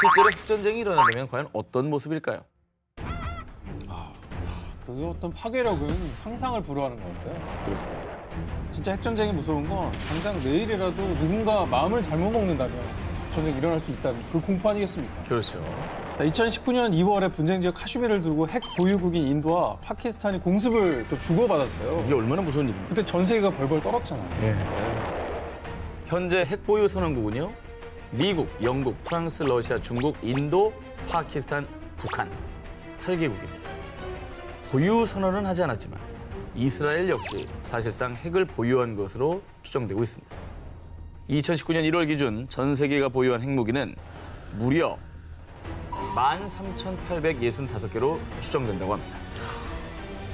실제로 핵전쟁이 일어난다면 과연 어떤 모습일까요? 그게 어떤 파괴력은 상상을 불허하는 것 같아요. 그렇습니다. 진짜 핵전쟁이 무서운 건 당장 내일이라도 누군가 마음을 잘못 먹는다면 전쟁이 일어날 수 있다는 그 공포 아니겠습니까? 그렇죠. 2019년 2월에 분쟁 지역 카슈미르를 두고 핵 보유국인 인도와 파키스탄이 공습을 또 주고받았어요. 이게 얼마나 무서운 일입니까? 그때 전 세계가 벌벌 떨었잖아요. 예. 현재 핵보유 선언국은요. 미국, 영국, 프랑스, 러시아, 중국, 인도, 파키스탄, 북한 8개국입니다. 보유 선언은 하지 않았지만 이스라엘 역시 사실상 핵을 보유한 것으로 추정되고 있습니다. 2019년 1월 기준 전 세계가 보유한 핵무기는 무려 13,865개로 추정된다고 합니다.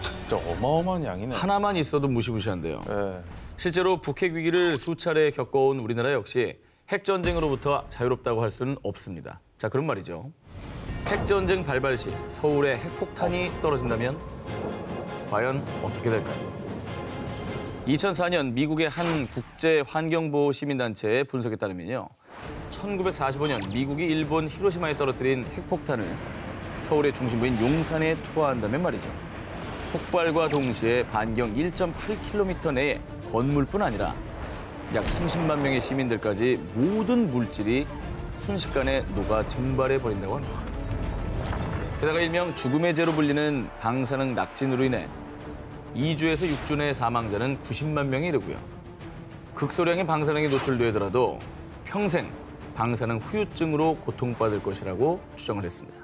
진짜 어마어마한 양이네. 하나만 있어도 무시무시한데요. 네. 실제로 북핵 위기를 수차례 겪어온 우리나라 역시 핵전쟁으로부터 자유롭다고 할 수는 없습니다. 자, 그런 말이죠. 핵전쟁 발발 시 서울에 핵폭탄이 떨어진다면 과연 어떻게 될까요? 2004년 미국의 한 국제환경보호 시민단체의 분석에 따르면요. 1945년 미국이 일본 히로시마에 떨어뜨린 핵폭탄을 서울의 중심부인 용산에 투하한다면 말이죠. 폭발과 동시에 반경 1.8km 내의 건물뿐 아니라 약 30만 명의 시민들까지 모든 물질이 순식간에 녹아 증발해버린다고 합니다. 게다가 일명 죽음의 죄로 불리는 방사능 낙진으로 인해 2주에서 6주 내 사망자는 90만 명에 이르고요. 극소량의 방사능이 노출되더라도 평생 방사능 후유증으로 고통받을 것이라고 추정을 했습니다.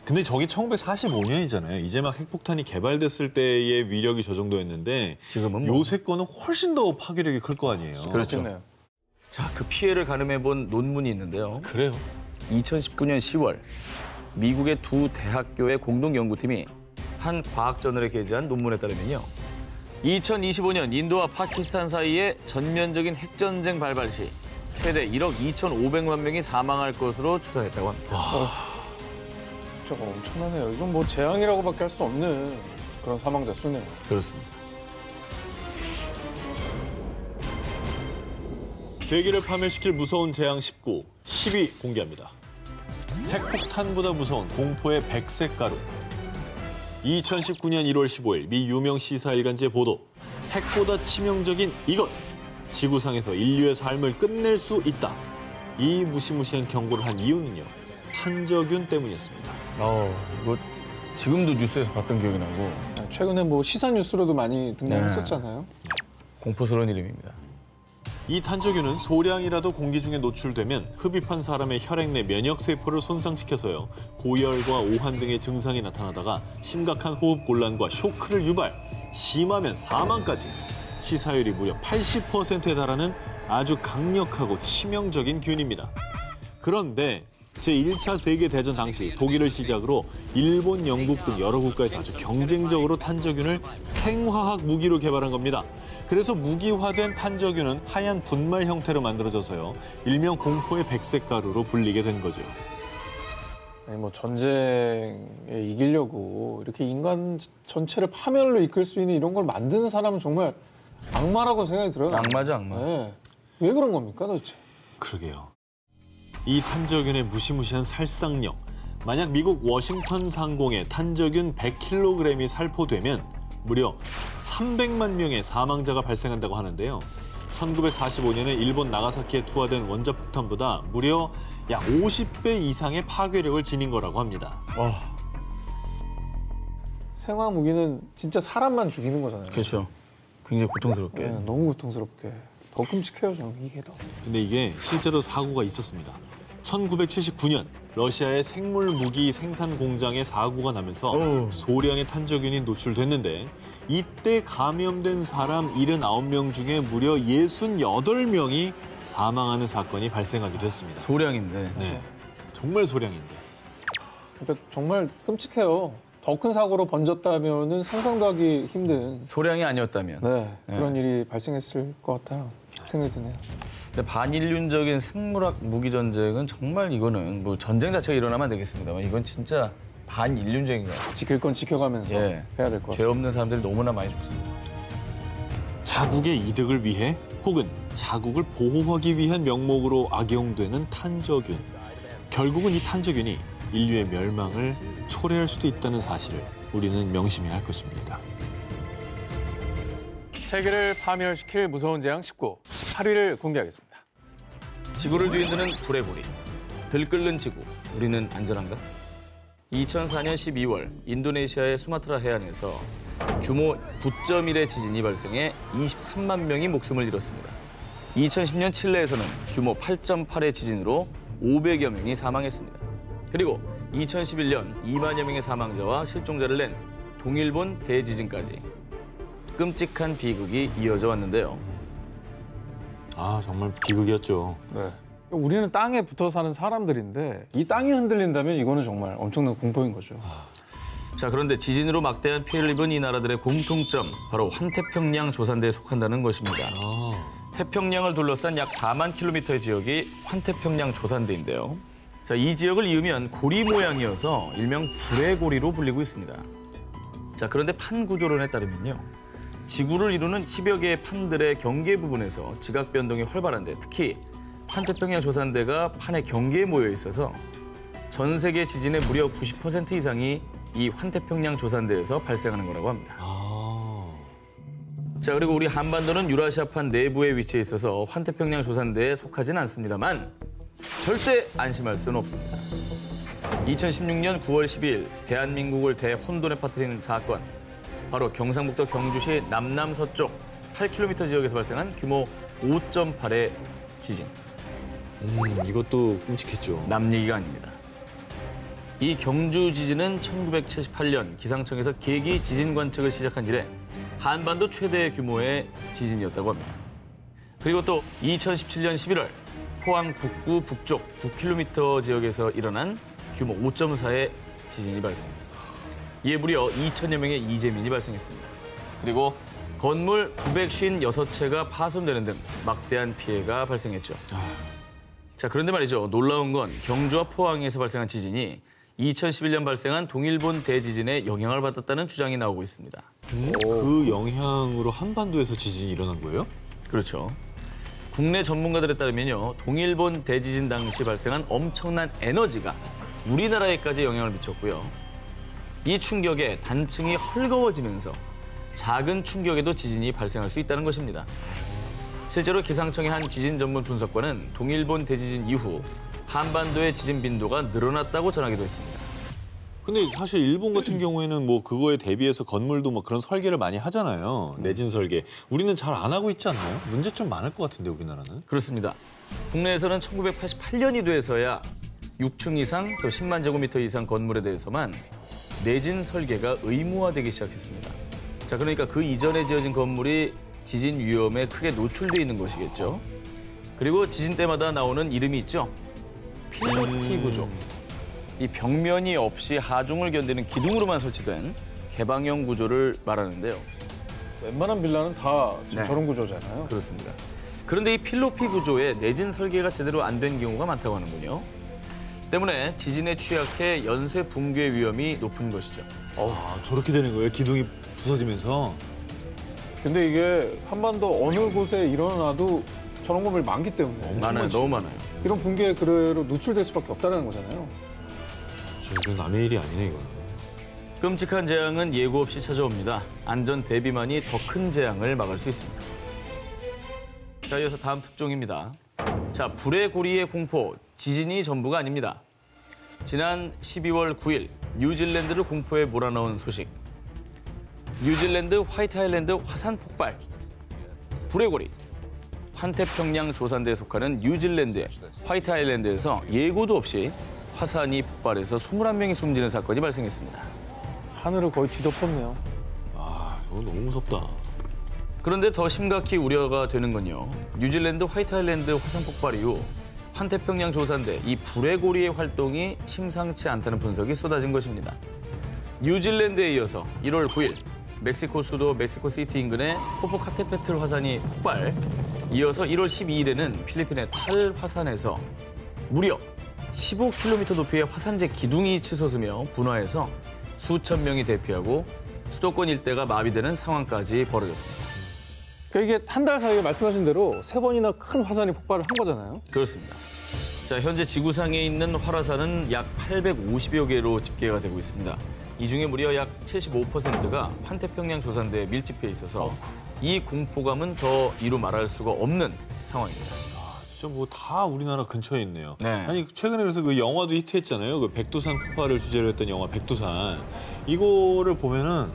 근데 저게 1945년이잖아요. 이제 막 핵폭탄이 개발됐을 때의 위력이 저 정도였는데 지금은 요새 거는 훨씬 더 파괴력이 클 거 아니에요. 그렇죠. 자, 그 피해를 가늠해본 논문이 있는데요. 그래요? 2019년 10월 미국의 두 대학교의 공동연구팀이 한 과학저널에 게재한 논문에 따르면요. 2025년 인도와 파키스탄 사이에 전면적인 핵전쟁 발발 시 최대 1억 2,500만 명이 사망할 것으로 추산했다고 합니다. 진짜 엄청나네요. 이건 뭐 재앙이라고밖에 할 수 없는 그런 사망자 수네요. 그렇습니다. 세계를 파멸시킬 무서운 재앙 19, 10위 공개합니다. 핵폭탄보다 무서운 공포의 백색 가루. 2019년 1월 15일 미 유명 시사 일간지 보도. 핵보다 치명적인 이것. 지구상에서 인류의 삶을 끝낼 수 있다. 이 무시무시한 경고를 한 이유는요. 탄저균 때문이었습니다. 이거 지금도 뉴스에서 봤던 기억이 나고. 최근에 뭐 시사 뉴스로도 많이 등장했었잖아요. 공포스러운 이름입니다. 이 탄저균은 소량이라도 공기 중에 노출되면 흡입한 사람의 혈액 내 면역세포를 손상시켜서요. 고열과 오한 등의 증상이 나타나다가 심각한 호흡곤란과 쇼크를 유발, 심하면 사망까지. 치사율이 무려 80%에 달하는 아주 강력하고 치명적인 균입니다. 그런데 제1차 세계대전 당시 독일을 시작으로 일본, 영국 등 여러 국가에서 아주 경쟁적으로 탄저균을 생화학 무기로 개발한 겁니다. 그래서 무기화된 탄저균은 하얀 분말 형태로 만들어져서요. 일명 공포의 백색 가루로 불리게 된 거죠. 아니 뭐 전쟁에 이기려고 이렇게 인간 전체를 파멸로 이끌 수 있는 이런 걸 만드는 사람은 정말 악마라고 생각이 들어요. 악마죠, 악마. 네. 왜 그런 겁니까, 도대체? 그러게요. 이 탄저균의 무시무시한 살상력. 만약 미국 워싱턴 상공에 탄저균 100kg이 살포되면 무려 300만 명의 사망자가 발생한다고 하는데요. 1945년에 일본 나가사키에 투하된 원자폭탄보다 무려 약 50배 이상의 파괴력을 지닌 거라고 합니다. 생화 무기는 진짜 사람만 죽이는 거잖아요. 그렇죠. 굉장히 고통스럽게. 네, 너무 고통스럽게. 더 끔찍해요, 저는 이게 더. 근데 이게 실제로 사고가 있었습니다. 1979년 러시아의 생물 무기 생산 공장에 사고가 나면서 소량의 탄저균이 노출됐는데 이때 감염된 사람 79명 중에 무려 68명이 사망하는 사건이 발생하기도 했습니다. 소량인데. 네, 정말 소량인데. 그러니까 정말 끔찍해요. 더 큰 사고로 번졌다면은 상상도 하기 힘든 소량이 아니었다면. 그런 일이 발생했을 것 같다는 생각이 드네요. 근데 반인륜적인 생물학 무기 전쟁은 정말 이거는 뭐 전쟁 자체가 일어나면 안 되겠습니다만 이건 진짜 반인륜적인 거예요. 지킬 건 지켜가면서 해야 될 것 같습니다. 죄 없는 사람들이 너무나 많이 죽습니다. 자국의 이득을 위해 혹은 자국을 보호하기 위한 명목으로 악용되는 탄저균. 결국은 이 탄저균이 인류의 멸망을 초래할 수도 있다는 사실을 우리는 명심해야 할 것입니다. 세계를 파멸시킬 무서운 재앙 19, 18위를 공개하겠습니다. 지구를 뒤흔드는 불의 고리. 들끓는 지구. 우리는 안전한가? 2004년 12월 인도네시아의 수마트라 해안에서 규모 9.1의 지진이 발생해 23만 명이 목숨을 잃었습니다. 2010년 칠레에서는 규모 8.8의 지진으로 500여 명이 사망했습니다. 그리고 2011년 2만여 명의 사망자와 실종자를 낸 동일본 대지진까지 끔찍한 비극이 이어져 왔는데요. 아, 정말 비극이었죠. 네. 우리는 땅에 붙어 사는 사람들인데 이 땅이 흔들린다면 이거는 정말 엄청난 공포인 거죠. 자, 그런데 지진으로 막대한 피해를 입은 이 나라들의 공통점, 바로 환태평양 조산대에 속한다는 것입니다. 태평양을 둘러싼 약 4만 킬로미터의 지역이 환태평양 조산대인데요. 자, 이 지역을 이으면 고리 모양이어서 일명 불의 고리로 불리고 있습니다. 자, 그런데 판 구조론에 따르면요. 지구를 이루는 10여 개의 판들의 경계 부분에서 지각 변동이 활발한데 특히 환태평양 조산대가 판의 경계에 모여 있어서 전 세계 지진의 무려 90% 이상이 이 환태평양 조산대에서 발생하는 거라고 합니다. 자, 그리고 우리 한반도는 유라시아판 내부에 위치해 있어서 환태평양 조산대에 속하진 않습니다만 절대 안심할 수는 없습니다. 2016년 9월 12일 대한민국을 대혼돈에 빠뜨린 사건, 바로 경상북도 경주시 남남서쪽 8km 지역에서 발생한 규모 5.8의 지진. 이것도 끔찍했죠. 남 얘기가 아닙니다. 이 경주 지진은 1978년 기상청에서 계기 지진 관측을 시작한 이래 한반도 최대 규모의 지진이었다고 합니다. 그리고 또 2017년 11월 포항 북구 북쪽 9km 지역에서 일어난 규모 5.4의 지진이 발생. 이에 무려 2천여 명의 이재민이 발생했습니다. 그리고 건물 956채가 파손되는 등 막대한 피해가 발생했죠. 자, 그런데 말이죠. 놀라운 건 경주와 포항에서 발생한 지진이 2011년 발생한 동일본 대지진에 영향을 받았다는 주장이 나오고 있습니다. 그 영향으로 한반도에서 지진이 일어난 거예요? 그렇죠. 국내 전문가들에 따르면요. 동일본 대지진 당시 발생한 엄청난 에너지가 우리나라에까지 영향을 미쳤고요. 이 충격에 단층이 헐거워지면서 작은 충격에도 지진이 발생할 수 있다는 것입니다. 실제로 기상청의 한 지진 전문 분석관은 동일본 대지진 이후 한반도의 지진 빈도가 늘어났다고 전하기도 했습니다. 근데 사실 일본 같은 경우에는 뭐 그거에 대비해서 건물도 뭐 그런 설계를 많이 하잖아요. 내진 설계. 우리는 잘 안 하고 있지 않나요? 문제점 많을 것 같은데 우리나라는. 그렇습니다. 국내에서는 1988년이 돼서야 6층 이상 또 10만 제곱미터 이상 건물에 대해서만 내진 설계가 의무화되기 시작했습니다. 자, 그러니까 그 이전에 지어진 건물이 지진 위험에 크게 노출돼 있는 것이겠죠. 그리고 지진 때마다 나오는 이름이 있죠. 필로티 구조. 이 벽면이 없이 하중을 견디는 기둥으로만 설치된 개방형 구조를 말하는데요. 웬만한 빌라는 다 지금 네. 저런 구조잖아요. 그렇습니다. 그런데 이 필로피 구조에 내진 설계가 제대로 안 된 경우가 많다고 하는군요. 때문에 지진에 취약해 연쇄 붕괴 위험이 높은 것이죠. 아, 저렇게 되는 거예요? 기둥이 부서지면서? 근데 이게 한반도 어느 곳에 일어나도 저런 건물 많기 때문에 많아요, 너무 많아요. 이런 붕괴에 그대로 노출될 수밖에 없다는 거잖아요. 이건 남의 일이 아니네, 이거. 끔찍한 재앙은 예고 없이 찾아옵니다. 안전 대비만이 더 큰 재앙을 막을 수 있습니다. 자, 이어서 다음 특종입니다. 자, 불의 고리의 공포, 지진이 전부가 아닙니다. 지난 12월 9일 뉴질랜드를 공포에 몰아넣은 소식. 뉴질랜드 화이트 아일랜드 화산 폭발. 불의 고리. 환태평양 조산대에 속하는 뉴질랜드의 화이트 아일랜드에서 예고도 없이 화산이 폭발해서 21명이 숨지는 사건이 발생했습니다. 하늘을 거의 뒤덮었네요. 아, 저거 너무 무섭다. 그런데 더 심각히 우려가 되는 건요. 뉴질랜드 화이트 아일랜드 화산 폭발 이후 환태평양 조산대 이 불의 고리의 활동이 심상치 않다는 분석이 쏟아진 것입니다. 뉴질랜드에 이어서 1월 9일 멕시코 수도 멕시코시티 인근의 포포카테페틀 화산이 폭발, 이어서 1월 12일에는 필리핀의 탈 화산에서 무려 15km 높이의 화산재 기둥이 치솟으며 분화해서 수천 명이 대피하고 수도권 일대가 마비되는 상황까지 벌어졌습니다. 그러니까 이게 한 달 사이에 말씀하신 대로 3번이나 큰 화산이 폭발을 한 거잖아요. 그렇습니다. 자, 현재 지구상에 있는 활화산은 약 850여 개로 집계가 되고 있습니다. 이 중에 무려 약 75%가 환태평양 조산대에 밀집해 있어서 이 공포감은 더 이루 말할 수가 없는 상황입니다. 진짜 뭐 다 우리나라 근처에 있네요. 네. 아니 최근에 그래서 그 영화도 히트했잖아요. 그 백두산 폭발을 주제로 했던 영화 백두산. 이거를 보면은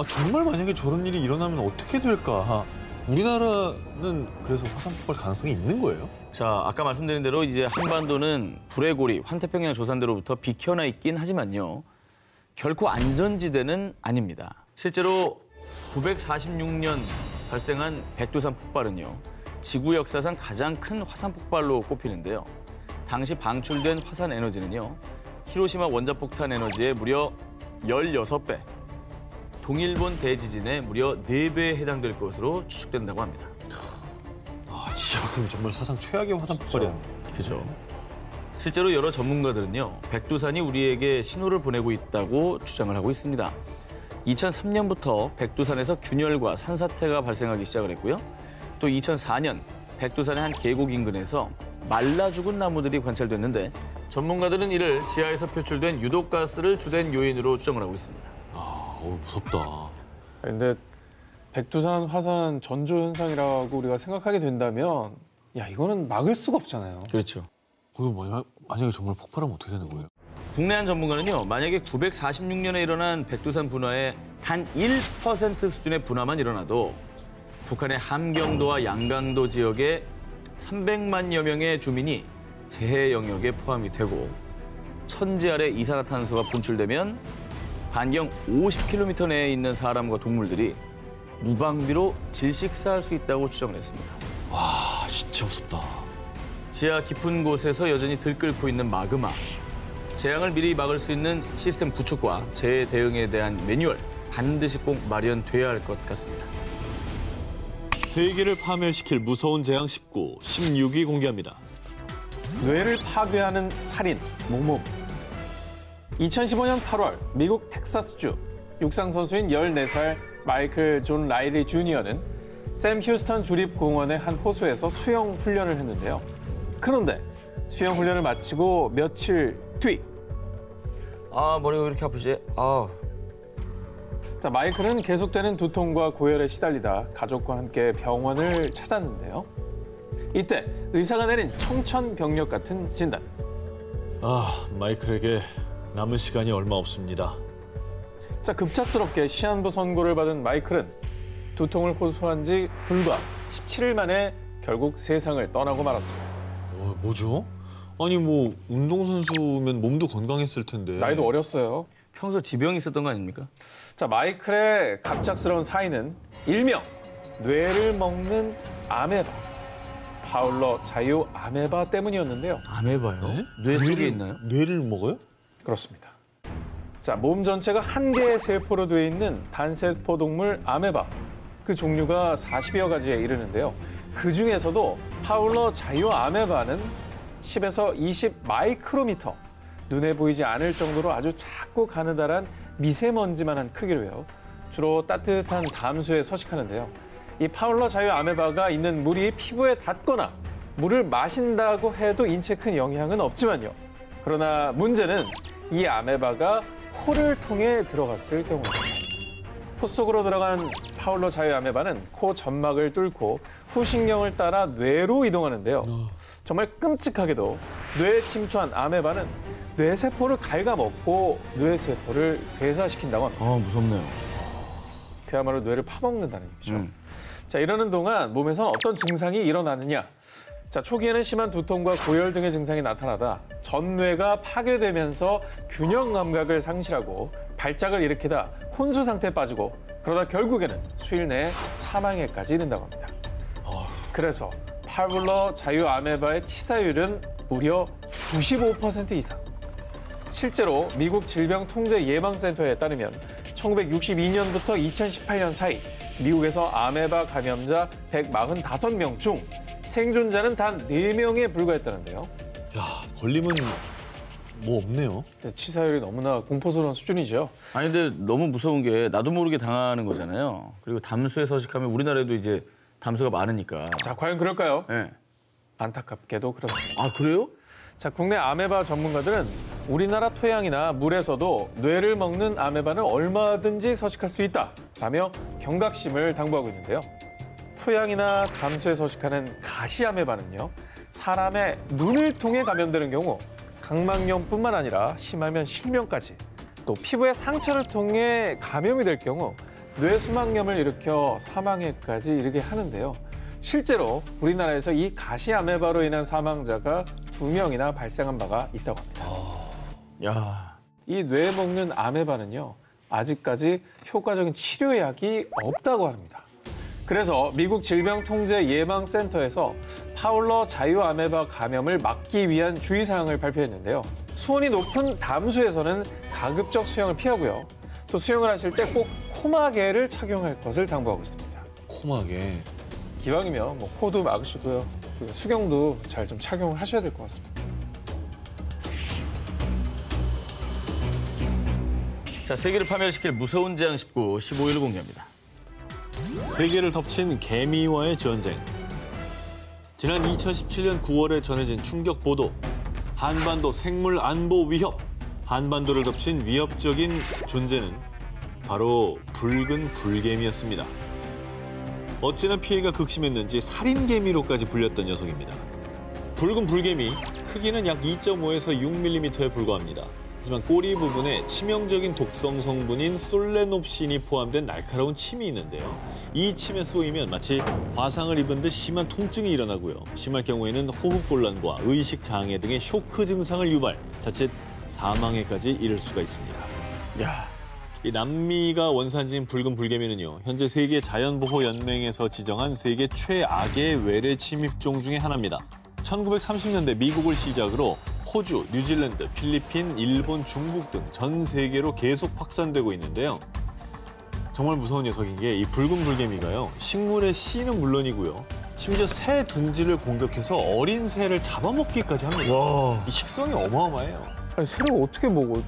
정말 만약에 저런 일이 일어나면 어떻게 될까? 우리나라는 그래서 화산 폭발 가능성이 있는 거예요? 자, 아까 말씀드린 대로 이제 한반도는 불의 고리, 환태평양 조산대로부터 비켜나 있긴 하지만요. 결코 안전지대는 아닙니다. 실제로 946년 발생한 백두산 폭발은요. 지구 역사상 가장 큰 화산 폭발로 꼽히는데요. 당시 방출된 화산 에너지는요. 히로시마 원자폭탄 에너지의 무려 16배, 동일본 대지진의 무려 4배에 해당될 것으로 추측된다고 합니다. 진짜 그럼 정말 사상 최악의 화산 폭발이었네. 그죠. 실제로 여러 전문가들은요. 백두산이 우리에게 신호를 보내고 있다고 주장을 하고 있습니다. 2003년부터 백두산에서 균열과 산사태가 발생하기 시작을 했고요. 또 2004년 백두산의 한 계곡 인근에서 말라 죽은 나무들이 관찰됐는데 전문가들은 이를 지하에서 표출된 유독가스를 주된 요인으로 추정을 하고 있습니다. 무섭다. 근데 백두산 화산 전조 현상이라고 우리가 생각하게 된다면 야 이거는 막을 수가 없잖아요. 그렇죠. 만약에 정말 폭발하면 어떻게 되는 거예요? 국내 한 전문가는요. 만약에 946년에 일어난 백두산 분화의 단 1% 수준의 분화만 일어나도 북한의 함경도와 양강도 지역의 300만여 명의 주민이 재해 영역에 포함이 되고 천지 아래 이산화탄소가 분출되면 반경 50km 내에 있는 사람과 동물들이 무방비로 질식사할 수 있다고 추정을 했습니다. 와, 진짜 무섭다. 지하 깊은 곳에서 여전히 들끓고 있는 마그마. 재앙을 미리 막을 수 있는 시스템 구축과 재해 대응에 대한 매뉴얼 반드시 꼭 마련돼야 할 것 같습니다. 세계를 파멸시킬 무서운 재앙 19, 16위 공개합니다. 뇌를 파괴하는 살인, 모모. 2015년 8월 미국 텍사스주 육상 선수인 14살 마이클 존 라일리 주니어는 샘 휴스턴 주립공원의 한 호수에서 수영 훈련을 했는데요. 그런데 수영 훈련을 마치고 며칠 뒤 머리가 왜 이렇게 아프지? 자, 마이클은 계속되는 두통과 고열에 시달리다 가족과 함께 병원을 찾았는데요. 이때 의사가 내린 청천벽력 같은 진단. 마이클에게 남은 시간이 얼마 없습니다. 자, 급작스럽게 시한부 선고를 받은 마이클은 두통을 호소한 지 불과 17일 만에 결국 세상을 떠나고 말았습니다. 뭐죠? 아니 뭐 운동선수면 몸도 건강했을 텐데. 나이도 어렸어요. 평소 지병이 있었던 거 아닙니까? 자, 마이클의 갑작스러운 사인은 일명 뇌를 먹는 아메바, 파울러 자유 아메바 때문이었는데요. 아메바요? 네? 뇌 속에 있나요? 뇌를 먹어요? 그렇습니다. 자, 몸 전체가 한 개의 세포로 되어 있는 단세포 동물 아메바. 그 종류가 40여 가지에 이르는데요. 그 중에서도 파울러 자유 아메바는 10에서 20 마이크로미터, 눈에 보이지 않을 정도로 아주 작고 가느다란 미세먼지만한 크기로요. 주로 따뜻한 담수에 서식하는데요. 이 파울러 자유 아메바가 있는 물이 피부에 닿거나 물을 마신다고 해도 인체에 큰 영향은 없지만요. 그러나 문제는 이 아메바가 코를 통해 들어갔을 경우입니다. 코 속으로 들어간 파울러 자유 아메바는 코 점막을 뚫고 후식령을 따라 뇌로 이동하는데요. 정말 끔찍하게도 뇌에 침투한 아메바는 뇌세포를 갉아먹고 뇌세포를 괴사시킨다고 합니다. 무섭네요. 그야말로 뇌를 파먹는다는 얘기죠. 자, 이러는 동안 몸에서는 어떤 증상이 일어나느냐. 자, 초기에는 심한 두통과 고열 등의 증상이 나타나다 전뇌가 파괴되면서 균형 감각을 상실하고 발작을 일으키다 혼수 상태에 빠지고 그러다 결국에는 수일 내에 사망에까지 이른다고 합니다. 그래서 파울러 자유 아메바의 치사율은 무려 95% 이상. 실제로 미국 질병통제예방센터에 따르면 1962년부터 2018년 사이 미국에서 아메바 감염자 145명 중 생존자는 단 4명에 불과했다는데요. 야, 걸리면 뭐 없네요. 치사율이 너무나 공포스러운 수준이죠. 아니 근데 너무 무서운 게 나도 모르게 당하는 거잖아요. 그리고 담수에 서식하면 우리나라에도 이제 담수가 많으니까. 자, 과연 그럴까요? 네. 안타깝게도 그렇습니다. 그래요? 자, 국내 아메바 전문가들은 우리나라 토양이나 물에서도 뇌를 먹는 아메바는 얼마든지 서식할 수 있다라며 경각심을 당부하고 있는데요. 토양이나 담수에 서식하는 가시 아메바는요, 사람의 눈을 통해 감염되는 경우 각막염뿐만 아니라 심하면 실명까지, 또 피부의 상처를 통해 감염이 될 경우 뇌수막염을 일으켜 사망에까지 이르게 하는데요. 실제로 우리나라에서 이 가시 아메바로 인한 사망자가 2명이나 발생한 바가 있다고 합니다. 야, 이 뇌 먹는 아메바는요, 아직까지 효과적인 치료약이 없다고 합니다. 그래서 미국 질병통제예방센터에서 파울러 자유아메바 감염을 막기 위한 주의사항을 발표했는데요. 수온이 높은 담수에서는 가급적 수영을 피하고요. 또 수영을 하실 때 꼭 코마개를 착용할 것을 당부하고 있습니다. 코마개. 기왕이면 뭐 코도 막으시고요. 그리고 수경도 잘 좀 착용을 하셔야 될 것 같습니다. 자, 세계를 파멸시킬 무서운 재앙 19, 15일 공개합니다. 세계를 덮친 개미와의 전쟁. 지난 2017년 9월에 전해진 충격 보도. 한반도 생물 안보 위협. 한반도를 덮친 위협적인 존재는 바로 붉은 불개미였습니다. 어찌나 피해가 극심했는지 살인개미로까지 불렸던 녀석입니다. 붉은 불개미, 크기는 약 2.5에서 6mm에 불과합니다. 하지만 꼬리 부분에 치명적인 독성 성분인 솔레놉신이 포함된 날카로운 침이 있는데요. 이 침에 쏘이면 마치 화상을 입은 듯 심한 통증이 일어나고요. 심할 경우에는 호흡곤란과 의식장애 등의 쇼크 증상을 유발, 자칫 사망에까지 이를 수가 있습니다. 야, 이 남미가 원산지인 붉은 불개미는요, 현재 세계 자연보호연맹에서 지정한 세계 최악의 외래 침입종 중에 하나입니다. 1930년대 미국을 시작으로 호주, 뉴질랜드, 필리핀, 일본, 중국 등 전 세계로 계속 확산되고 있는데요. 정말 무서운 녀석인 게 이 붉은 불개미가요, 식물의 씨는 물론이고요, 심지어 새 둥지를 공격해서 어린 새를 잡아먹기까지 합니다. 와, 이 식성이 어마어마해요. 아니, 새를 어떻게 먹어?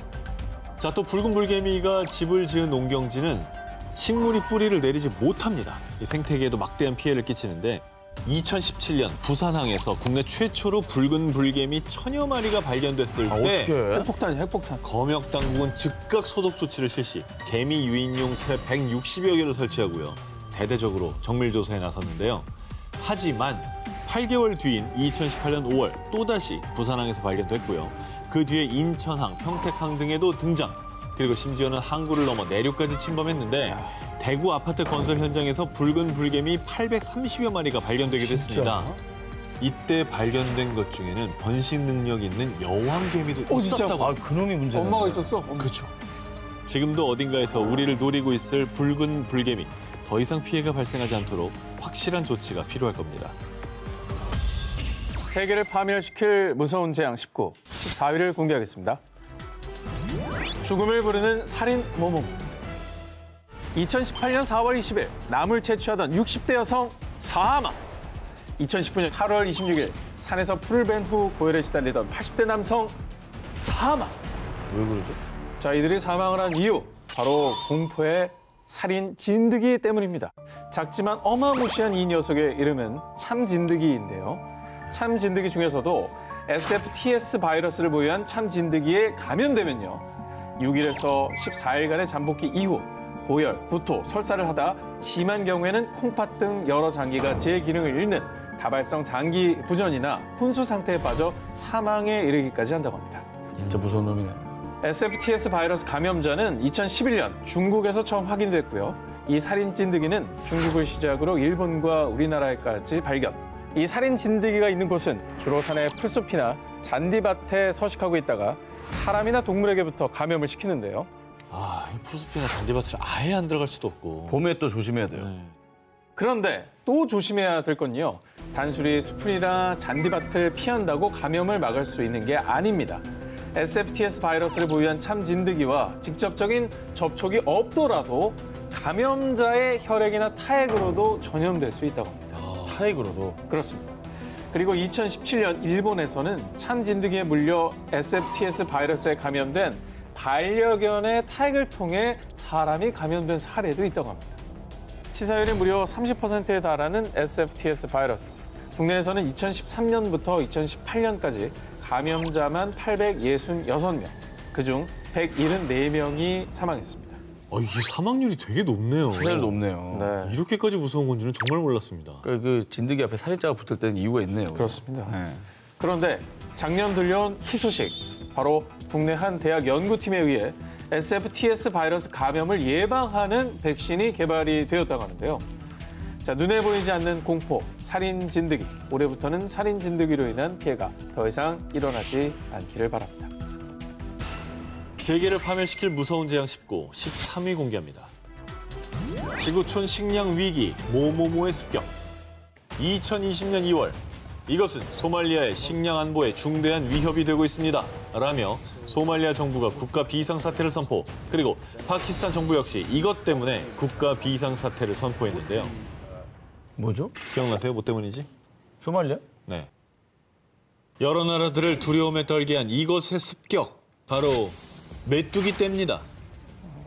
자, 또 붉은 불개미가 집을 지은 농경지는 식물이 뿌리를 내리지 못합니다. 이 생태계에도 막대한 피해를 끼치는데 2017년 부산항에서 국내 최초로 붉은 불개미 1000여 마리가 발견됐을 때 어떡해? 핵폭탄이야, 핵폭탄. 검역 당국은 즉각 소독 조치를 실시, 개미 유인용 트랩 160여 개를 설치하고요. 대대적으로 정밀 조사에 나섰는데요. 하지만 8개월 뒤인 2018년 5월 또다시 부산항에서 발견됐고요. 그 뒤에 인천항, 평택항 등에도 등장. 그리고 심지어는 항구를 넘어 내륙까지 침범했는데 대구 아파트 건설 현장에서 붉은 불개미 830여 마리가 발견되기도 했습니다. 이때 발견된 것 중에는 번식 능력 있는 여왕개미도 있었다고. 아, 그놈이 문제네. 엄마가 있었어? 그렇죠. 지금도 어딘가에서 우리를 노리고 있을 붉은 불개미. 더 이상 피해가 발생하지 않도록 확실한 조치가 필요할 겁니다. 세계를 파멸시킬 무서운 재앙 19, 14위를 공개하겠습니다. 죽음을 부르는 살인 모범. 2018년 4월 20일 남을 채취하던 60대 여성 사망. 2019년 8월 26일 산에서 풀을 벤 후 고열에 시달리던 80대 남성 사망. 왜 그러죠? 자, 이들이 사망을 한 이유, 바로 공포의 살인 진드기 때문입니다. 작지만 어마무시한 이 녀석의 이름은 참진드기인데요. 참진드기 중에서도 SFTS 바이러스를 보유한 참진드기에 감염되면요, 6일에서 14일간의 잠복기 이후 고열, 구토, 설사를 하다 심한 경우에는 콩팥 등 여러 장기가 제 기능을 잃는 다발성 장기 부전이나 혼수 상태에 빠져 사망에 이르기까지 한다고 합니다. 진짜 무서운 놈이네. SFTS 바이러스 감염자는 2011년 중국에서 처음 확인됐고요. 이 살인 진드기는 중국을 시작으로 일본과 우리나라에까지 발견. 이 살인 진드기가 있는 곳은 주로 산의 풀숲이나 잔디밭에 서식하고 있다가 사람이나 동물에게부터 감염을 시키는데요. 아, 이 풀숲이나 잔디밭을 아예 안 들어갈 수도 없고. 봄에 또 조심해야 돼요. 네. 그런데 또 조심해야 될 건요, 단순히 숲이나 잔디밭을 피한다고 감염을 막을 수 있는 게 아닙니다. SFTS 바이러스를 보유한 참진드기와 직접적인 접촉이 없더라도 감염자의 혈액이나 타액으로도 전염될 수 있다고 합니다. 타액으로도. 그렇습니다. 그리고 2017년 일본에서는 참진드기에 물려 SFTS 바이러스에 감염된 반려견의 타액을 통해 사람이 감염된 사례도 있다고 합니다. 치사율이 무려 30%에 달하는 SFTS 바이러스. 국내에서는 2013년부터 2018년까지 감염자만 866명, 그중 174명이 사망했습니다. 이게 사망률이 되게 높네요. 사실 높네요. 네, 이렇게까지 무서운 건지는 정말 몰랐습니다. 그 진드기 앞에 살인자가 붙을 때는 이유가 있네요. 그렇습니다. 네. 그런데 작년 들려온 희소식, 바로 국내 한 대학 연구팀에 의해 SFTS 바이러스 감염을 예방하는 백신이 개발이 되었다고 하는데요. 자, 눈에 보이지 않는 공포, 살인 진드기. 올해부터는 살인 진드기로 인한 피해가 더 이상 일어나지 않기를 바랍니다. 세계를 파멸시킬 무서운 재앙 19, 13위 공개합니다. 지구촌 식량 위기, 모모모의 습격. 2020년 2월, 이것은 소말리아의 식량 안보에 중대한 위협이 되고 있습니다. 라며 소말리아 정부가 국가 비상사태를 선포, 그리고 파키스탄 정부 역시 이것 때문에 국가 비상사태를 선포했는데요. 뭐죠? 기억나세요? 뭐 때문이지? 소말리아? 네. 여러 나라들을 두려움에 떨게 한 이것의 습격, 바로 메뚜기 떼입니다.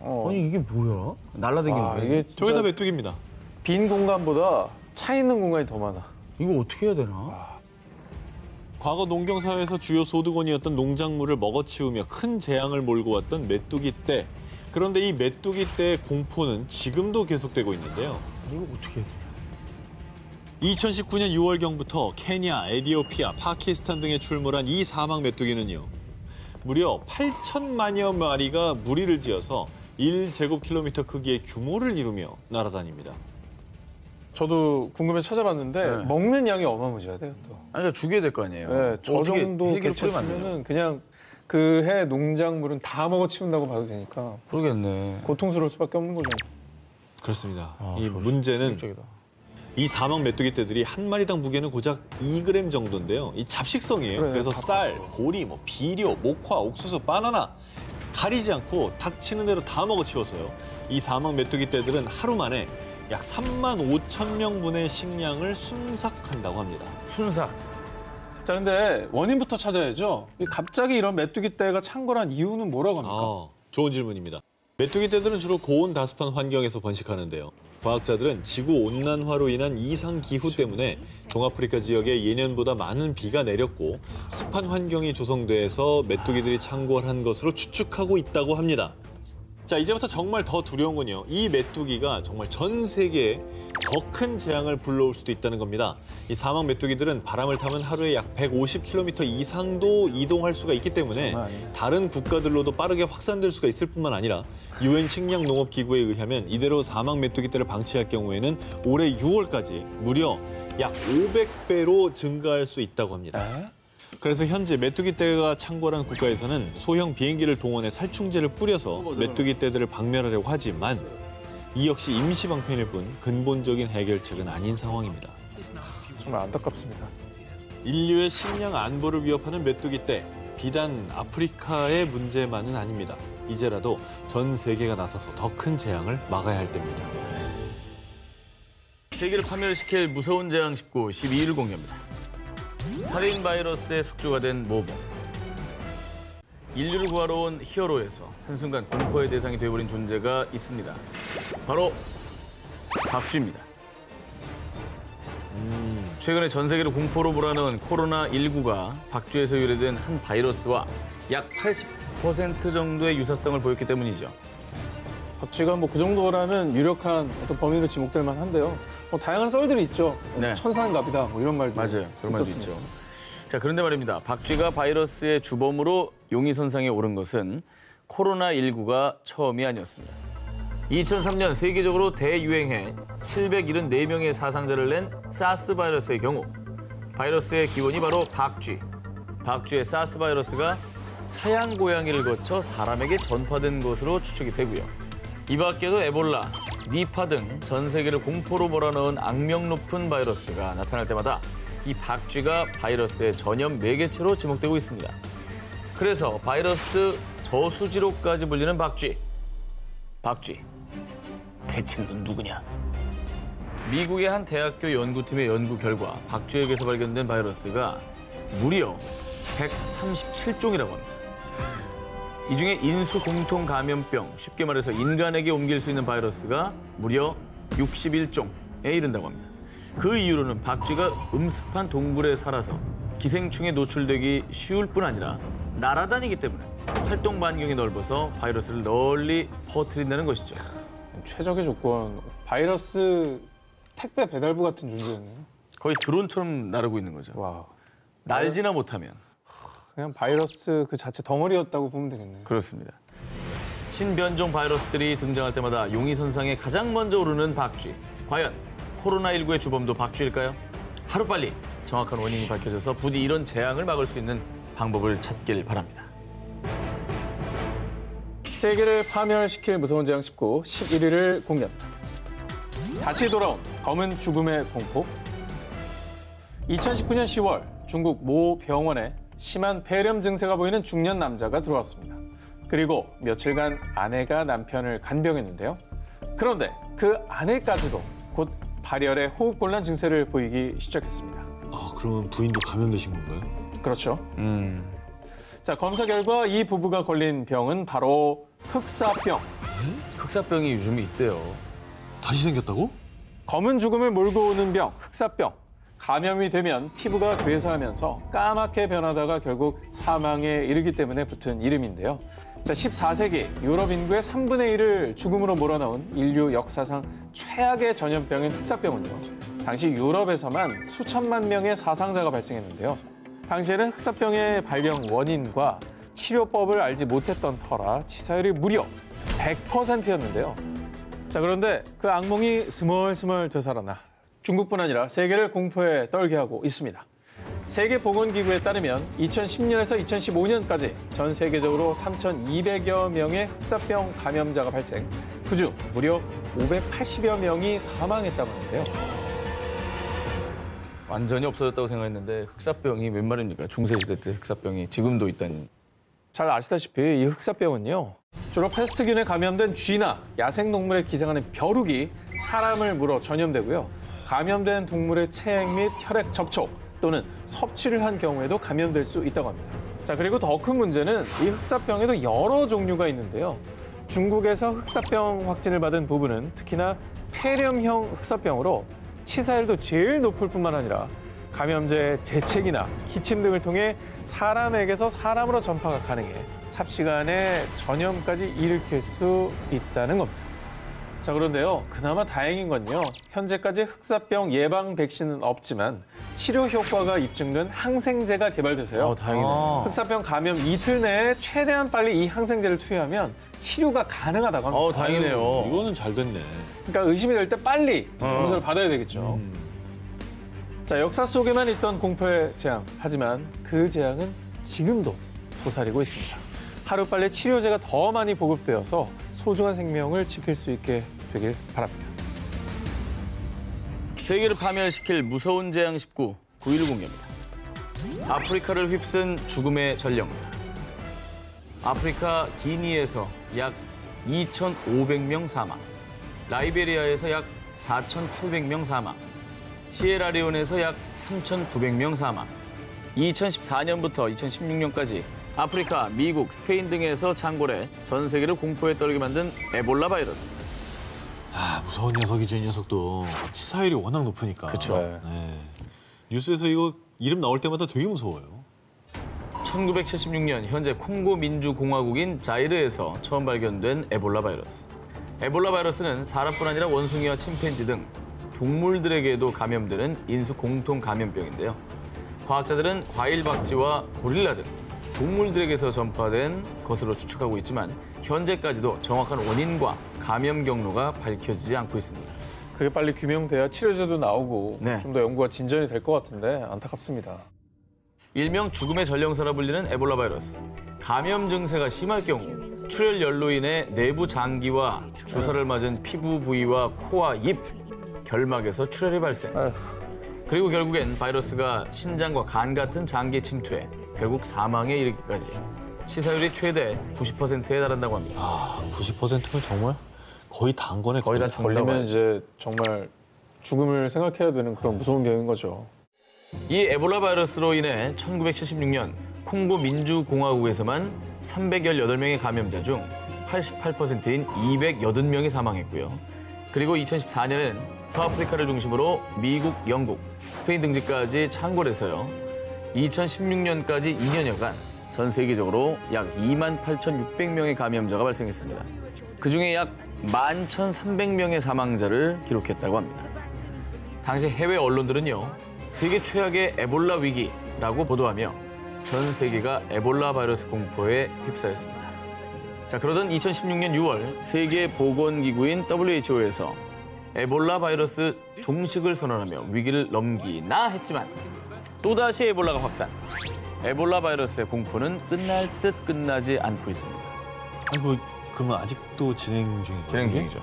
아니 이게 뭐야? 날라다니는 와, 거야? 이게 저게 다 진짜 메뚜기입니다. 빈 공간보다 차 있는 공간이 더 많아. 이거 어떻게 해야 되나? 과거 농경사회에서 주요 소득원이었던 농작물을 먹어치우며 큰 재앙을 몰고 왔던 메뚜기 떼. 그런데 이 메뚜기 떼의 공포는 지금도 계속되고 있는데요. 이거 어떻게 해야 돼? 2019년 6월경부터 케냐, 에티오피아, 파키스탄 등에 출몰한 이 사막 메뚜기는요. 무려 8천만여 마리가 무리를 지어서 1제곱킬로미터 크기의 규모를 이루며 날아다닙니다. 저도 궁금해서 찾아봤는데 네. 먹는 양이 어마무지하대요 또. 아니 그러니까 죽여야 될 거 아니에요. 네, 저 어떻게 정도 헬기를 뿌리면 안 돼요? 개체수면은 그냥 그 해 농작물은 다 먹어치운다고 봐도 되니까 모르겠네. 고통스러울 수밖에 없는 거죠. 그렇습니다. 아, 이 그렇죠. 문제는 충격적이다. 이 사막 메뚜기 떼들이 한 마리당 무게는 고작 2g 정도인데요. 이 잡식성이에요. 그래, 그래서 다 쌀, 고리, 비료, 목화, 옥수수, 바나나 가리지 않고 닥치는 대로 다 먹어치워서요. 이 사막 메뚜기 떼들은 하루 만에 약 3만 5천 명분의 식량을 순삭한다고 합니다. 순삭. 자, 근데 원인부터 찾아야죠. 갑자기 이런 메뚜기 떼가 창궐한 이유는 뭐라고 합니까? 좋은 질문입니다. 메뚜기 떼들은 주로 고온 다습한 환경에서 번식하는데요. 과학자들은 지구 온난화로 인한 이상 기후 때문에 동아프리카 지역에 예년보다 많은 비가 내렸고 습한 환경이 조성돼서 메뚜기들이 창궐한 것으로 추측하고 있다고 합니다. 자, 이제부터 정말 더 두려운 건요. 이 메뚜기가 정말 전 세계에 더 큰 재앙을 불러올 수도 있다는 겁니다. 이 사막 메뚜기들은 바람을 타면 하루에 약 150km 이상도 이동할 수가 있기 때문에 다른 국가들로도 빠르게 확산될 수가 있을 뿐만 아니라 UN 식량농업기구에 의하면 이대로 사막 메뚜기 떼를 방치할 경우에는 올해 6월까지 무려 약 500배로 증가할 수 있다고 합니다. 그래서 현재 메뚜기 떼가 창궐한 국가에서는 소형 비행기를 동원해 살충제를 뿌려서 메뚜기 떼들을 박멸하려고 하지만 이 역시 임시 방편일 뿐 근본적인 해결책은 아닌 상황입니다. 정말 안타깝습니다. 인류의 식량 안보를 위협하는 메뚜기 떼, 비단 아프리카의 문제만은 아닙니다. 이제라도 전 세계가 나서서 더 큰 재앙을 막아야 할 때입니다. 세계를 파멸시킬 무서운 재앙 19, 12일 공개합니다. 살인 바이러스의 숙주가 된 모모. 인류를 구하러 온 히어로에서 한순간 공포의 대상이 되어버린 존재가 있습니다. 바로 박쥐입니다. 최근에 전 세계를 공포로 몰아넣은 코로나19가 박쥐에서 유래된 한 바이러스와 약 80% 정도의 유사성을 보였기 때문이죠. 박쥐가 뭐 그 정도라면 유력한 어떤 범인으로 지목될 만한데요. 뭐 다양한 썰들이 있죠. 네. 천상갑이다 뭐 이런 말도 맞아요. 그런 말도 있었습니다. 있죠. 자, 그런데 말입니다. 박쥐가 바이러스의 주범으로 용의선상에 오른 것은 코로나19가 처음이 아니었습니다. 2003년 세계적으로 대유행해 774명의 사상자를 낸 사스 바이러스의 경우 바이러스의 기원이 바로 박쥐. 박쥐의 사스 바이러스가 사양 고양이를 거쳐 사람에게 전파된 것으로 추측이 되고요. 이 밖에도 에볼라, 니파 등 전 세계를 공포로 몰아넣은 악명 높은 바이러스가 나타날 때마다 이 박쥐가 바이러스의 전염 매개체로 지목되고 있습니다. 그래서 바이러스 저수지로까지 불리는 박쥐. 박쥐, 대체 넌 누구냐? 미국의 한 대학교 연구팀의 연구 결과 박쥐에게서 발견된 바이러스가 무려 137종이라고 합니다. 이 중에 인수 공통 감염병, 쉽게 말해서 인간에게 옮길 수 있는 바이러스가 무려 61종에 이른다고 합니다. 그 이유로는 박쥐가 음습한 동굴에 살아서 기생충에 노출되기 쉬울 뿐 아니라 날아다니기 때문에 활동 반경이 넓어서 바이러스를 널리 퍼뜨린다는 것이죠. 최적의 조건, 바이러스 택배 배달부 같은 존재였네요. 거의 드론처럼 나르고 있는 거죠. 와, 날지나 못하면. 그냥 바이러스 그 자체 덩어리였다고 보면 되겠네요. 그렇습니다. 신변종 바이러스들이 등장할 때마다 용의선상에 가장 먼저 오르는 박쥐. 과연 코로나19의 주범도 박쥐일까요? 하루빨리 정확한 원인이 밝혀져서 부디 이런 재앙을 막을 수 있는 방법을 찾길 바랍니다. 세계를 파멸시킬 무서운 재앙 19, 11위를 공개합니다. 다시 돌아온 검은 죽음의 공포. 2019년 10월 중국 모 병원에 심한 폐렴 증세가 보이는 중년 남자가 들어왔습니다. 그리고 며칠간 아내가 남편을 간병했는데요. 그런데 그 아내까지도 곧 발열의 호흡곤란 증세를 보이기 시작했습니다. 아, 그러면 부인도 감염되신 건가요? 그렇죠. 자, 검사 결과 이 부부가 걸린 병은 바로 흑사병. 흑사병이 요즘에 있대요. 다시 생겼다고? 검은 죽음을 몰고 오는 병, 흑사병. 감염이 되면 피부가 괴사하면서 까맣게 변하다가 결국 사망에 이르기 때문에 붙은 이름인데요. 자, 14세기 유럽 인구의 3분의 1을 죽음으로 몰아넣은 인류 역사상 최악의 전염병인 흑사병은요. 당시 유럽에서만 수천만 명의 사상자가 발생했는데요. 당시에는 흑사병의 발병 원인과 치료법을 알지 못했던 터라 치사율이 무려 100%였는데요. 자, 그런데 그 악몽이 스멀스멀 되살아나 중국뿐 아니라 세계를 공포에 떨게 하고 있습니다. 세계보건기구에 따르면 2010년에서 2015년까지 전 세계적으로 3,200여 명의 흑사병 감염자가 발생, 그중 무려 580여 명이 사망했다고 하는데요. 완전히 없어졌다고 생각했는데 흑사병이 웬 말입니까? 중세시대 때 흑사병이 지금도 있다니. 잘 아시다시피 이 흑사병은요. 주로 패스트균에 감염된 쥐나 야생동물에 기생하는 벼룩이 사람을 물어 전염되고요. 감염된 동물의 체액 및 혈액 접촉 또는 섭취를 한 경우에도 감염될 수 있다고 합니다. 자, 그리고 더 큰 문제는 이 흑사병에도 여러 종류가 있는데요. 중국에서 흑사병 확진을 받은 부부는 특히나 폐렴형 흑사병으로 치사율도 제일 높을 뿐만 아니라 감염제의 재채기나 기침 등을 통해 사람에게서 사람으로 전파가 가능해 삽시간에 전염까지 일으킬 수 있다는 겁니다. 자, 그런데요. 그나마 다행인 건요. 현재까지 흑사병 예방 백신은 없지만 치료 효과가 입증된 항생제가 개발돼서요. 다행이네. 흑사병 감염 이틀 내에 최대한 빨리 이 항생제를 투여하면 치료가 가능하다고 합니다. 다행이네요. 이거는 잘 됐네. 그러니까 의심이 될 때 빨리 검사를 받아야 되겠죠. 자, 역사 속에만 있던 공포의 재앙. 하지만 그 재앙은 지금도 도사리고 있습니다. 하루빨리 치료제가 더 많이 보급되어서 소중한 생명을 지킬 수 있게 되길 바랍니다. 세계를 파멸시킬 무서운 재앙 19, 9위를 공개합니다. 아프리카를 휩쓴 죽음의 전령사. 아프리카 기니에서 약 2,500명 사망, 라이베리아에서 약 4,800명 사망, 시에라리온에서 약 3,900명 사망. 2014년부터 2016년까지 아프리카, 미국, 스페인 등에서 창궐해 전 세계를 공포에 떨게 만든 에볼라 바이러스. 아, 무서운 녀석이죠, 이 녀석도. 치사율이 워낙 높으니까. 그쵸. 네. 뉴스에서 이거 이름 나올 때마다 되게 무서워요. 1976년 현재 콩고 민주공화국인 자이르에서 처음 발견된 에볼라 바이러스. 에볼라 바이러스는 사람뿐 아니라 원숭이와 침팬지 등 동물들에게도 감염되는 인수 공통 감염병인데요. 과학자들은 과일박쥐와 고릴라 등 동물들에게서 전파된 것으로 추측하고 있지만 현재까지도 정확한 원인과 감염 경로가 밝혀지지 않고 있습니다. 그게 빨리 규명돼야 치료제도 나오고 네. 좀 더 연구가 진전이 될 것 같은데 안타깝습니다. 일명 죽음의 전령사라 불리는 에볼라 바이러스. 감염 증세가 심할 경우 출혈열로 인해 내부 장기와 주사를 맞은 피부 부위와 코와 입, 결막에서 출혈이 발생. 아휴. 그리고 결국엔 바이러스가 신장과 간 같은 장기에 침투해 결국 사망에 이르기까지. 치사율이 최대 90%에 달한다고 합니다. 아, 90%면 정말 거의 다 한 거네. 거의 다 걸리면 이제 정말 죽음을 생각해야 되는 그런 무서운 병인 거죠. 이 에볼라 바이러스로 인해 1976년 콩고 민주공화국에서만 318명의 감염자 중 88%인 280명이 사망했고요. 그리고 2014년엔 서아프리카를 중심으로 미국, 영국, 스페인 등지까지 창궐해서요. 2016년까지 2년여간 전 세계적으로 약 28,600명의 감염자가 발생했습니다. 그중에 약 11,300명의 사망자를 기록했다고 합니다. 당시 해외 언론들은요, 세계 최악의 에볼라 위기라고 보도하며 전 세계가 에볼라 바이러스 공포에 휩싸였습니다. 자, 그러던 2016년 6월 세계보건기구인 WHO에서 에볼라 바이러스 종식을 선언하며 위기를 넘기나 했지만 또다시 에볼라가 확산. 에볼라 바이러스의 공포는 끝날 듯 끝나지 않고 있습니다. 아니 뭐 그러면 아직도 진행 중인 거예요? 진행 중이죠.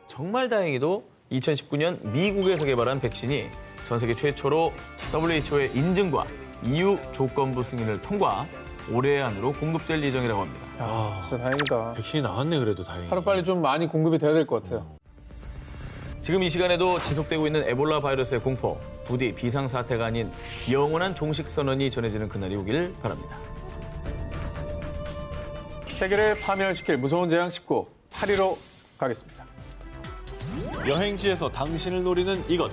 정말 다행히도 2019년 미국에서 개발한 백신이 전 세계 최초로 WHO의 인증과 EU 조건부 승인을 통과, 올해 안으로 공급될 예정이라고 합니다. 아, 진짜 다행이다. 백신이 나왔네 그래도 다행히. 하루빨리 좀 많이 공급이 돼야 될 것 같아요. 지금 이 시간에도 지속되고 있는 에볼라 바이러스의 공포, 부디 비상사태가 아닌 영원한 종식 선언이 전해지는 그날이 오길 바랍니다. 세계를 파멸시킬 무서운 재앙 19, 파리로 가겠습니다. 여행지에서 당신을 노리는 이것.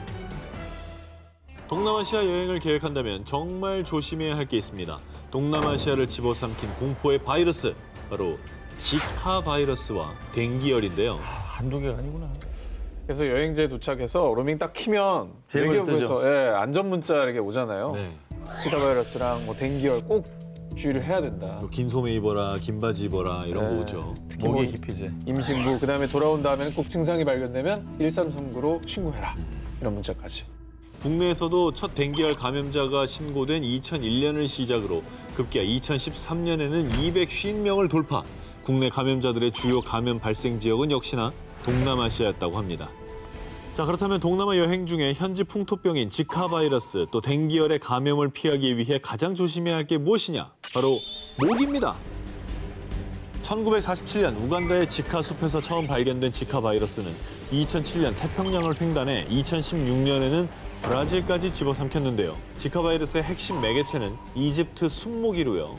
동남아시아 여행을 계획한다면 정말 조심해야 할 게 있습니다. 동남아시아를 집어삼킨 공포의 바이러스, 바로 지카 바이러스와 댕기열인데요. 한두 개가 아니구나. 그래서 여행지에 도착해서 로밍 딱 키면 제일 먼저 뜨죠. 예, 안전 문자 이렇게 오잖아요. 네. 지카 바이러스랑 뭐 댕기열 꼭 주의를 해야 된다. 긴 소매 입어라, 긴 바지 입어라 이런 네. 거 오죠. 특히 모기 뭐 기피제. 임신부, 그다음에 돌아온 다음에는 꼭 증상이 발견되면 1339로 신고해라. 이런 문자까지. 국내에서도 첫 댕기열 감염자가 신고된 2001년을 시작으로 급기야 2013년에는 250명을 돌파. 국내 감염자들의 주요 감염 발생 지역은 역시나 동남아시아였다고 합니다. 자, 그렇다면 동남아 여행 중에 현지 풍토병인 지카 바이러스 또 댕기열의 감염을 피하기 위해 가장 조심해야 할 게 무엇이냐? 바로 모기입니다. 1947년 우간다의 지카 숲에서 처음 발견된 지카 바이러스는 2007년 태평양을 횡단해 2016년에는 브라질까지 집어삼켰는데요. 지카 바이러스의 핵심 매개체는 이집트 숲모기로요.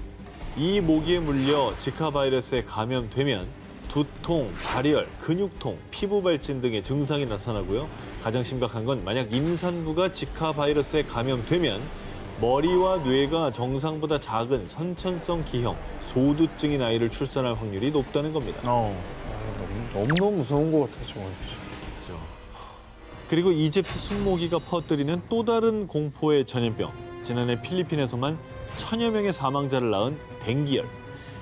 이 모기에 물려 지카 바이러스에 감염되면 두통, 발열, 근육통, 피부 발진 등의 증상이 나타나고요. 가장 심각한 건 만약 임산부가 지카 바이러스에 감염되면 머리와 뇌가 정상보다 작은 선천성 기형, 소두증인 아이를 출산할 확률이 높다는 겁니다. 너무너무 무서운 것 같아요, 정말. 그렇죠. 그리고 이집트 숲모기가 퍼뜨리는 또 다른 공포의 전염병. 지난해 필리핀에서만 1000여 명의 사망자를 낳은 댕기열.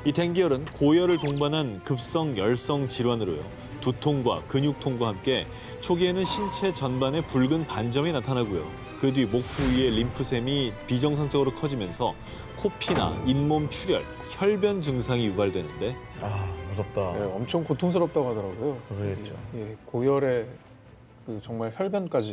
이 댕기열은 고열을 동반한 급성 열성 질환으로요. 두통과 근육통과 함께 초기에는 신체 전반에 붉은 반점이 나타나고요. 그 뒤 목 부위의 림프샘이 비정상적으로 커지면서 코피나 잇몸 출혈, 혈변 증상이 유발되는데 아, 무섭다. 네, 엄청 고통스럽다고 하더라고요. 그랬죠. 예, 고열에 그 정말 혈변까지.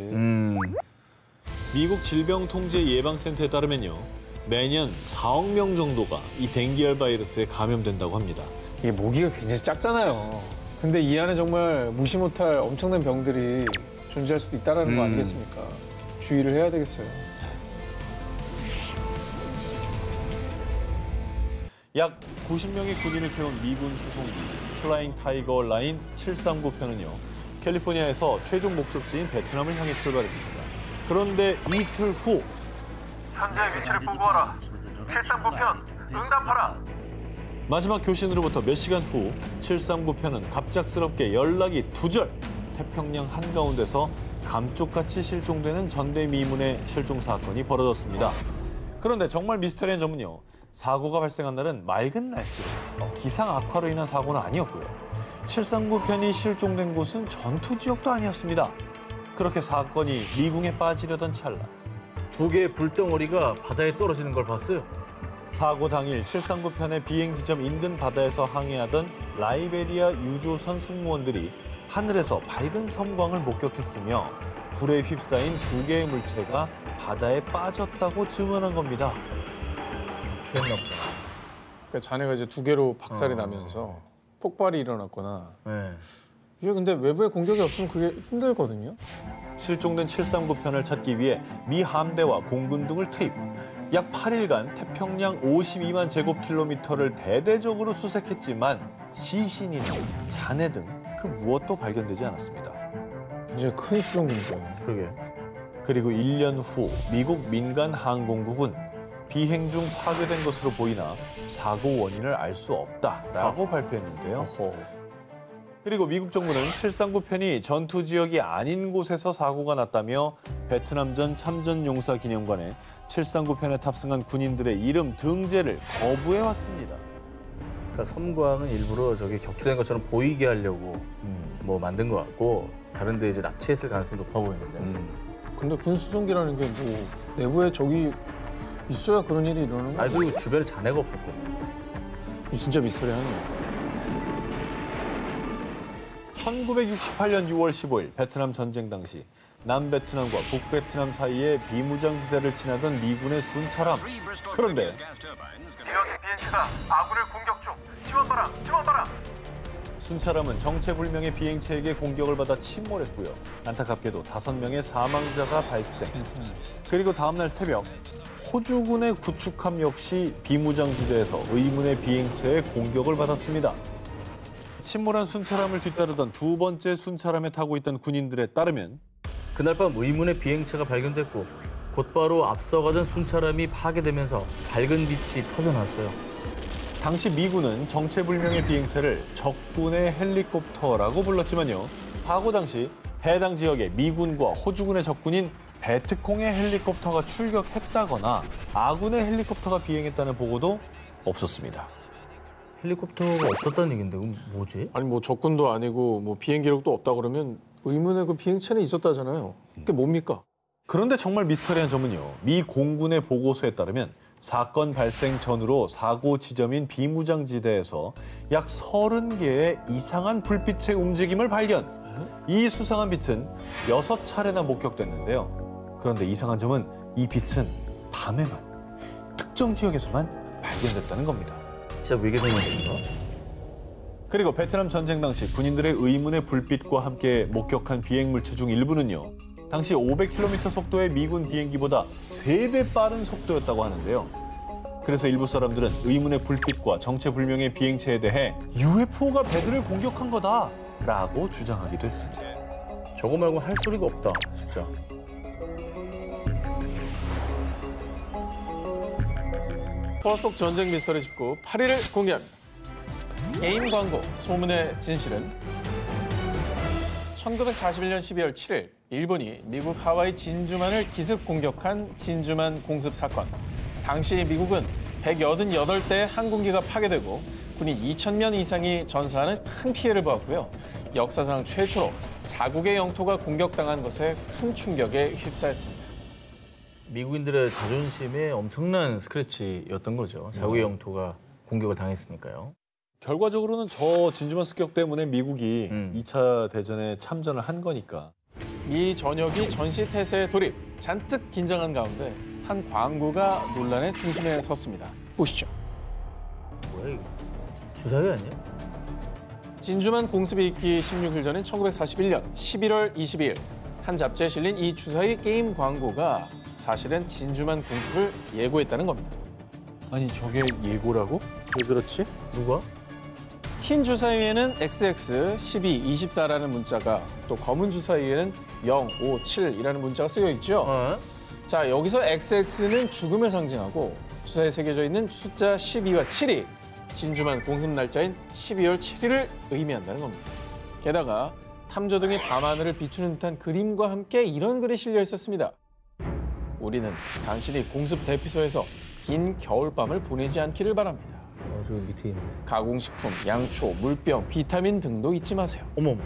미국 질병통제예방센터에 따르면요. 매년 4억 명 정도가 이 댕기열 바이러스에 감염된다고 합니다. 이게 모기가 굉장히 작잖아요. 근데 이 안에 정말 무시 못할 엄청난 병들이 존재할 수도 있다는 거 아니겠습니까? 주의를 해야 되겠어요. 약 90명의 군인을 태운 미군 수송기 플라잉 타이거 라인 739편은요. 캘리포니아에서 최종 목적지인 베트남을 향해 출발했습니다. 그런데 이틀 후 현재 위치를 보고하라. 739편 응답하라. 마지막 교신으로부터 몇 시간 후 739편은 갑작스럽게 연락이 두절. 태평양 한가운데서 감쪽같이 실종되는 전대미문의 실종 사건이 벌어졌습니다. 그런데 정말 미스터리한 점은요. 사고가 발생한 날은 맑은 날씨, 기상 악화로 인한 사고는 아니었고요. 739편이 실종된 곳은 전투 지역도 아니었습니다. 그렇게 사건이 미궁에 빠지려던 찰나. 두 개의 불덩어리가 바다에 떨어지는 걸 봤어요. 사고 당일 739편의 비행 지점 인근 바다에서 항해하던 라이베리아 유조선 승무원들이 하늘에서 밝은 섬광을 목격했으며 불에 휩싸인 두 개의 물체가 바다에 빠졌다고 증언한 겁니다. 취했나 보다. 그러니까 잔해가 이제 두 개로 박살이 나면서 폭발이 일어났거나. 네. 이게 근데 외부의 공격이 없으면 그게 힘들거든요. 실종된 739편을 찾기 위해 미 함대와 공군 등을 투입. 약 8일간 태평양 52만 제곱킬로미터를 대대적으로 수색했지만 시신이나 잔해 등 그 무엇도 발견되지 않았습니다. 굉장히 큰 수정군이에요. 그러게. 그리고 1년 후 미국 민간 항공국은 비행 중 파괴된 것으로 보이나 사고 원인을 알 수 없다라고 발표했는데요. 그리고 미국 정부는 739 편이 전투 지역이 아닌 곳에서 사고가 났다며 베트남전 참전용사 기념관에 739 편에 탑승한 군인들의 이름 등재를 거부해왔습니다. 그러니까 섬광은 일부러 저기 격추된 것처럼 보이게 하려고 뭐 만든 것 같고 다른 데 이제 납치했을 가능성이 높아 보이는데. 근데 군수송기라는 게 뭐 내부에 적이 있어야 그런 일이 일어나는 아니 거야? 그리고 주변에 잔해가 없었거든요. 진짜 미스터리하네. 1968년 6월 15일 베트남 전쟁 당시 남베트남과 북베트남 사이에 비무장지대를 지나던 미군의 순찰함. 그런데 이런 비행체가 아군을 공격 중. 지원바람, 지원바람. 순찰함은 정체불명의 비행체에게 공격을 받아 침몰했고요. 안타깝게도 5명의 사망자가 발생. 그리고 다음 날 새벽 호주군의 구축함 역시 비무장지대에서 의문의 비행체에 공격을 받았습니다. 침몰한 순찰함을 뒤따르던 두 번째 순찰함에 타고 있던 군인들에 따르면 그날 밤 의문의 비행체가 발견됐고 곧바로 앞서가던 순찰함이 파괴되면서 밝은 빛이 터져나왔어요. 당시 미군은 정체불명의 비행체를 적군의 헬리콥터라고 불렀지만요. 사고 당시 해당 지역에 미군과 호주군의 적군인 베트콩의 헬리콥터가 출격했다거나 아군의 헬리콥터가 비행했다는 보고도 없었습니다. 헬리콥터가 없었다는 얘긴데 그럼 뭐지? 아니 뭐 적군도 아니고 뭐 비행 기록도 없다 그러면 의문의 그 비행체는 있었다잖아요. 그게 뭡니까? 그런데 정말 미스터리한 점은요. 미 공군의 보고서에 따르면 사건 발생 전후로 사고 지점인 비무장지대에서 약 30개의 이상한 불빛의 움직임을 발견. 이 수상한 빛은 6차례나 목격됐는데요. 그런데 이상한 점은 이 빛은 밤에만, 특정 지역에서만 발견됐다는 겁니다. 진짜 외계선이었습니다. 그리고 베트남 전쟁 당시 군인들의 의문의 불빛과 함께 목격한 비행물체 중 일부는요. 당시 500km 속도의 미군 비행기보다 3배 빠른 속도였다고 하는데요. 그래서 일부 사람들은 의문의 불빛과 정체불명의 비행체에 대해 UFO가 배들을 공격한 거다라고 주장하기도 했습니다. 저거 말고 할 소리가 없다, 진짜. 포스톡 전쟁 미스터리 19 8위를 공개합니다. 게임 광고 소문의 진실은 1941년 12월 7일 일본이 미국 하와이 진주만을 기습 공격한 진주만 공습 사건. 당시 미국은 188대의 항공기가 파괴되고 군인 2,000명 이상이 전사하는 큰 피해를 보았고요. 역사상 최초로 자국의 영토가 공격당한 것에 큰 충격에 휩싸였습니다. 미국인들의 자존심에 엄청난 스크래치였던 거죠. 자국의 영토가 공격을 당했으니까요. 결과적으로는 저 진주만 습격 때문에 미국이 2차 대전에 참전을 한 거니까. 미 전역이 전시태세에 돌입, 잔뜩 긴장한 가운데 한 광고가 논란의 중심에 섰습니다. 보시죠. 뭐야 이거? 주사위 아니야? 진주만 공습이 있기 16일 전인 1941년 11월 22일 한 잡지에 실린 이 주사위 게임 광고가 사실은 진주만 공습을 예고했다는 겁니다. 아니 저게 예고라고? 왜 그렇지? 누가? 흰 주사위에는 XX, 12, 24라는 문자가 또 검은 주사위에는 0, 5, 7이라는 문자가 쓰여 있죠. 자, 여기서 XX는 죽음을 상징하고 주사위에 새겨져 있는 숫자 12와 7이 진주만 공습 날짜인 12월 7일을 의미한다는 겁니다. 게다가 탐조 등의 밤하늘을 비추는 듯한 그림과 함께 이런 글이 실려 있었습니다. 우리는 당신이 공습 대피소에서 긴 겨울밤을 보내지 않기를 바랍니다. 저기 밑에 있네. 가공식품, 양초, 물병, 비타민 등도 잊지 마세요. 어머머.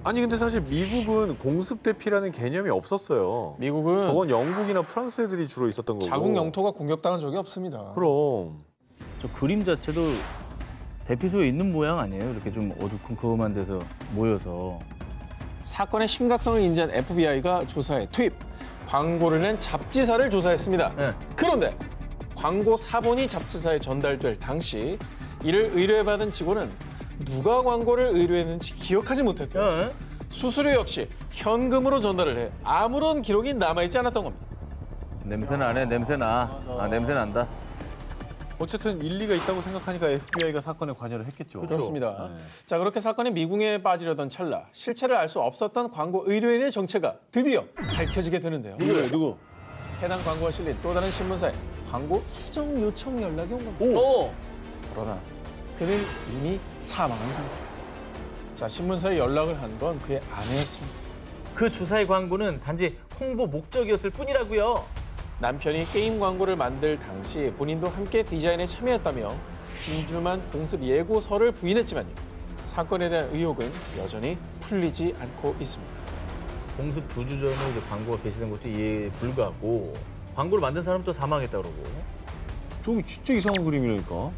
아니 근데 사실 미국은 공습 대피라는 개념이 없었어요. 미국은 저건 영국이나 프랑스 애들이 주로 있었던 거고. 자국 영토가 공격당한 적이 없습니다. 그럼. 저 그림 자체도 대피소에 있는 모양 아니에요? 이렇게 좀 어두컴컴한 데서 모여서. 사건의 심각성을 인지한 FBI가 조사에 투입. 광고를 낸 잡지사를 조사했습니다. 네. 그런데 광고 사본이 잡지사에 전달될 당시 이를 의뢰받은 직원은 누가 광고를 의뢰했는지 기억하지 못했고요. 네. 수수료 역시 현금으로 전달을 해 아무런 기록이 남아있지 않았던 겁니다. 냄새 나네, 냄새 나. 아, 냄새 난다. 어쨌든 일리가 있다고 생각하니까 FBI가 사건에 관여를 했겠죠. 그렇습니다. 네. 자, 그렇게 사건이 미궁에 빠지려던 찰나 실체를 알 수 없었던 광고 의뢰인의 정체가 드디어 밝혀지게 되는데요. 누구? 해당 광고가 실린 또 다른 신문사에 광고 수정 요청 연락이 온 겁니다. 오! 그러나 그는 이미 사망한 상태. 자, 신문사에 연락을 한 건 그의 아내였습니다. 그 주사의 광고는 단지 홍보 목적이었을 뿐이라고요. 남편이 게임 광고를 만들 당시 본인도 함께 디자인에 참여했다며 진주만 공습 예고서를 부인했지만요. 사건에 대한 의혹은 여전히 풀리지 않고 있습니다. 공습 2주 전에 이제 광고가 게시된 것도 이해에 불구하고 광고를 만든 사람도 사망했다 그러고. 저기 진짜 이상한 그림이라니까.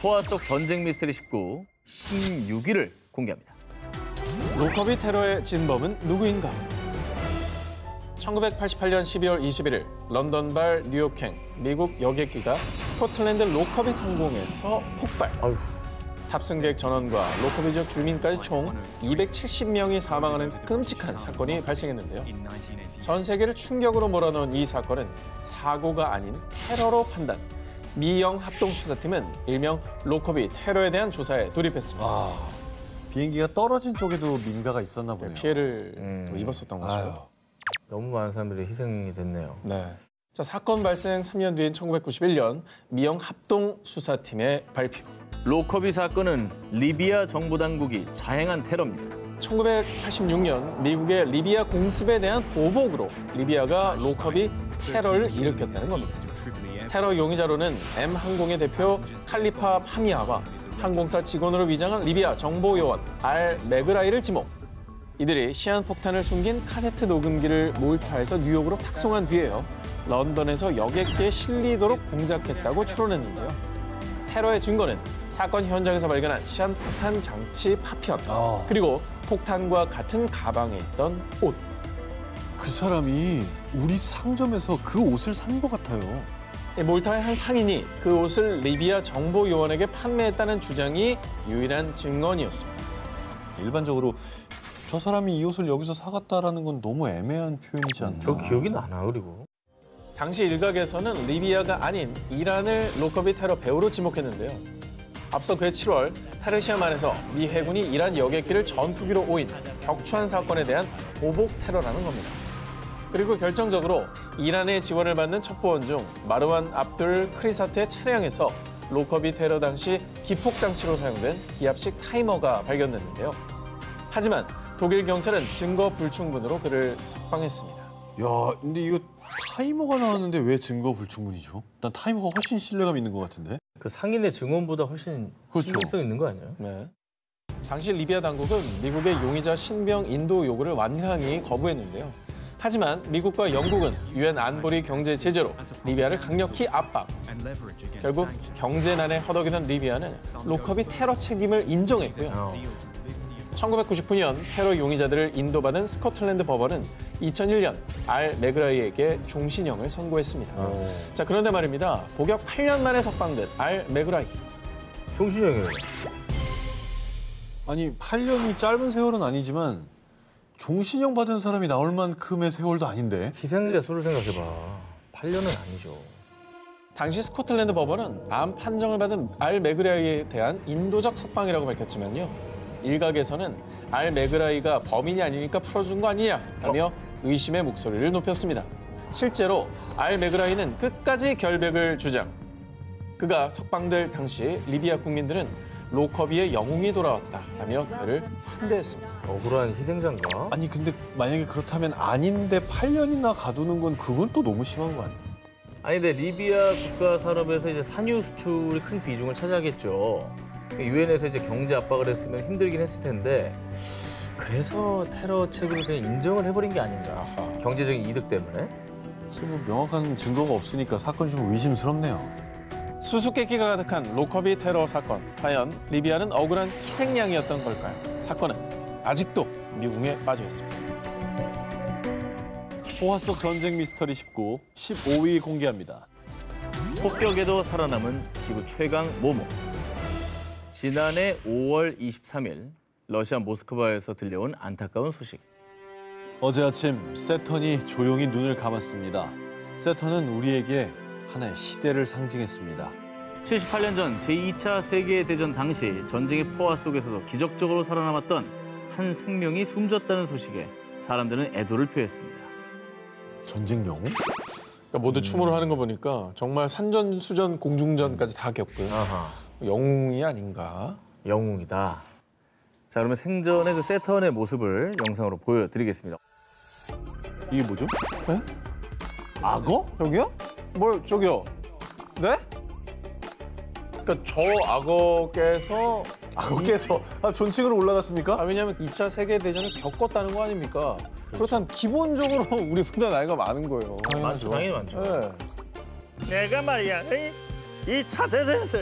포화 속 전쟁 미스터리 19 16위를 공개합니다. 로커비 테러의 진범은 누구인가? 1988년 12월 21일 런던발 뉴욕행 미국 여객기가 스코틀랜드 로커비 상공에서 폭발. 아유. 탑승객 전원과 로커비 지역 주민까지 총 270명이 사망하는 끔찍한 사건이 발생했는데요. 전 세계를 충격으로 몰아넣은 이 사건은 사고가 아닌 테러로 판단. 미영 합동수사팀은 일명 로커비 테러에 대한 조사에 돌입했습니다. 비행기가 떨어진 쪽에도 민가가 있었나 보네요. 피해를 또 입었었던 거죠. 아유. 너무 많은 사람들이 희생이 됐네요. 네. 자, 사건 발생 3년 뒤인 1991년 미영 합동수사팀의 발표. 로커비 사건은 리비아 정보 당국이 자행한 테러입니다. 1986년 미국의 리비아 공습에 대한 보복으로 리비아가 로커비 테러를 일으켰다는 겁니다. 테러 용의자로는 M항공의 대표 칼리파 파미아와 항공사 직원으로 위장한 리비아 정보요원 알 메그라이를 지목. 이들이 시한폭탄을 숨긴 카세트 녹음기를 몰타해서 뉴욕으로 탁송한 뒤에요. 런던에서 여객기에 실리도록 공작했다고 추론했는데요. 테러의 증거는 사건 현장에서 발견한 시한폭탄 장치 파편, 그리고 폭탄과 같은 가방에 있던 옷. 그 사람이 우리 상점에서 그 옷을 산 것 같아요. 몰타의 한 상인이 그 옷을 리비아 정보요원에게 판매했다는 주장이 유일한 증언이었습니다. 일반적으로 저 사람이 이 옷을 여기서 사갔다라는 건 너무 애매한 표현이지 않나. 저 기억이 나나 그리고. 당시 일각에서는 리비아가 아닌 이란을 로커비 테러 배후로 지목했는데요. 앞서 그해 7월 페르시아만에서 미 해군이 이란 여객기를 전투기로 오인 격추한 사건에 대한 보복 테러라는 겁니다. 그리고 결정적으로 이란의 지원을 받는 첩보원 중 마르완 압둘 크리사트의 차량에서 로커비 테러 당시 기폭장치로 사용된 기압식 타이머가 발견됐는데요. 하지만 독일 경찰은 증거 불충분으로 그를 석방했습니다. 야, 근데 이거 타이머가 나왔는데 왜 증거 불충분이죠? 난 타이머가 훨씬 신뢰감 있는 것 같은데. 그 상인의 증언보다 훨씬 그렇죠. 신빙성 있는 거 아니에요? 네. 당시 리비아 당국은 미국의 용의자 신병 인도 요구를 완강히 거부했는데요. 하지만 미국과 영국은 유엔 안보리 경제 제재로 리비아를 강력히 압박. 결국 경제난에 허덕이던 리비아는 로커비 테러 책임을 인정했고요. 1999년 테러 용의자들을 인도받은 스코틀랜드 법원은 2001년 알 메그라이에게 종신형을 선고했습니다. 자, 그런데 말입니다. 복역 8년 만에 석방된 알 메그라이. 종신형이에요. 아니 8년이 짧은 세월은 아니지만 종신형 받은 사람이 나올 만큼의 세월도 아닌데. 희생자 수를 생각해봐. 8년은 아니죠. 당시 스코틀랜드 법원은 암 판정을 받은 알 메그라이에 대한 인도적 석방이라고 밝혔지만요. 일각에서는 알 메그라이가 범인이 아니니까 풀어준 거 아니냐라며 의심의 목소리를 높였습니다. 실제로 알 메그라이는 끝까지 결백을 주장. 그가 석방될 당시 리비아 국민들은 로커비의 영웅이 돌아왔다라며 그를 환대했습니다. 억울한 희생자인가? 아니 근데 만약에 그렇다면 아닌데 8년이나 가두는 건 그건 또 너무 심한 거 아니에요? 아니 근데 리비아 국가 산업에서 이제 산유 수출이 큰 비중을 차지하겠죠. 유엔에서 이제 경제 압박을 했으면 힘들긴 했을 텐데 그래서 테러 책임을 그냥 인정을 해버린 게 아닌가. 경제적인 이득 때문에. 그래서 뭐 명확한 증거가 없으니까 사건이 좀 의심스럽네요. 수수께끼가 가득한 로커비 테러 사건. 과연 리비아는 억울한 희생양이었던 걸까요? 사건은 아직도 미궁에 빠져 있습니다. 포화 속 전쟁 미스터리 19, 15위 공개합니다. 폭격에도 살아남은 지구 최강 모모. 지난해 5월 23일 러시아 모스크바에서 들려온 안타까운 소식. 어제 아침 세턴이 조용히 눈을 감았습니다. 세턴은 우리에게 하나의 시대를 상징했습니다. 78년 전 제2차 세계대전 당시 전쟁의 포화 속에서도 기적적으로 살아남았던 한 생명이 숨졌다는 소식에 사람들은 애도를 표했습니다. 전쟁 영웅? 그러니까 모두 추모를 하는 거 보니까 정말 산전, 수전, 공중전까지 다 겪은 아하. 영웅이 아닌가. 영웅이다. 자, 그러면 생전의 그 세턴의 모습을 영상으로 보여드리겠습니다. 이게 뭐죠? 네? 악어? 저기요? 뭘 저기요? 네? 그러니까 저 악어께서 악어께서 존칭으로 올라갔습니까? 왜냐하면 2차 세계대전을 겪었다는 거 아닙니까? 그렇다면 기본적으로 우리보다 나이가 많은 거예요. 많죠. 당연히 많죠. 네. 내가 말이야, 이 차 대전에서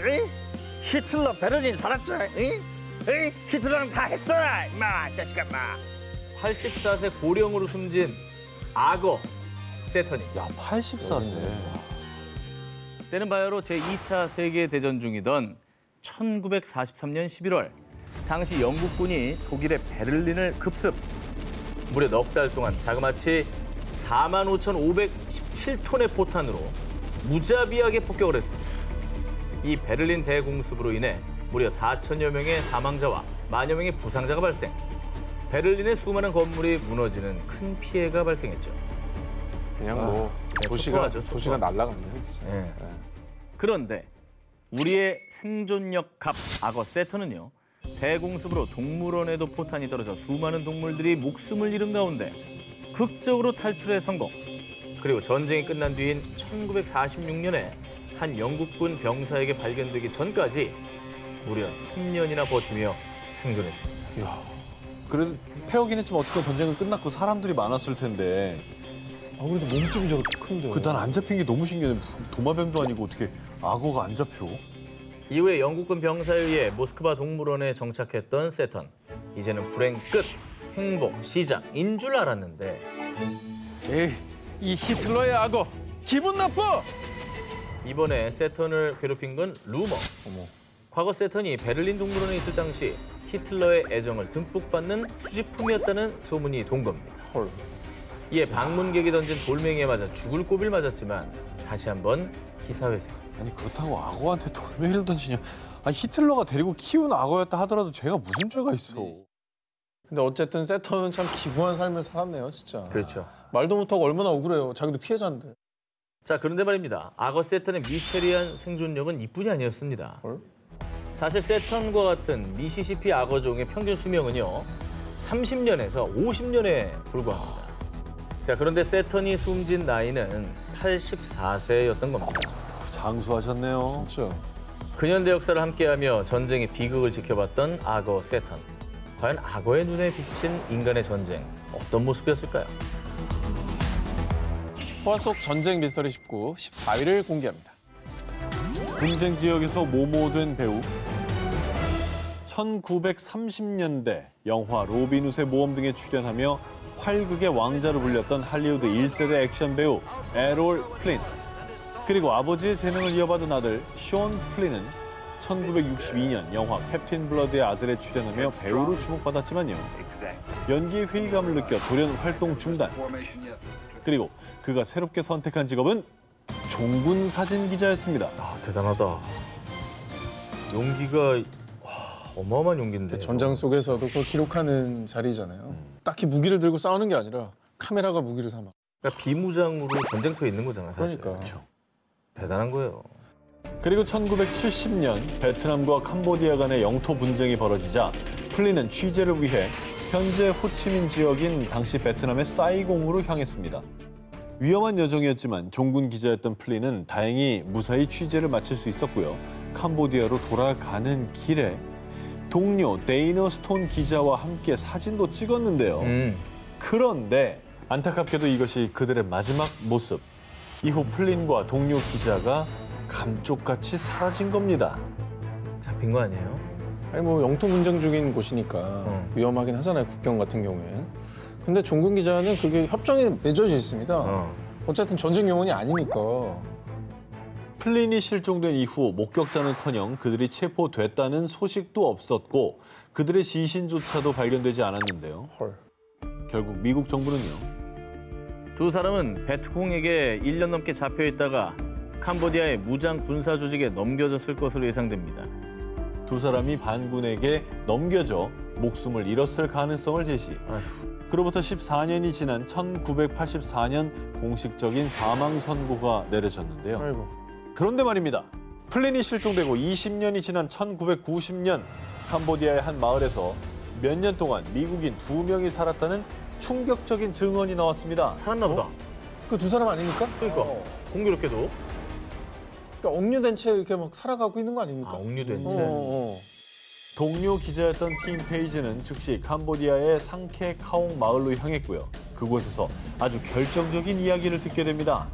히틀러 베를린 살았죠. 히틀러는 다 했어, 임마, 자식아, 임마. 84세 고령으로 숨진 악어 세턴이. 야, 84세. 때는 바야흐로 제2차 세계대전 중이던 1943년 11월 당시 영국군이 독일의 베를린을 급습. 무려 넉 달 동안 자그마치 45,517톤의 포탄으로 무자비하게 폭격을 했습니다. 이 베를린 대공습으로 인해 무려 4천여 명의 사망자와 만여 명의 부상자가 발생. 베를린의 수많은 건물이 무너지는 큰 피해가 발생했죠. 그냥 뭐 네, 도시가 촉박하죠. 날아갔네요, 진짜. 네. 그런데 우리의 생존력 갑 악어 세턴은요. 대공습으로 동물원에도 포탄이 떨어져 수많은 동물들이 목숨을 잃은 가운데 극적으로 탈출에 성공. 그리고 전쟁이 끝난 뒤인 1946년에 한 영국군 병사에게 발견되기 전까지 무려 3년이나 버티며 생존했습니다. 그래도 태어긴 했지만 어쨌든 전쟁은 끝났고 사람들이 많았을 텐데 그래도 몸집이 저렇게 큰데. 난 안 잡힌 게 너무 신기해. 도마뱀도 아니고 어떻게 악어가 안 잡혀? 이후에 영국군 병사에 의해 모스크바 동물원에 정착했던 세턴. 이제는 불행 끝, 행복 시작인 줄 알았는데 에이, 이 히틀러의 악어 기분 나빠. 이번에 세턴을 괴롭힌 건 루머. 과거 세턴이 베를린 동물원에 있을 당시 히틀러의 애정을 듬뿍 받는 수집품이었다는 소문이 돈 겁니다. 헐. 이에 방문객이 던진 돌멩이에 맞아 죽을 고비를 맞았지만 다시 한번 기사회생. 아니 그렇다고 악어한테 돌멩이를 던지냐? 히틀러가 데리고 키운 악어였다 하더라도 제가 무슨 죄가 있어? 근데 어쨌든 세턴은 참 기구한 삶을 살았네요, 진짜. 그렇죠. 말도 못하고 얼마나 억울해요. 자기도 피해자인데. 자, 그런데 말입니다. 악어 세턴의 미스테리한 생존력은 이뿐이 아니었습니다. 헐? 사실 세턴과 같은 미시시피 악어종의 평균 수명은요. 30년에서 50년에 불과합니다. 자, 그런데 세턴이 숨진 나이는 84세였던 겁니다. 장수하셨네요. 진짜. 근현대 역사를 함께하며 전쟁의 비극을 지켜봤던 악어 세턴. 과연 악어의 눈에 비친 인간의 전쟁, 어떤 모습이었을까요? 포화 속 전쟁 미스터리 19, 14위를 공개합니다. 분쟁 지역에서 모모된 배우. 1930년대 영화 로빈 훗의 모험 등에 출연하며 활극의 왕자로 불렸던 할리우드 1세대 액션 배우 에롤 플린. 그리고 아버지의 재능을 이어받은 아들 숀 플린은 1962년 영화 캡틴 블러드의 아들에 출연하며 배우로 주목받았지만요. 연기의 회의감을 느껴 돌연 활동 중단. 그리고 그가 새롭게 선택한 직업은 종군 사진 기자였습니다. 아, 대단하다. 용기가 어마어마한 용기인데. 전장 속에서도 그걸 기록하는 자리잖아요. 딱히 무기를 들고 싸우는 게 아니라 카메라가 무기를 삼아. 그러니까 비무장으로 전쟁터에 있는 거잖아요, 사실. 그러니까. 그렇죠. 대단한 거예요. 그리고 1970년 베트남과 캄보디아 간의 영토 분쟁이 벌어지자 플린은 취재를 위해 현재 호치민 지역인 당시 베트남의 사이공으로 향했습니다. 위험한 여정이었지만 종군 기자였던 플린은 다행히 무사히 취재를 마칠 수 있었고요. 캄보디아로 돌아가는 길에 동료 데이너 스톤 기자와 함께 사진도 찍었는데요. 그런데 안타깝게도 이것이 그들의 마지막 모습. 이후 플린과 동료 기자가 감쪽같이 사라진 겁니다. 잡힌 거 아니에요? 아니 뭐 영토 분쟁 중인 곳이니까 위험하긴 하잖아요, 국경 같은 경우엔. 근데 종군 기자는 그게 협정이 맺어져 있습니다. 어쨌든 전쟁 영혼이 아니니까. 플린이 실종된 이후 목격자는커녕 그들이 체포됐다는 소식도 없었고 그들의 시신조차도 발견되지 않았는데요. 헐. 결국 미국 정부는요. 두 사람은 베트콩에게 1년 넘게 잡혀 있다가 캄보디아의 무장 군사 조직에 넘겨졌을 것으로 예상됩니다. 두 사람이 반군에게 넘겨져 목숨을 잃었을 가능성을 제시. 그로부터 14년이 지난 1984년 공식적인 사망 선고가 내려졌는데요. 아이고. 그런데 말입니다. 플린이 실종되고 20년이 지난 1990년 캄보디아의 한 마을에서 몇 년 동안 미국인 2명이 살았다는 충격적인 증언이 나왔습니다. 살았나 보다. 그 두 사람 아닙니까? 그러니까 공교롭게도 그러니까 억류된 채 이렇게 막 살아가고 있는 거 아닙니까? 억류된 채. 동료 기자였던 팀 페이지는 즉시 캄보디아의 상케 카옹 마을로 향했고요. 그곳에서 아주 결정적인 이야기를 듣게 됩니다.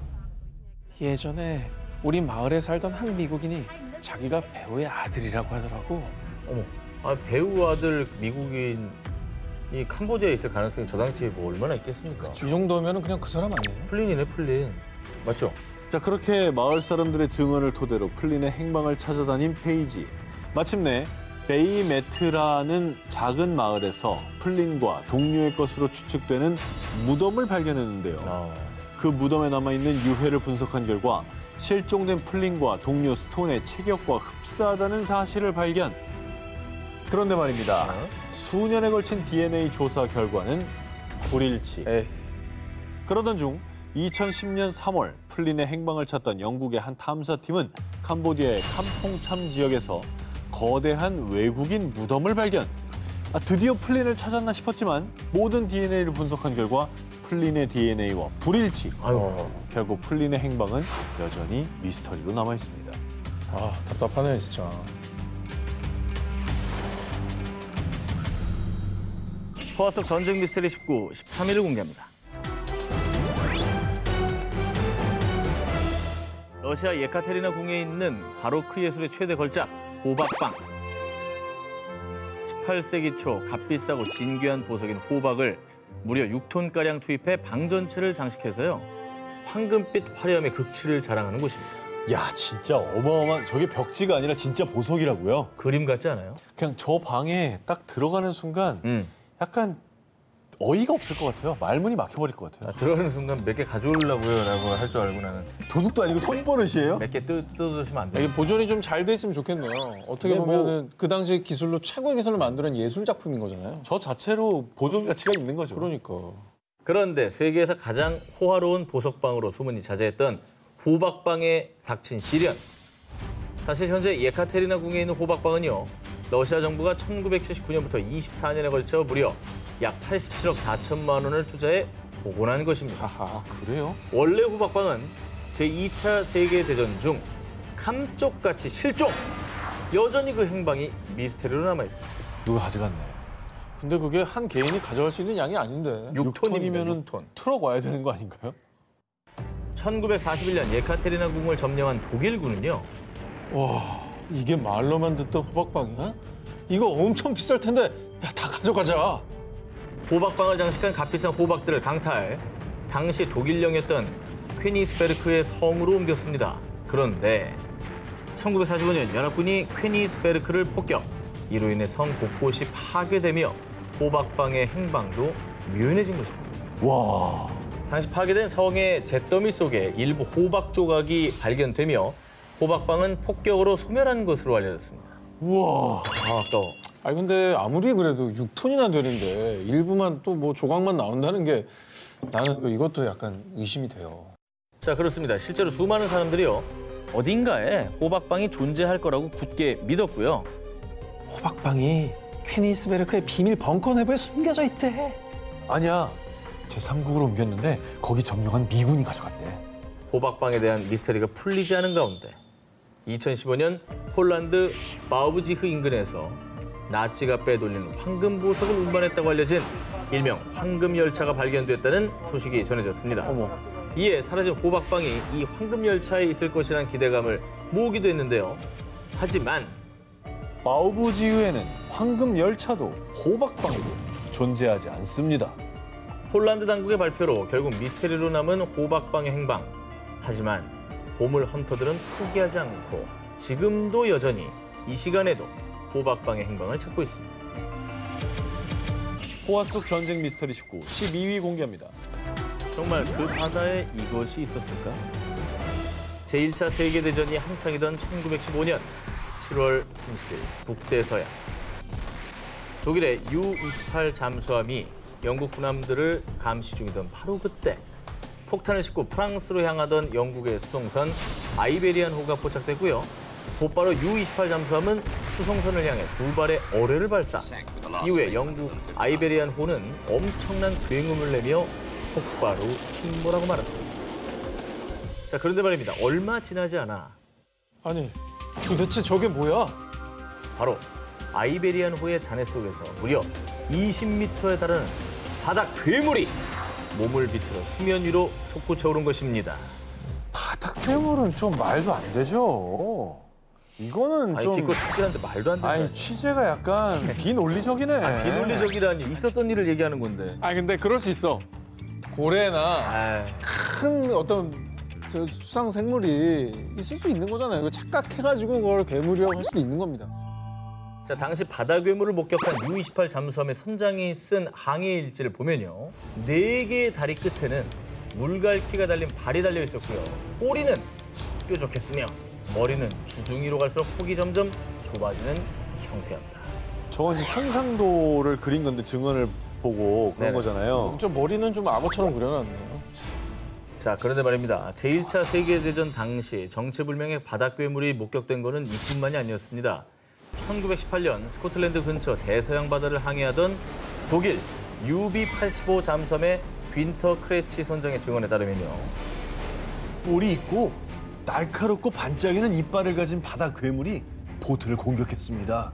예전에 우리 마을에 살던 한 미국인이 자기가 배우의 아들이라고 하더라고. 어머, 배우 아들 미국인이 캄보디아에 있을 가능성이 저 당시에 뭐 얼마나 있겠습니까? 이 정도면 그냥 그 사람 아니에요? 플린이네, 플린. 맞죠? 자, 그렇게 마을 사람들의 증언을 토대로 플린의 행방을 찾아다닌 페이지. 마침내 베이메트라는 작은 마을에서 플린과 동료의 것으로 추측되는 무덤을 발견했는데요. 그 무덤에 남아있는 유해를 분석한 결과 실종된 플린과 동료 스톤의 체격과 흡사하다는 사실을 발견. 그런데 말입니다. 수년에 걸친 DNA 조사 결과는 불일치. 그러던 중 2010년 3월 플린의 행방을 찾던 영국의 한 탐사팀은 캄보디아의 캄퐁참 지역에서 거대한 외국인 무덤을 발견. 드디어 플린을 찾았나 싶었지만 모든 DNA를 분석한 결과 플린의 DNA와 불일치. 결국 플린의 행방은 여전히 미스터리로 남아 있습니다. 아, 답답하네 진짜. 포화 속 전쟁 미스터리 19, 13일을 공개합니다. 러시아 예카테리나 궁에 있는 바로크 예술의 최대 걸작, 호박빵. 18세기 초 값비싸고 진귀한 보석인 호박을 무려 6톤가량 투입해 방 전체를 장식해서요. 황금빛 화려함의 극치를 자랑하는 곳입니다. 야, 진짜 어마어마한, 저게 벽지가 아니라 진짜 보석이라고요? 그림 같지 않아요? 그냥 저 방에 딱 들어가는 순간 약간 어이가 없을 것 같아요. 말문이 막혀버릴 것 같아요. 들어가는 순간 몇 개 가져오려고요 라고 할 줄 알고 나는 도둑도 아니고 손버릇이에요? 몇 개 뜯어주시면 안 돼요. 이게 보존이 좀 잘 돼 있으면 좋겠네요. 어떻게 네, 보면은 그 당시 기술로 최고의 기술을 만드는 예술 작품인 거잖아요. 저 자체로 보존 가치가 있는 거죠. 그러니까. 그런데 세계에서 가장 호화로운 보석방으로 소문이 자자했던 호박방에 닥친 시련. 사실 현재 예카테리나 궁에 있는 호박방은요. 러시아 정부가 1979년부터 24년에 걸쳐 무려 약 87억 4천만 원을 투자해 복원한 것입니다. 하하. 그래요? 원래 호박방은 제2차 세계대전 중 감쪽같이 실종! 여전히 그 행방이 미스테리로 남아있습니다. 누가 가져갔네. 근데 그게 한 개인이 가져갈 수 있는 양이 아닌데. 6톤이면은 6톤. 트럭 와야 되는 거 아닌가요? 1941년 예카테리나 궁을 점령한 독일군은요. 와, 이게 말로만 듣던 호박빵이야? 이거 엄청 비쌀 텐데, 야, 다 가져가자. 호박방을 장식한 값비싼 호박들을 강탈, 당시 독일령이었던 퀘니스베르크의 성으로 옮겼습니다. 그런데 1945년 연합군이 퀘니스베르크를 폭격, 이로 인해 성 곳곳이 파괴되며 호박방의 행방도 묘연해진 것입니다. 와. 당시 파괴된 성의 잿더미 속에 일부 호박 조각이 발견되며 호박방은 폭격으로 소멸한 것으로 알려졌습니다. 우와. 아까워. 아니 근데 아무리 그래도 6톤이나 되는데 일부만 또 뭐 조각만 나온다는 게 나는 이것도 약간 의심이 돼요. 자, 그렇습니다. 실제로 수많은 사람들이요. 어딘가에 호박방이 존재할 거라고 굳게 믿었고요. 호박빵이 퀘니스베르크의 비밀 벙커 내부에 숨겨져 있대. 아니야. 제3국으로 옮겼는데 거기 점령한 미군이 가져갔대. 호박방에 대한 미스터리가 풀리지 않은 가운데 2015년 폴란드 바우브지흐 인근에서 나치가 빼돌린 황금 보석을 운반했다고 알려진 일명 황금 열차가 발견됐다는 소식이 전해졌습니다. 어머. 이에 사라진 호박방이 이 황금 열차에 있을 것이라는 기대감을 모으기도 했는데요. 하지만 바우부지흐에는 황금 열차도 호박빵도 존재하지 않습니다. 폴란드 당국의 발표로 결국 미스테리로 남은 호박방의 행방. 하지만 보물 헌터들은 포기하지 않고 지금도 여전히 이 시간에도 호박방의 행방을 찾고 있습니다. 포화 속 전쟁 미스터리 19 12위 공개합니다. 정말 그 바다에 이것이 있었을까? 제1차 세계대전이 한창이던 1915년 7월 30일 북대서양. 독일의 U-28 잠수함이 영국 군함들을 감시 중이던 바로 그때 폭탄을 싣고 프랑스로 향하던 영국의 수송선 아이베리안호가 포착됐고요. 곧바로 U-28 잠수함은 수송선을 향해 두 발의 어뢰를 발사. 이후에 영국 아이베리안호는 엄청난 굉음을 내며 폭발 후 침몰하고 말았습니다. 자, 그런데 말입니다. 얼마 지나지 않아 아니, 도대체 저게 뭐야? 바로 아이베리안호의 잔해 속에서 무려 20m에 달하는 바다 괴물이 몸을 비틀어 수면 위로 솟구쳐 오른 것입니다. 바닥 괴물은 좀 말도 안 되죠. 이거는 아니, 좀 기껏 특질한데 말도 안 된다. 아니 취재가 약간 비논리적이네. 비논리적이라니 있었던 일을 얘기하는 건데. 아 근데 그럴 수 있어. 고래나 아, 큰 어떤 수상 생물이 있을 수 있는 거잖아요. 이거 착각해가지고 그걸 괴물이라고 할 수도 있는 겁니다. 자, 당시 바다 괴물을 목격한 U-28 잠수함의 선장이 쓴 항해 일지를 보면요. 4개의 다리 끝에는 물갈퀴가 달린 발이 달려 있었고요. 꼬리는 뾰족했으며 머리는 주둥이로 갈수록 폭이 점점 좁아지는 형태였다. 저건 이제 상상도를 그린 건데 증언을 보고 그런 네네. 거잖아요. 좀 머리는 좀 악어처럼 그려놨네요. 자, 그런데 말입니다. 제1차 세계대전 당시 정체불명의 바다 괴물이 목격된 것은 이뿐만이 아니었습니다. 1918년 스코틀랜드 근처 대서양 바다를 항해하던 독일 UB-85 잠수함의 윈터 크레치 선장의 증언에 따르면요. 뿔이 있고 날카롭고 반짝이는 이빨을 가진 바다 괴물이 보트를 공격했습니다.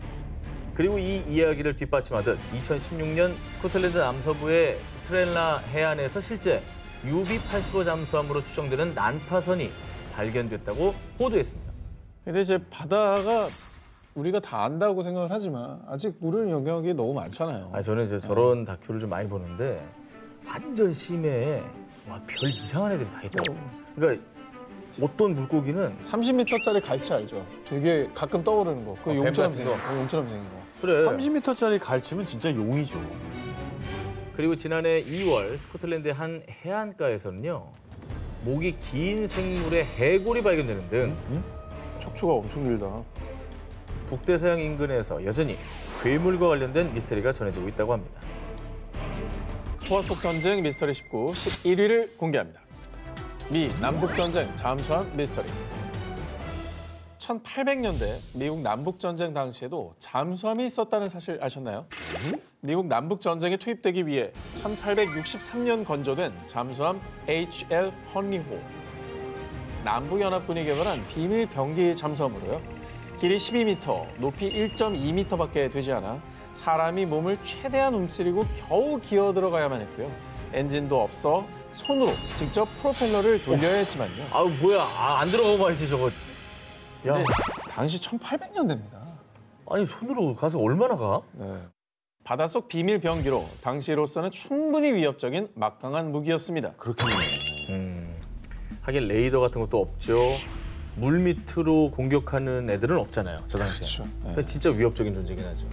그리고 이 이야기를 뒷받침하듯 2016년 스코틀랜드 남서부의 스트렐라 해안에서 실제 UB-85 잠수함으로 추정되는 난파선이 발견됐다고 보도했습니다. 근데 이제 바다가 우리가 다 안다고 생각을 하지만 아직 모르는 영역이 너무 많잖아요. 아, 저는 이제 저런 다큐를 좀 많이 보는데 완전 심해. 와, 별 이상한 애들이 다 있더라고. 그러니까 어떤 물고기는 30m짜리 갈치 알죠? 되게 가끔 떠오르는 거. 그 뱀 용처럼 같은 생긴 거. 거. 용처럼 생긴 거. 그래. 30m짜리 갈치면 진짜 용이죠. 그리고 지난해 2월 스코틀랜드의 한 해안가에서는요. 목이 긴 생물의 해골이 발견되는 등 척추가 엄청 길다. 북대서양 인근에서 여전히 괴물과 관련된 미스터리가 전해지고 있다고 합니다. 포화 속 전쟁 미스터리 19 11위를 공개합니다. 미 남북전쟁 잠수함 미스터리. 1800년대 미국 남북전쟁 당시에도 잠수함이 있었다는 사실 아셨나요? 미국 남북전쟁에 투입되기 위해 1863년 건조된 잠수함 H.L. 헌리호. 남북연합군이 개발한 비밀 병기 잠수함으로요. 길이 12m, 높이 1.2m밖에 되지 않아 사람이 몸을 최대한 움츠리고 겨우 기어 들어가야만 했고요. 엔진도 없어 손으로 직접 프로펠러를 돌려야 했지만요. 아우, 뭐야. 아, 안 들어가고 말지 저거. 야, 근데 당시 1800년대입니다. 아니 손으로 가서 얼마나 가? 네. 바닷속 비밀 병기로 당시로서는 충분히 위협적인 막강한 무기였습니다. 그렇겠네. 하긴 레이더 같은 것도 없죠. 물 밑으로 공격하는 애들은 없잖아요. 저 당시에. 그렇죠. 네. 그러니까 진짜 위협적인 존재긴 하죠.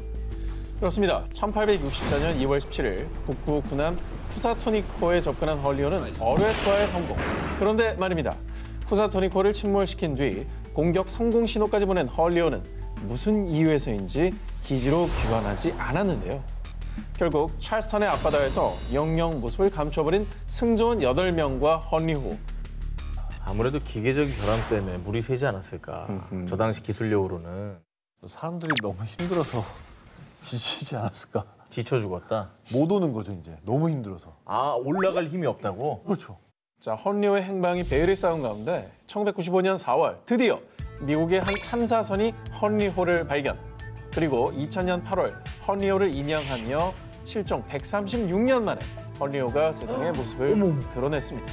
그렇습니다. 1864년 2월 17일 북부 군함 후사토니코에 접근한 헐리오는 어뢰 투하에 성공. 그런데 말입니다. 후사토니코를 침몰시킨 뒤 공격 성공 신호까지 보낸 헐리오는 무슨 이유에서인지 기지로 귀환하지 않았는데요. 결국 찰스턴의 앞바다에서 영영 모습을 감춰버린 승조원 8명과 헐리호. 아무래도 기계적인 결함 때문에 물이 새지 않았을까. 저 당시 기술력으로는 사람들이 너무 힘들어서 지치지 않았을까? 지쳐 죽었다. 못 오는 거죠, 이제. 너무 힘들어서. 아, 올라갈 힘이 없다고? 그렇죠. 자, 헐리오의 행방이 베일을 쌓은 가운데 1995년 4월 드디어 미국의 한 탐사선이 헐리호를 발견. 그리고 2000년 8월 헐리호를 인양하며 실종 136년 만에 헐리호가 세상의 모습을 드러냈습니다.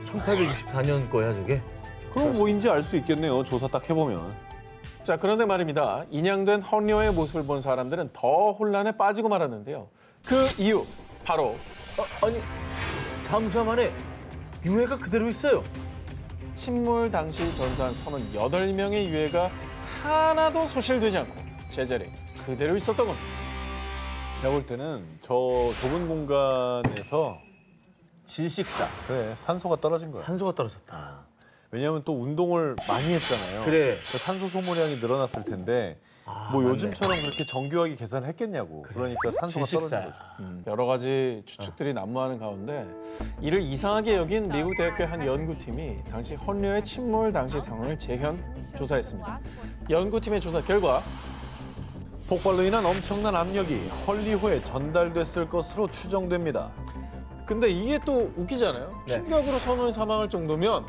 1864년 거야, 저게? 그럼 뭐인지 알 수 있겠네요, 조사 딱 해보면. 자, 그런데 말입니다. 인양된 헐리호의 모습을 본 사람들은 더 혼란에 빠지고 말았는데요. 그 이유, 바로 아니, 잠수함 안에 유해가 그대로 있어요. 침몰 당시 전사한 38명의 유해가 하나도 소실되지 않고 제자리에 그대로 있었던 겁니다. 제가 볼 때는 저 좁은 공간에서 질식사. 그래 산소가 떨어진 거야. 산소가 떨어졌다. 왜냐하면 또 운동을 많이 했잖아요. 그래. 그러니까 산소 소모량이 늘어났을 텐데 뭐 맞네. 요즘처럼 그렇게 정교하게 계산을 했겠냐고. 그러니까 산소가 떨어진 질식사야. 거죠. 여러 가지 추측들이 난무하는 가운데 이를 이상하게 여긴 미국 대학교의 한 연구팀이 당시 헌려의 침몰 당시 상황을 재현 조사했습니다. 연구팀의 조사 결과 폭발로 인한 엄청난 압력이 헐리호에 전달됐을 것으로 추정됩니다. 근데 이게 또 웃기잖아요. 네. 충격으로 선원 사망할 정도면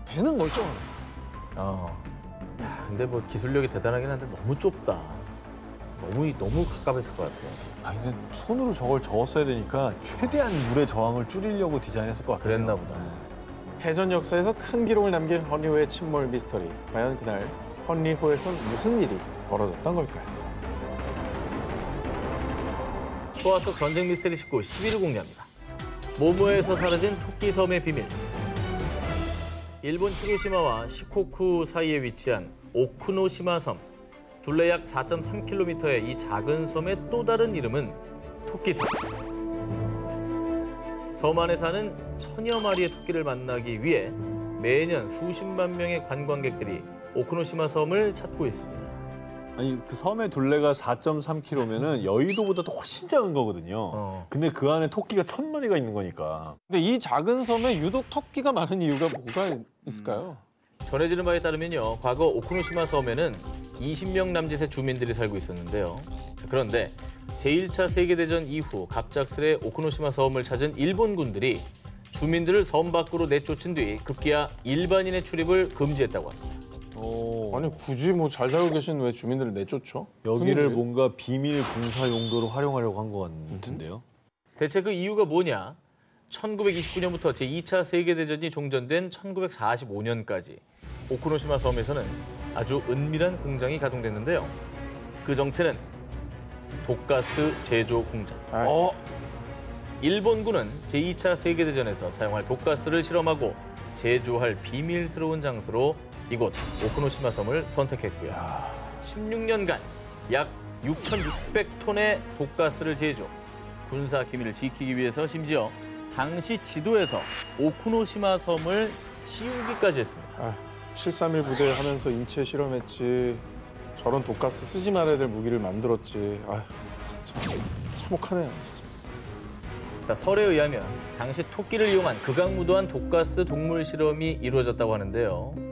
배는 멀쩡합니다. 야, 근데 뭐 기술력이 대단하긴 한데 너무 좁다. 너무 가깝했을 것 같아요. 아, 근데 손으로 저걸 저었어야 되니까 최대한 물의 저항을 줄이려고 디자인했을 것 같아요. 그랬나 보다. 해전 역사에서 큰 기록을 남긴 헌리호의 침몰 미스터리. 과연 그날 헌리호에선 무슨 일이 벌어졌던 걸까요? 소화 속 전쟁 미스테리 19 11을 공개합니다. 모모에서 사라진 토끼섬의 비밀. 일본 히로시마와 시코쿠 사이에 위치한 오쿠노시마 섬. 둘레 약 4.3km의 이 작은 섬의 또 다른 이름은 토끼섬. 섬 안에 사는 천여 마리의 토끼를 만나기 위해 매년 수십만 명의 관광객들이 오쿠노시마 섬을 찾고 있습니다. 아니 그 섬의 둘레가 4.3km면은 여의도보다도 훨씬 작은 거거든요. 근데 그 안에 토끼가 1,000마리가 있는 거니까. 근데 이 작은 섬에 유독 토끼가 많은 이유가 뭐가 있을까요? 전해지는 바에 따르면요, 과거 오쿠노시마 섬에는 20명 남짓의 주민들이 살고 있었는데요. 그런데 제1차 세계대전 이후 갑작스레 오쿠노시마 섬을 찾은 일본군들이 주민들을 섬 밖으로 내쫓은 뒤 급기야 일반인의 출입을 금지했다고 합니다. 아니 굳이 뭐 잘 살고 계신 왜 주민들을 내쫓죠? 여기를 군인들이? 뭔가 비밀 군사 용도로 활용하려고 한 것 같은데요. 대체 그 이유가 뭐냐? 1929년부터 제2차 세계대전이 종전된 1945년까지 오쿠노시마 섬에서는 아주 은밀한 공장이 가동됐는데요. 그 정체는 독가스 제조 공장. 일본군은 제2차 세계대전에서 사용할 독가스를 실험하고 제조할 비밀스러운 장소로 이곳 오쿠노시마 섬을 선택했고요. 16년간 약 6,600톤의 독가스를 제조, 군사 기밀을 지키기 위해서 심지어 당시 지도에서 오쿠노시마 섬을 치우기까지 했습니다. 731 부대 하면서 인체 실험했지. 저런 독가스 쓰지 말아야 될 무기를 만들었지. 아휴, 참 참혹하네요. 자, 설에 의하면 당시 토끼를 이용한 극악무도한 독가스 동물 실험이 이루어졌다고 하는데요.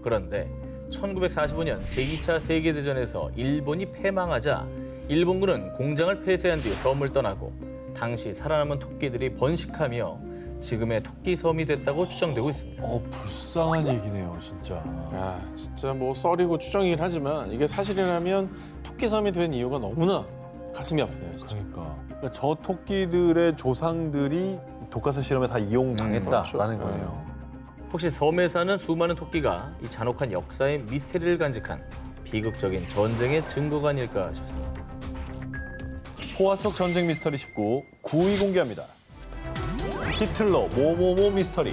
그런데 1945년 제2차 세계대전에서 일본이 패망하자 일본군은 공장을 폐쇄한 뒤 섬을 떠나고 당시 살아남은 토끼들이 번식하며 지금의 토끼섬이 됐다고 추정되고 있습니다. 불쌍한 얘기네요, 진짜. 야, 진짜 뭐 썰이고 추정이긴 하지만 이게 사실이라면 토끼섬이 된 이유가 너무나 가슴이 아프네요. 진짜. 그러니까 저 토끼들의 조상들이 독가스 실험에 다 이용당했다라는 그렇죠. 거네요. 혹시 섬에 사는 수많은 토끼가 이 잔혹한 역사의 미스테리를 간직한 비극적인 전쟁의 증거가 아닐까 싶습니다. 포화 속 전쟁 미스터리 19 9위 공개합니다. 히틀러 모모모 미스터리.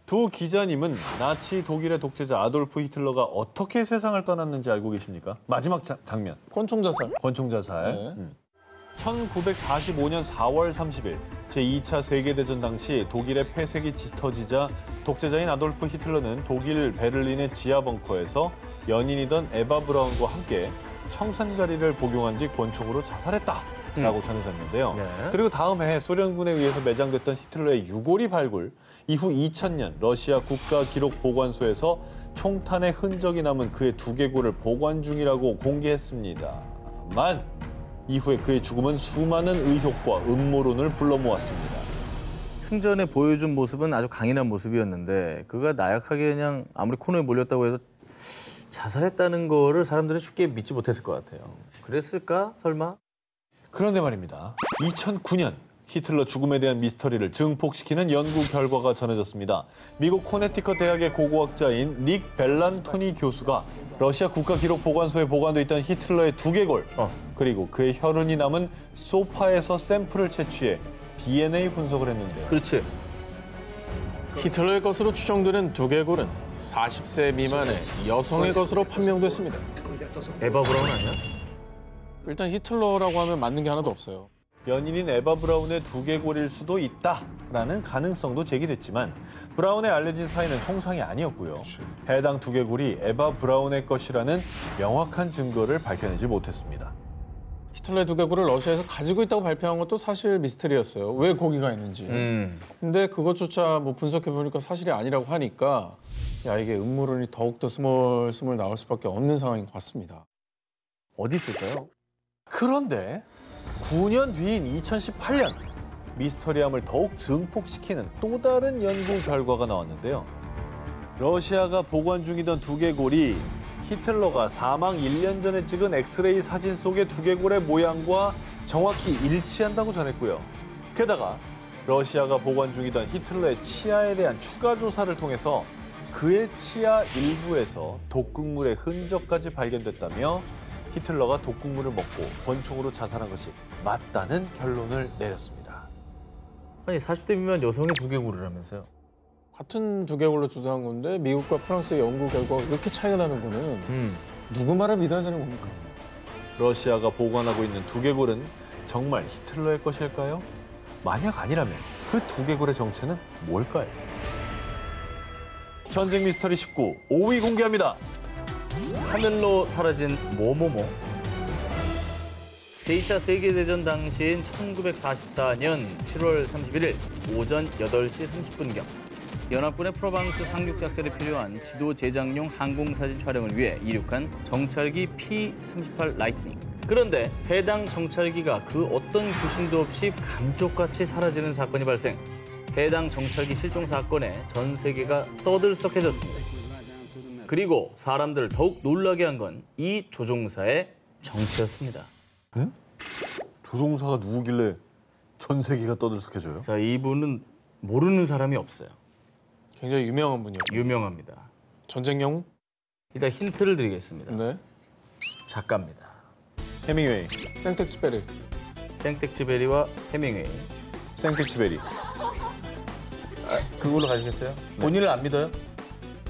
두 기자님은 나치 독일의 독재자 아돌프 히틀러가 어떻게 세상을 떠났는지 알고 계십니까? 마지막 장면. 권총 자살. 권총 자살. 네. 1945년 4월 30일 제2차 세계대전 당시 독일의 폐색이 짙어지자 독재자인 아돌프 히틀러는 독일 베를린의 지하 벙커에서 연인이던 에바 브라운과 함께 청산가리를 복용한 뒤 권총으로 자살했다라고 전해졌는데요. 네. 그리고 다음 해 소련군에 의해서 매장됐던 히틀러의 유골이 발굴, 이후 2000년 러시아 국가기록보관소에서 총탄의 흔적이 남은 그의 두개골을 보관 중이라고 공개했습니다만 이후에 그의 죽음은 수많은 의혹과 음모론을 불러 모았습니다. 승전에 보여준 모습은 아주 강인한 모습이었는데 그가 나약하게 그냥 아무리 코너에 몰렸다고 해도 자살했다는 거를 사람들은 쉽게 믿지 못했을 것 같아요. 그랬을까? 설마? 그런데 말입니다. 2009년 히틀러 죽음에 대한 미스터리를 증폭시키는 연구 결과가 전해졌습니다. 미국 코네티컷 대학의 고고학자인 닉 벨란토니 교수가 러시아 국가기록보관소에 보관돼 있던 히틀러의 두개골 그리고 그의 혈흔이 남은 소파에서 샘플을 채취해 DNA 분석을 했는데요. 그렇지. 히틀러의 것으로 추정되는 두개골은 40세 미만의 여성의 것으로 판명됐습니다. 에바 브라운 아니야? 일단 히틀러라고 하면 맞는 게 하나도 없어요. 연인인 에바 브라운의 두개골일 수도 있다라는 가능성도 제기됐지만 브라운의 알려진 사이는 총상이 아니었고요. 해당 두개골이 에바 브라운의 것이라는 명확한 증거를 밝혀내지 못했습니다. 히틀러의 두개골을 러시아에서 가지고 있다고 발표한 것도 사실 미스터리였어요. 왜 거기가 있는지. 근데 그것조차 뭐 분석해보니까 사실이 아니라고 하니까 야, 이게 음모론이 더욱더 스물스물 나올 수밖에 없는 상황인 것 같습니다. 어디 있을까요? 그런데 9년 뒤인 2018년 미스터리함을 더욱 증폭시키는 또 다른 연구 결과가 나왔는데요. 러시아가 보관 중이던 두개골이 히틀러가 사망 1년 전에 찍은 엑스레이 사진 속의 두개골의 모양과 정확히 일치한다고 전했고요. 게다가 러시아가 보관 중이던 히틀러의 치아에 대한 추가 조사를 통해서 그의 치아 일부에서 독극물의 흔적까지 발견됐다며 히틀러가 독극물을 먹고 권총으로 자살한 것이 맞다는 결론을 내렸습니다. 아니 40대 미만 여성의 두개골을 하면서요. 같은 두개골로 조사한 건데 미국과 프랑스의 연구 결과가 이렇게 차이가 나는 거는 누구 말을 믿어야 되는 겁니까? 러시아가 보관하고 있는 두개골은 정말 히틀러의 것일까요? 만약 아니라면 그 두개골의 정체는 뭘까요? 전쟁 미스터리 19 5위 공개합니다. 하늘로 사라진 뭐뭐뭐. 제2차 세계대전 당시인 1944년 7월 31일 오전 8시 30분경 연합군의 프로방스 상륙 작전에 필요한 지도 제작용 항공사진 촬영을 위해 이륙한 정찰기 P-38 라이트닝. 그런데 해당 정찰기가 그 어떤 교신도 없이 감쪽같이 사라지는 사건이 발생. 해당 정찰기 실종 사건에 전 세계가 떠들썩해졌습니다. 그리고 사람들을 더욱 놀라게 한 건 이 조종사의 정체였습니다. 응? 조종사가 누구길래 전 세계가 떠들썩해져요? 자, 이분은 모르는 사람이 없어요. 굉장히 유명한 분이요. 유명합니다. 전쟁 영웅? 일단 힌트를 드리겠습니다. 네. 작가입니다. 해밍웨이, 생텍쥐페리. 생텍쥐베리와 해밍웨이. 생텍쥐베리. 그걸로 가시겠어요? 본인을 안 믿어요?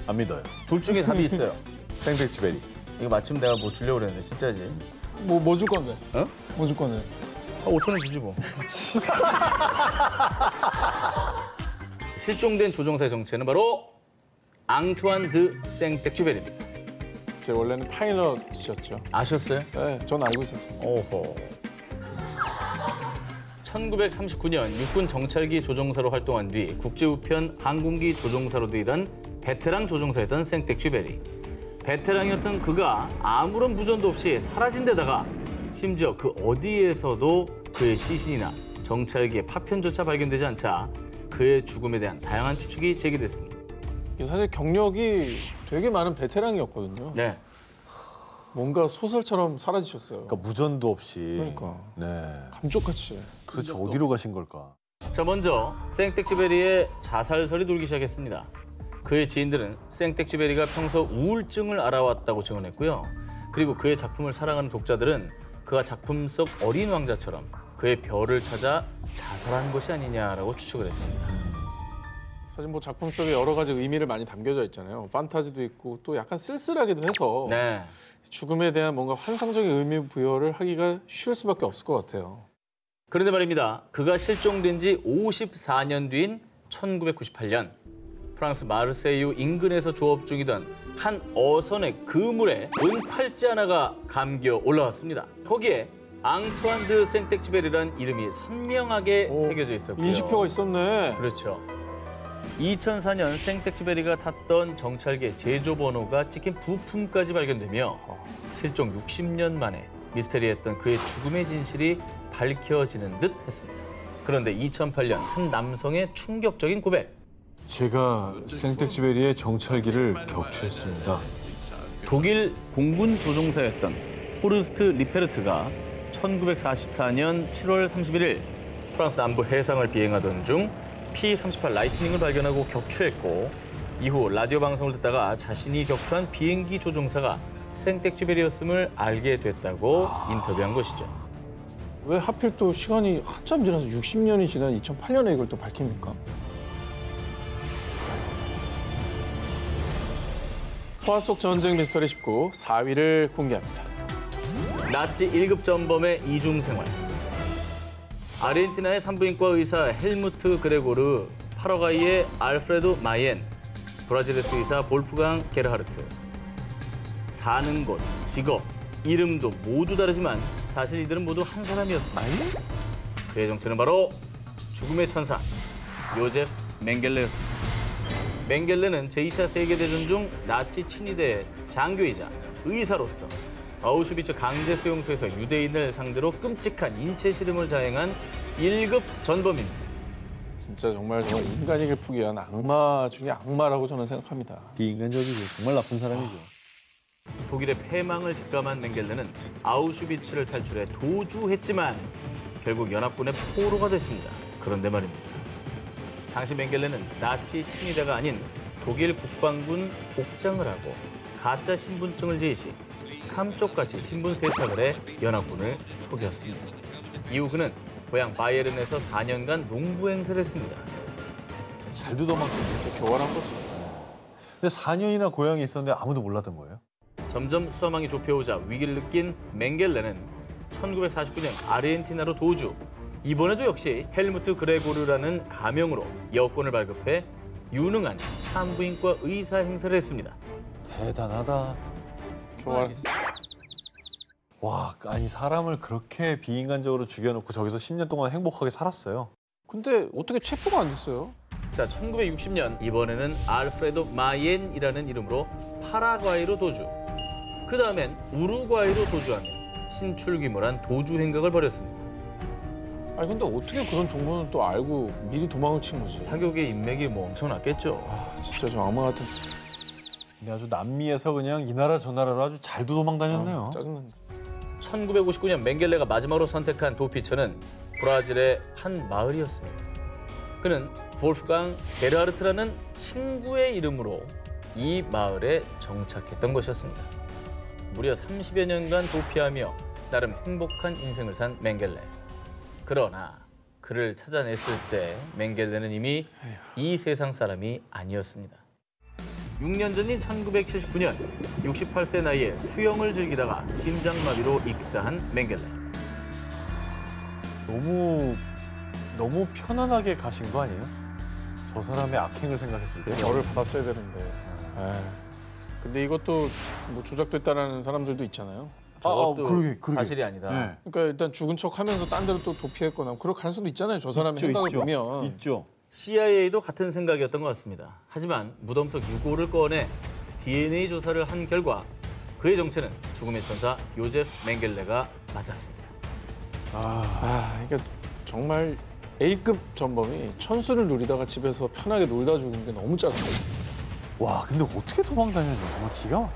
안 믿어요. 둘 중에 답이 있어요. 생텍쥐베리. 이거 맞추면 내가 뭐 주려고 그랬는데 진짜지. 뭐 줄 건데? 어? 뭐 줄 건데? 5,000원 주지 뭐. 실종된 조종사의 정체는 바로 앙투안 드 생텍쥐베리입니다. 제 원래는 파일럿이었죠. 아셨어요? 네, 전 알고 있었습니다. 오호. 1939년 육군 정찰기 조종사로 활동한 뒤 국제우편 항공기 조종사로도 일한 베테랑 조종사였던 생텍쥐베리. 베테랑이었던 그가 아무런 무전도 없이 사라진 데다가 심지어 그 어디에서도 그의 시신이나 정찰기의 파편조차 발견되지 않자 그의 죽음에 대한 다양한 추측이 제기됐습니다. 사실 경력이 되게 많은 베테랑이었거든요. 네. 뭔가 소설처럼 사라지셨어요. 그러니까 무전도 없이. 그러니까. 네. 감쪽같이. 도대체 어디로 가신 걸까? 자, 먼저 생텍쥐베리의 자살설이 돌기 시작했습니다. 그의 지인들은 생텍쥐베리가 평소 우울증을 앓아왔다고 증언했고요. 그리고 그의 작품을 사랑하는 독자들은 그가 작품 속 어린 왕자처럼 그의 별을 찾아 자살한 것이 아니냐라고 추측을 했습니다. 사실 뭐 작품 속에 여러 가지 의미를 많이 담겨져 있잖아요. 판타지도 있고 또 약간 쓸쓸하기도 해서 네. 죽음에 대한 뭔가 환상적인 의미 부여를 하기가 쉬울 수밖에 없을 것 같아요. 그런데 말입니다. 그가 실종된 지 54년 뒤인 1998년 프랑스 마르세유 인근에서 조업 중이던 한 어선의 그물에 은팔찌 하나가 감겨 올라왔습니다. 거기에 앙투안 드 생텍쥐베리라는 이름이 선명하게 새겨져 있었고요. 인식표가 있었네. 그렇죠. 2004년 생텍쥐베리가 탔던 정찰기의 제조 번호가 찍힌 부품까지 발견되며 실종 60년 만에 미스테리했던 그의 죽음의 진실이 밝혀지는 듯 했습니다. 그런데 2008년 한 남성의 충격적인 고백. 제가 생텍쥐베리의 정찰기를 격추했습니다. 독일 공군 조종사였던 호르스트 리페르트가 1944년 7월 31일 프랑스 남부 해상을 비행하던 중 P-38 라이트닝을 발견하고 격추했고 이후 라디오 방송을 듣다가 자신이 격추한 비행기 조종사가 생텍쥐베리였음을 알게 됐다고 인터뷰한 것이죠. 왜 하필 또 시간이 한참 지나서 60년이 지난 2008년에 이걸 또 밝힙니까? 포화 속 전쟁 미스터리 19 4위를 공개합니다. 나치 1급 전범의 이중 생활. 아르헨티나의 산부인과 의사 헬무트 그레고르, 파라과이의 알프레도 마이엔, 브라질의 수의사 볼프강 게르하르트. 사는 곳, 직업, 이름도 모두 다르지만 사실 이들은 모두 한 사람이었습니다. 그의 정체는 바로 죽음의 천사, 요제프 맹겔레였습니다. 맹겔레는 제2차 세계대전 중 나치 친위대의 장교이자 의사로서 아우슈비츠 강제 수용소에서 유대인을 상대로 끔찍한 인체 실험을 자행한 1급 전범입니다. 진짜 정말 인간에게 포기한 악마 중에 악마라고 저는 생각합니다. 비인간적이고 정말 나쁜 사람이죠. 독일의 패망을 직감한 맹겔레는 아우슈비츠를 탈출해 도주했지만 결국 연합군의 포로가 됐습니다. 그런데 말입니다. 당시 맹겔레는 나치 친위대가 아닌 독일 국방군 복장을 하고 가짜 신분증을 제시, 감쪽같이 신분 세탁을 해 연합군을 속였습니다. 이후 그는 고향 바이에른에서 4년간 농부 행세를 했습니다. 잘도 도망치죠. 교활한 거죠. 근데 4년이나 고향에 있었는데 아무도 몰랐던 거예요? 점점 수사망이 좁혀오자 위기를 느낀 맹겔레는 1949년 아르헨티나로 도주. 이번에도 역시 헬무트 그레고르라는 가명으로 여권을 발급해 유능한 산부인과 의사 행세를 했습니다. 대단하다. 교활. 와, 아니 사람을 그렇게 비인간적으로 죽여놓고 저기서 10년 동안 행복하게 살았어요. 근데 어떻게 체포가 안 됐어요? 자, 1960년 이번에는 알프레도 마옌이라는 이름으로 파라과이로 도주. 그 다음엔 우루과이로 도주하며 신출귀몰한 도주 행각을 벌였습니다. 아니 근데 어떻게 그런 정보는 또 알고 미리 도망을 친 거지? 사격의 인맥이 뭐 엄청났겠죠. 아 진짜 좀 악마 같은. 근데 아주 남미에서 그냥 이 나라 저 나라로 아주 잘도 도망 다녔네요. 짜증난다. 1959년 맹겔레가 마지막으로 선택한 도피처는 브라질의 한 마을이었습니다. 그는 볼프강 게르하르트라는 친구의 이름으로 이 마을에 정착했던 것이었습니다. 무려 30여 년간 도피하며 나름 행복한 인생을 산 맹겔레. 그러나 그를 찾아냈을 때 맹겔레는 이미 이 세상 사람이 아니었습니다. 6년 전인 1979년 68세 나이에 수영을 즐기다가 심장마비로 익사한 맹겔레. 너무 편안하게 가신 거 아니에요? 저 사람의 악행을 생각했을 때. 벌을 받았어야 되는데. 에이. 근데 이것도 뭐 조작됐다라는 사람들도 있잖아요. 저것도 그러게. 사실이 아니다. 네. 그러니까 일단 죽은 척하면서 딴 데로 또 도피했거나 그럴 가능성도 있잖아요. 저 사람의 있죠, 생각을 있죠. 보면. 있죠. CIA도 같은 생각이었던 것 같습니다. 하지만 무덤 속 유골을 꺼내 DNA 조사를 한 결과 그의 정체는 죽음의 천사 요제프 맹겔레가 맞았습니다. 그러니까 정말 A급 전범이 천수를 누리다가 집에서 편하게 놀다 죽은 게 너무 짜증나요. 와, 근데 어떻게 도망 다녔냐. 정말 기가 막혀.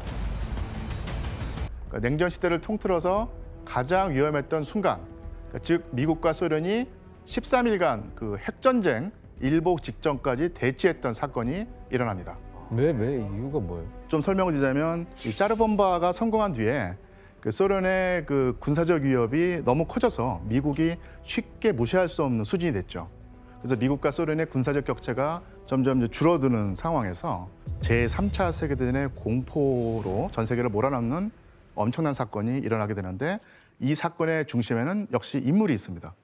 그러니까 냉전 시대를 통틀어서 가장 위험했던 순간, 그러니까 즉 미국과 소련이 13일간 그 핵전쟁 일복 직전까지 대치했던 사건이 일어납니다. 왜 이유가 뭐예요? 좀 설명을 드리자면 이 짜르본바가 성공한 뒤에 그 소련의 그 군사적 위협이 너무 커져서 미국이 쉽게 무시할 수 없는 수준이 됐죠. 그래서 미국과 소련의 군사적 격차가 점점 이제 줄어드는 상황에서 제3차 세계대전의 공포로 전 세계를 몰아넣는 엄청난 사건이 일어나게 되는데 이 사건의 중심에는 역시 인물이 있습니다.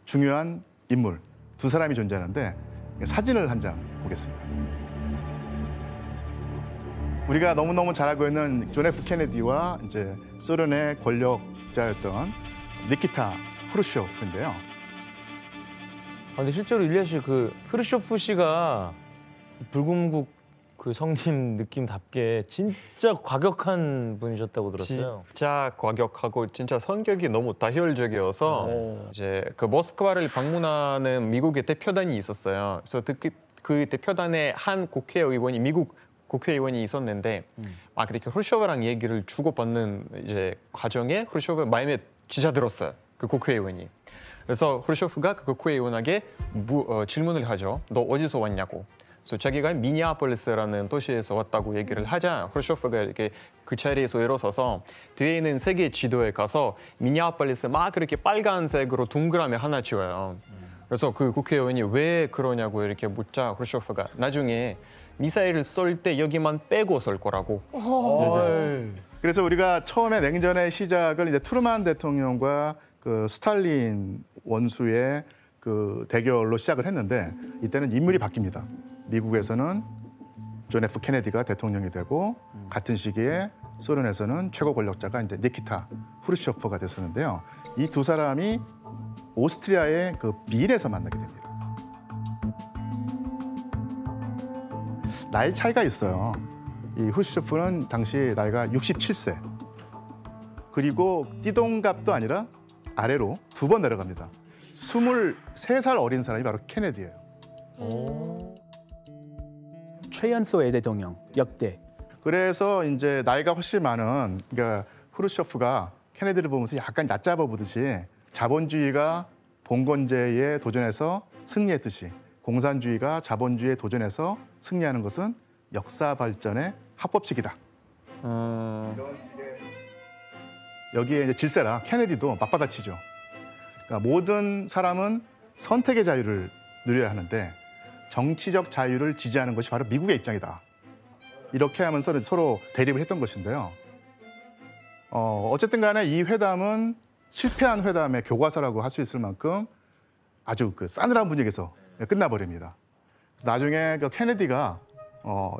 중요한 인물 두 사람이 존재하는데 사진을 한 장 보겠습니다. 우리가 너무너무 잘 알고 있는 존 F 케네디와 이제 소련의 권력자였던 니키타 크루셰프인데요. 근데 실제로 일리아 씨 그 크루셰프 씨가 불금국 그 성님 느낌답게 진짜 과격한 분이셨다고 들었어요. 진짜 과격하고 진짜 성격이 너무 다혈적이어서 이제 그 모스크바를 방문하는 미국의 대표단이 있었어요. 그래서 그 대표단에 한 국회의원이 미국 국회의원이 있었는데 막 이렇게 크루셰프랑 얘기를 주고받는 이제 과정에 크루셰프 마음에 진짜 들었어요. 그 국회의원이. 그래서 크루셰프가 그 국회의원에게 질문을 하죠. 너 어디서 왔냐고. 그래서 자기가 미니아폴리스라는 도시에서 왔다고 얘기를 하자 크루셰프가 이렇게 그 자리에서 일어서서 뒤에 있는 세계 지도에 가서 미니아폴리스 막 그렇게 빨간색으로 동그라미 하나 지어요. 그래서 그 국회의원이 왜 그러냐고 이렇게 묻자 크루셰프가 나중에 미사일을 쏠 때 여기만 빼고 쏠 거라고. 그래서 우리가 처음에 냉전의 시작을 이제 트루만 대통령과 그 스탈린 원수의 그 대결로 시작을 했는데 이때는 인물이 바뀝니다. 미국에서는 존 F 케네디가 대통령이 되고 같은 시기에 소련에서는 최고 권력자가 이제 니키타 후르쇼프가 됐었는데요. 이 두 사람이 오스트리아의 그 빈에서 만나게 됩니다. 나이 차이가 있어요. 이 후르쇼프는 당시 나이가 67세. 그리고 띠동갑도 아니라 아래로 2번 내려갑니다. 23살 어린 사람이 바로 케네디예요. 최연소의 대통령 역대. 그래서 이제 나이가 훨씬 많은 그러니까 후르쇼프가 케네디를 보면서 약간 얕잡아 보듯이 자본주의가 봉건제에 도전해서 승리했듯이 공산주의가 자본주의에 도전해서 승리하는 것은 역사 발전의 합법칙이다. 이런 식의 여기에 이제 질세라 케네디도 맞받아치죠. 그러니까 모든 사람은 선택의 자유를 누려야 하는데 정치적 자유를 지지하는 것이 바로 미국의 입장이다. 이렇게 하면서 서로 대립을 했던 것인데요. 어쨌든 간에 이 회담은 실패한 회담의 교과서라고 할 수 있을 만큼 아주 그 싸늘한 분위기에서 끝나버립니다. 그래서 나중에 그 케네디가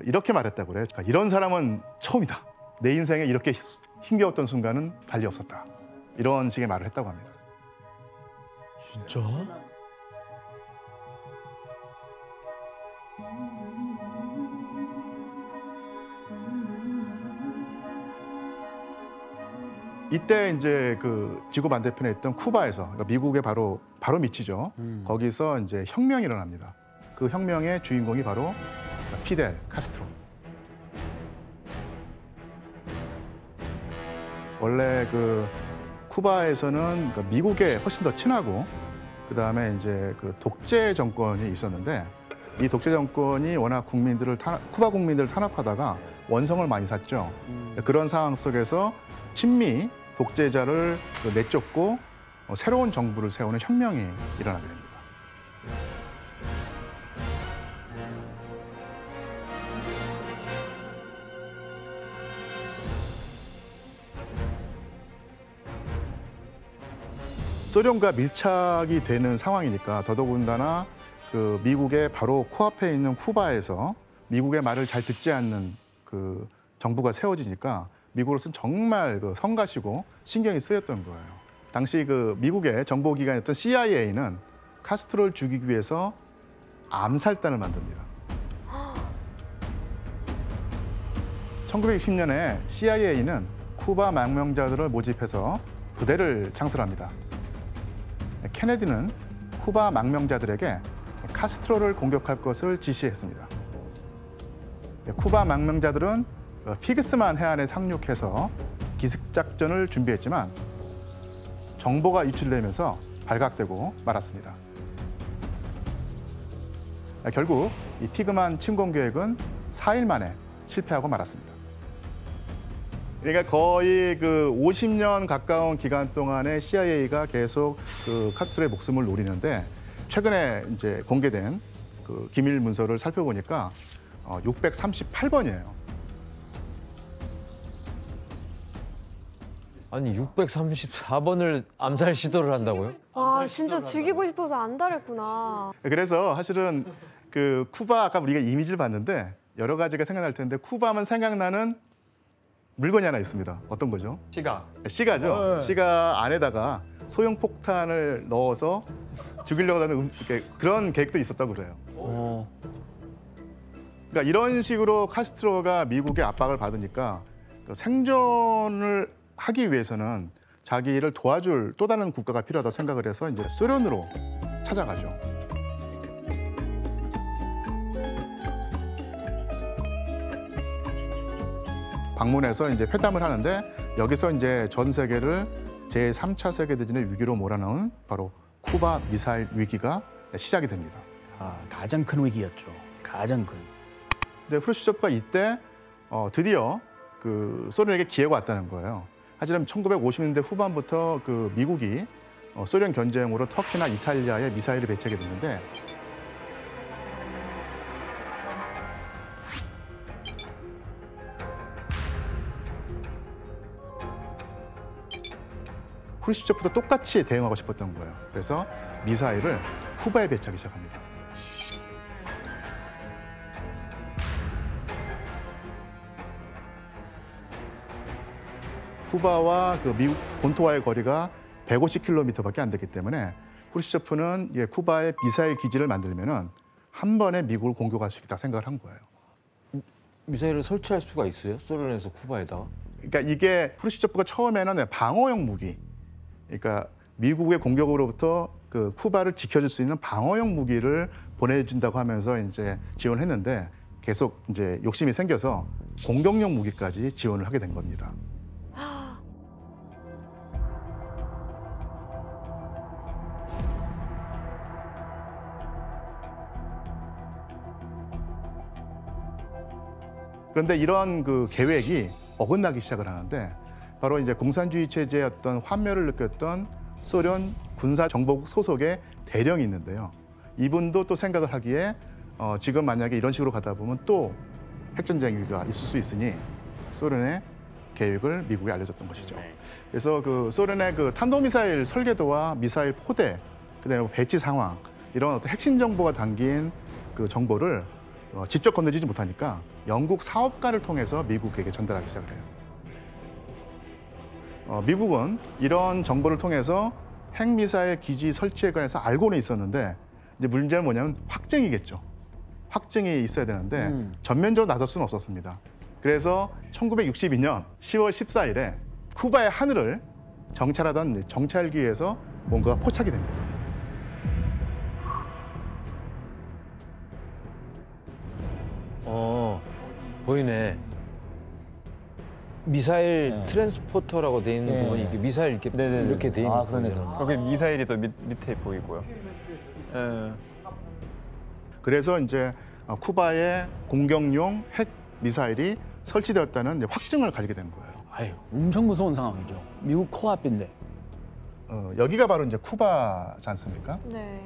이렇게 말했다고 그래요. 그러니까 이런 사람은 처음이다. 내 인생에 이렇게 힘겨웠던 순간은 달리 없었다. 이런 식의 말을 했다고 합니다. 진짜? 이때 이제 그 지구 반대편에 있던 쿠바에서 그러니까 미국의 바로 밑이죠. 거기서 이제 혁명이 일어납니다. 그 혁명의 주인공이 바로 피델 카스트로. 원래 그 쿠바에서는 미국에 훨씬 더 친하고 그다음에 이제 그 독재 정권이 있었는데 이 독재 정권이 워낙 쿠바 국민들을 탄압하다가 원성을 많이 샀죠. 그런 상황 속에서 친미 독재자를 내쫓고 새로운 정부를 세우는 혁명이 일어나게 됩니다. 소련과 밀착이 되는 상황이니까 더더군다나 그 미국의 바로 코앞에 있는 쿠바에서 미국의 말을 잘 듣지 않는 그 정부가 세워지니까 미국으로서는 정말 그 성가시고 신경이 쓰였던 거예요. 당시 그 미국의 정보기관이었던 CIA는 카스트로를 죽이기 위해서 암살단을 만듭니다. 1960년에 CIA는 쿠바 망명자들을 모집해서 부대를 창설합니다. 케네디는 쿠바 망명자들에게 카스트로를 공격할 것을 지시했습니다. 쿠바 망명자들은 피그스만 해안에 상륙해서 기습작전을 준비했지만 정보가 유출되면서 발각되고 말았습니다. 결국 이 피그만 침공 계획은 4일 만에 실패하고 말았습니다. 그러니까 거의 그 50년 가까운 기간 동안에 CIA가 계속 그 카스트로의 목숨을 노리는데 최근에 이제 공개된 그 기밀 문서를 살펴보니까 638번이에요. 아니 634번을 암살 시도를 한다고요? 아 진짜 죽이고 싶어서 안달했구나. 그래서 사실은 그 쿠바 아까 우리가 이미지를 봤는데 여러 가지가 생각날 텐데 쿠바하면 생각나는 물건이 하나 있습니다. 어떤 거죠? 시가죠. 네. 시가 안에다가 소형 폭탄을 넣어서 죽이려고 하는 그런 계획도 있었다고 그래요. 그러니까 이런 식으로 카스트로가 미국의 압박을 받으니까 생존을 하기 위해서는 자기를 도와줄 또 다른 국가가 필요하다 생각을 해서 이제 소련으로 찾아가죠. 방문해서 이제 회담을 하는데 여기서 이제 전 세계를 제3차 세계대전의 위기로 몰아넣은 바로 쿠바 미사일 위기가 시작이 됩니다. 가장 큰 위기였죠. 가장 큰. 근데 후르시초프가 이때 드디어 그 소련에게 기회가 왔다는 거예요. 하지만 1950년대 후반부터 그 미국이 소련 견제용으로 터키나 이탈리아에 미사일을 배치하게 됐는데 후르시초프도 똑같이 대응하고 싶었던 거예요. 그래서 미사일을 쿠바에 배치하기 시작합니다. 쿠바와 그 미국 본토와의 거리가 150km밖에 안 되기 때문에 후르시초프는 쿠바에 미사일 기지를 만들면은 한 번에 미국을 공격할 수 있다 생각을 한 거예요. 미사일을 설치할 수가 있어요? 소련에서 쿠바에다가? 그러니까 이게 후르시초프가 처음에는 방어용 무기, 그러니까 미국의 공격으로부터 그 쿠바를 지켜줄 수 있는 방어용 무기를 보내준다고 하면서 이제 지원했는데 계속 이제 욕심이 생겨서 공격용 무기까지 지원을 하게 된 겁니다. 그런데 이런 그 계획이 어긋나기 시작을 하는데 바로 이제 공산주의 체제의 어떤 환멸을 느꼈던 소련 군사정보국 소속의 대령이 있는데요. 이분도 또 생각을 하기에 지금 만약에 이런 식으로 가다 보면 또 핵전쟁이 있을 수 있으니 소련의 계획을 미국에 알려줬던 것이죠. 그래서 그 소련의 그 탄도미사일 설계도와 미사일 포대, 그다음에 배치 상황 이런 어떤 핵심 정보가 담긴 그 정보를 직접 건네지지 못하니까 영국 사업가를 통해서 미국에게 전달하기 시작을 해요. 미국은 이런 정보를 통해서 핵미사일 기지 설치에 관해서 알고는 있었는데 이제 문제는 뭐냐면 확증이겠죠. 확증이 있어야 되는데 전면적으로 나설 수는 없었습니다. 그래서 1962년 10월 14일에 쿠바의 하늘을 정찰하던 정찰기에서 뭔가가 포착이 됩니다. 보이네. 미사일 트랜스포터라고 돼 있는 부분이 이렇게 미사일 이렇게 이렇게 돼 있는 거네요. 거기 미사일이 또 밑에 보이고요. 그래서 이제 쿠바에 공격용 핵 미사일이 설치되었다는 확증을 가지게 된 거예요. 아유, 엄청 무서운 상황이죠. 미국 코앞인데. 여기가 바로 이제 쿠바지 않습니까? 네.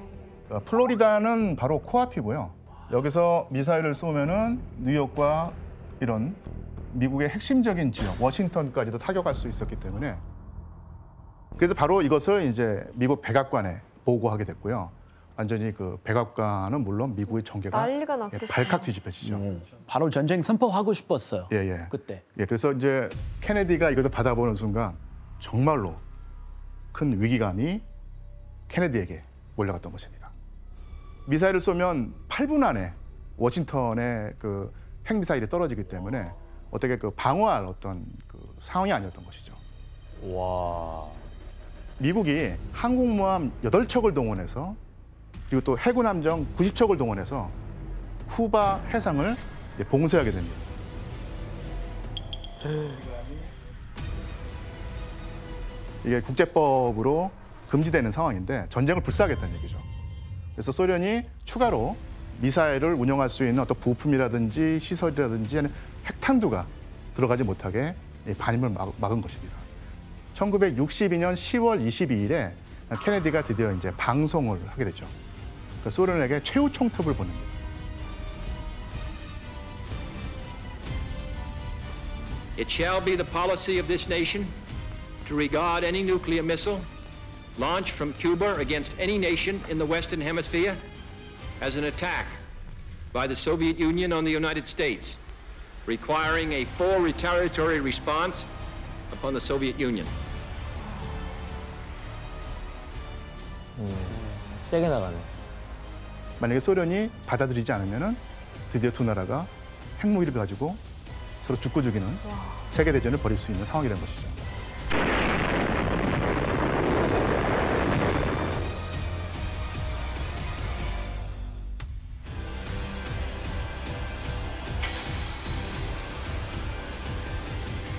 플로리다는 바로 코앞이고요. 여기서 미사일을 쏘면은 뉴욕과 이런 미국의 핵심적인 지역, 워싱턴까지도 타격할 수 있었기 때문에 그래서 바로 이것을 이제 미국 백악관에 보고하게 됐고요. 완전히 그 백악관은 물론 미국의 정계가 난리가 났겠어요. 발칵 뒤집혀지죠. 바로 전쟁 선포하고 싶었어요. 예. 그때. 예, 그래서 이제 케네디가 이것을 받아보는 순간 정말로 큰 위기감이 케네디에게 몰려갔던 것입니다. 미사일을 쏘면 8분 안에 워싱턴에 그 핵미사일이 떨어지기 때문에 어떻게 그 방어할 어떤 그 상황이 아니었던 것이죠. 와. 미국이 항공모함 8척을 동원해서 그리고 또 해군 함정 90척을 동원해서 쿠바 해상을 봉쇄하게 됩니다. 이게 국제법으로 금지되는 상황인데 전쟁을 불사하겠다는 얘기죠. 그래서 소련이 추가로 미사일을 운영할 수 있는 어떤 부품이라든지 시설이라든지 핵탄두가 들어가지 못하게 반임을 막은 것입니다. 1962년 10월 22일에 케네디가 드디어 이제 방송을 하게 됐죠. 소련에게 최후 총톱을 보냅니다. It shall be the policy of this nation to regard any nuclear missile launched from Cuba against any nation in the Western Hemisphere as an attack by the Soviet Union on the United States, requiring a full retaliatory response upon the Soviet Union. 세게 나가네. 만약에 소련이 받아들이지 않으면은 드디어 두 나라가 핵무기를 가지고 서로 죽고 죽이는 세계대전을 벌일 수 있는 상황이 된 것이죠.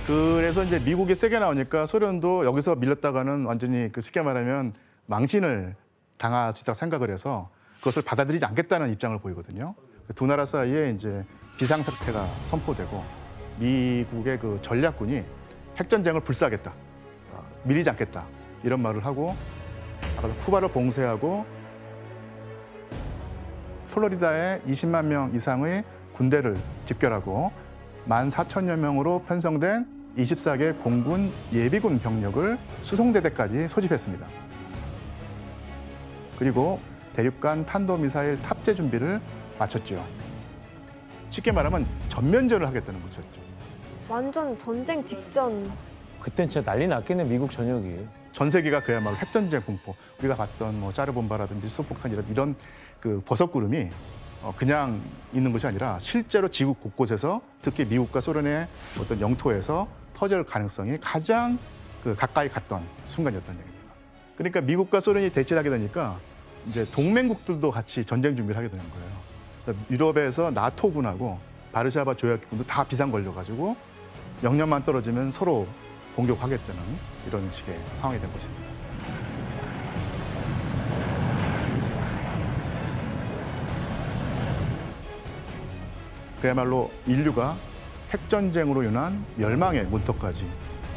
그래서 이제 미국이 세게 나오니까 소련도 여기서 밀렸다가는 완전히 그 쉽게 말하면 망신을 당할 수 있다고 생각을 해서 그것을 받아들이지 않겠다는 입장을 보이거든요. 두 나라 사이에 이제 비상사태가 선포되고 미국의 그 전략군이 핵전쟁을 불사하겠다, 밀리지 않겠다 이런 말을 하고 쿠바를 봉쇄하고 플로리다에 20만 명 이상의 군대를 집결하고 14,000여 명으로 편성된 24개 공군 예비군 병력을 수송대대까지 소집했습니다. 그리고 대륙간 탄도미사일 탑재 준비를 마쳤죠. 쉽게 말하면 전면전을 하겠다는 것이었죠. 완전 전쟁 직전. 그땐 진짜 난리 났겠네, 미국 전역이. 전 세계가 그야말로 핵전쟁 공포. 우리가 봤던 뭐 짜르본바라든지 수소폭탄이라든지 이런 그 버섯구름이 그냥 있는 것이 아니라 실제로 지구 곳곳에서 특히 미국과 소련의 어떤 영토에서 터질 가능성이 가장 가까이 갔던 순간이었던 얘기입니다. 그러니까 미국과 소련이 대치를 하게 되니까 이제 동맹국들도 같이 전쟁 준비를 하게 되는 거예요. 그러니까 유럽에서 나토군하고 바르샤바 조약기군도 다 비상 걸려가지고 영년만 떨어지면 서로 공격하겠다는 이런 식의 상황이 된 것입니다. 그야말로 인류가 핵전쟁으로 인한 멸망의 문턱까지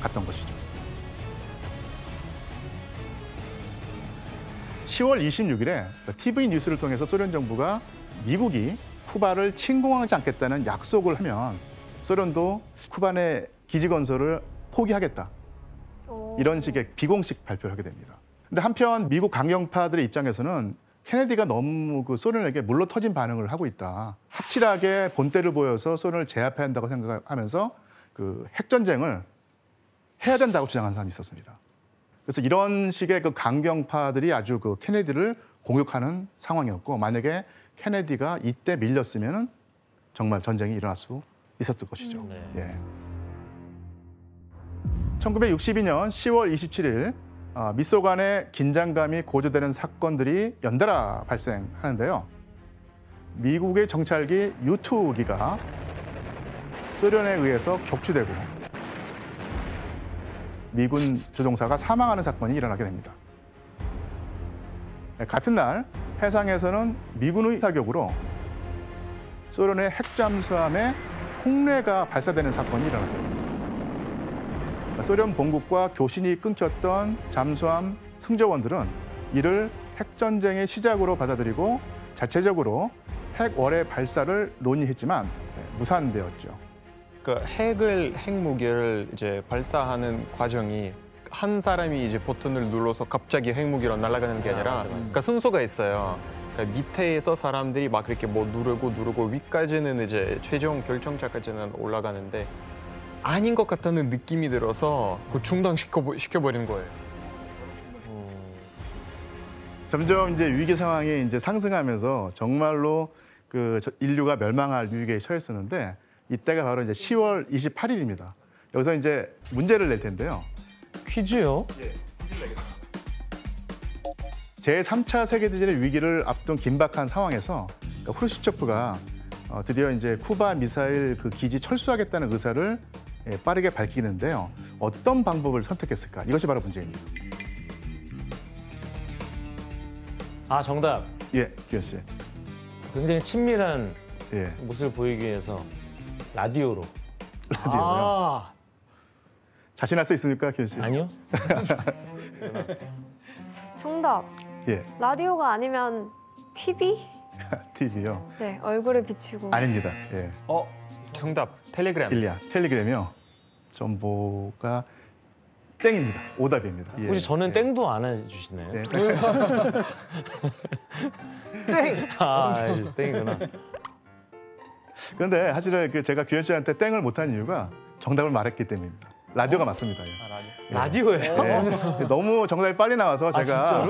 갔던 것이죠. 10월 26일에 TV 뉴스를 통해서 소련 정부가 미국이 쿠바를 침공하지 않겠다는 약속을 하면 소련도 쿠바 내 기지 건설을 포기하겠다. 이런 식의 비공식 발표를 하게 됩니다. 근데 한편 미국 강경파들의 입장에서는 케네디가 너무 소련에게 물러터진 반응을 하고 있다. 확실하게 본때를 보여서 소련을 제압해야 한다고 생각하면서 핵전쟁을 해야 된다고 주장하는 사람이 있었습니다. 그래서 이런 식의 강경파들이 아주 케네디를 공격하는 상황이었고, 만약에 케네디가 이때 밀렸으면 정말 전쟁이 일어날 수 있었을 것이죠. 예. 1962년 10월 27일 미소 간의 긴장감이 고조되는 사건들이 연달아 발생하는데요. 미국의 정찰기 U-2기가 소련에 의해서 격추되고 미군 조종사가 사망하는 사건이 일어나게 됩니다. 같은 날 해상에서는 미군의 사격으로 소련의 핵잠수함에 홍례가 발사되는 사건이 일어나게 됩니다. 소련 본국과 교신이 끊겼던 잠수함 승조원들은 이를 핵전쟁의 시작으로 받아들이고 자체적으로 핵월해 발사를 논의했지만 무산되었죠. 그 핵무기를 이제 발사하는 과정이 한 사람이 이제 버튼을 눌러서 갑자기 핵무기로 날아가는 게 아니라 그러니까 순서가 있어요. 그러니까 밑에서 사람들이 막 이렇게 뭐 누르고 위까지는 이제 최종 결정자까지는 올라가는데 아닌 것 같다는 느낌이 들어서 중단시켜버린 거예요. 점점 이제 위기 상황이 이제 상승하면서 정말로 인류가 멸망할 위기에 처했었는데 이때가 바로 이제 10월 28일입니다. 여기서 이제 문제를 낼 텐데요. 퀴즈요? 예, 퀴즈를 내겠습니다. 제3차 세계대전의 위기를 앞둔 긴박한 상황에서 후르시초프가 드디어 이제 쿠바 미사일 기지 철수하겠다는 의사를 빠르게 밝히는데요. 어떤 방법을 선택했을까? 이것이 바로 문제입니다. 아, 정답. 예, 기현 씨. 굉장히 친밀한 모습을 보이기 위해서 라디오로. 라디오요? 자신할 수 있습니까, 기현 씨? 아니요. 정답. 예. 라디오가 아니면 TV? TV요? 네, 얼굴에 비추고. 아닙니다. 예. 정답. 텔레그램. 일리야. 텔레그램이요. 정보가 땡입니다. 오답입니다. 예. 혹시 저는 땡도 안 해주시나요? 네. 땡! 아, 땡이구나. 그런데 사실은 제가 규현 씨한테 땡을 못한 이유가 정답을 말했기 때문입니다. 라디오가 맞습니다. 예. 라디오예요? 네. 너무 정답이 빨리 나와서 제가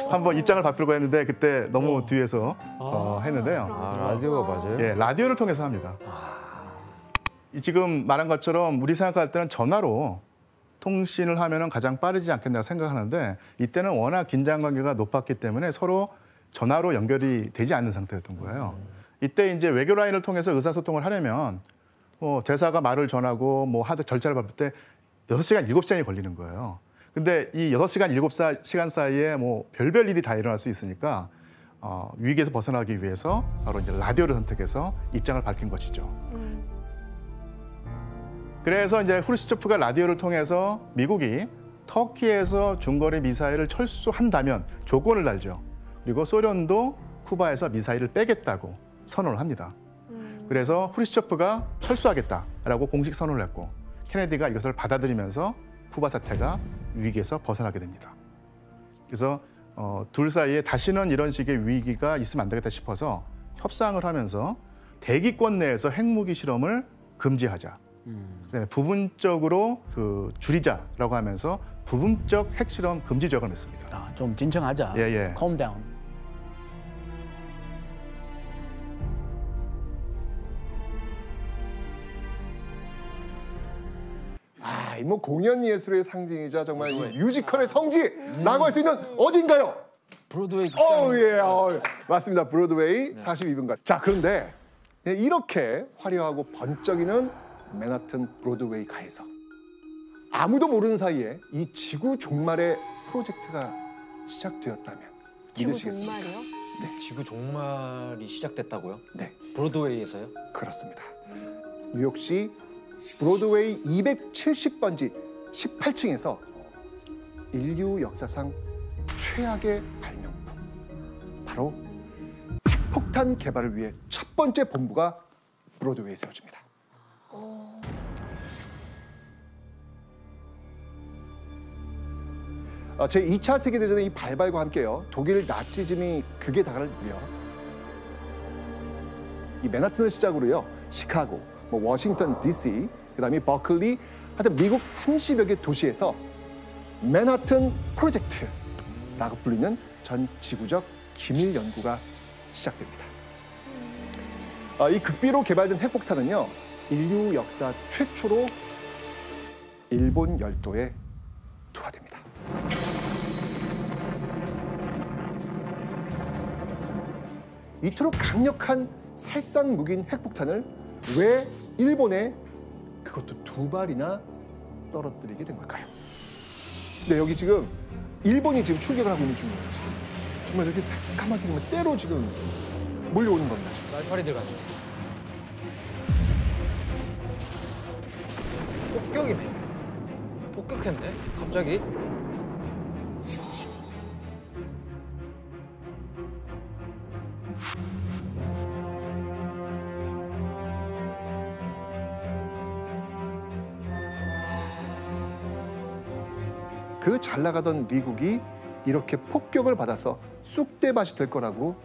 한번 입장을 바꾸려고 했는데 그때 너무 뒤에서 했는데요. 라디오가 맞아요? 예, 라디오를 통해서 합니다. 지금 말한 것처럼 우리 생각할 때는 전화로 통신을 하면 가장 빠르지 않겠나 생각하는데 이때는 워낙 긴장 관계가 높았기 때문에 서로 전화로 연결이 되지 않는 상태였던 거예요. 이때 이제 외교 라인을 통해서 의사소통을 하려면 대사가 말을 전하고 절차를 밟을 때 6시간, 7시간이 걸리는 거예요. 근데 이 6시간, 7시간 사이에 별별 일이 다 일어날 수 있으니까 위기에서 벗어나기 위해서 바로 이제 라디오를 선택해서 입장을 밝힌 것이죠. 그래서 이제 후르시초프가 라디오를 통해서 미국이 터키에서 중거리 미사일을 철수한다면 조건을 달죠. 그리고 소련도 쿠바에서 미사일을 빼겠다고 선언을 합니다. 그래서 후르시초프가 철수하겠다라고 공식 선언을 했고 케네디가 이것을 받아들이면서 쿠바 사태가 위기에서 벗어나게 됩니다. 그래서 둘 사이에 다시는 이런 식의 위기가 있으면 안 되겠다 싶어서 협상을 하면서 대기권 내에서 핵무기 실험을 금지하자. 부분적으로 줄이자라고 하면서 부분적 핵실험 금지적을 냈습니다. 좀 진정하자. 예. Calm down. 이 뭐 공연 예술의 상징이자 정말 이 뮤지컬의 성지라고 할 수 있는 어딘가요? 브로드웨이. 맞습니다. 브로드웨이 42분간. 자, 그런데 이렇게 화려하고 번쩍이는 맨하튼 브로드웨이가에서 아무도 모르는 사이에 이 지구 종말의 프로젝트가 시작되었다면 믿으시겠습니까? 정말이요? 네. 지구 종말이 시작됐다고요? 네. 브로드웨이에서요? 그렇습니다. 뉴욕시 브로드웨이 270번지 18층에서 인류 역사상 최악의 발명품, 바로 핵폭탄 개발을 위해 첫 번째 본부가 브로드웨이에 세워집니다. 제2차 세계대전의 이 발발과 함께요, 독일 나치즘이 극에 달할 무렵 이 맨하튼을 시작으로요, 시카고, 워싱턴 DC, 그다음에 버클리, 하여튼 미국 30여 개 도시에서 맨하튼 프로젝트라고 불리는 전 지구적 기밀 연구가 시작됩니다. 이 극비로 개발된 핵폭탄은요, 인류 역사 최초로 일본 열도에 투하됩니다. 이토록 강력한 살상 무기인 핵폭탄을 왜 일본에 그것도 2발이나 떨어뜨리게 된 걸까요? 네, 여기 지금 일본이 지금 출격을 하고 있는 중이에요. 지금. 정말 이렇게 새까맣게 정말 때로 지금 몰려오는 겁니다. 지금. 날파리 들어가네. 폭격이네. 폭격했네. 갑자기. 그 잘 나가던 미국이 이렇게 폭격을 받아서 쑥대밭이 될 거라고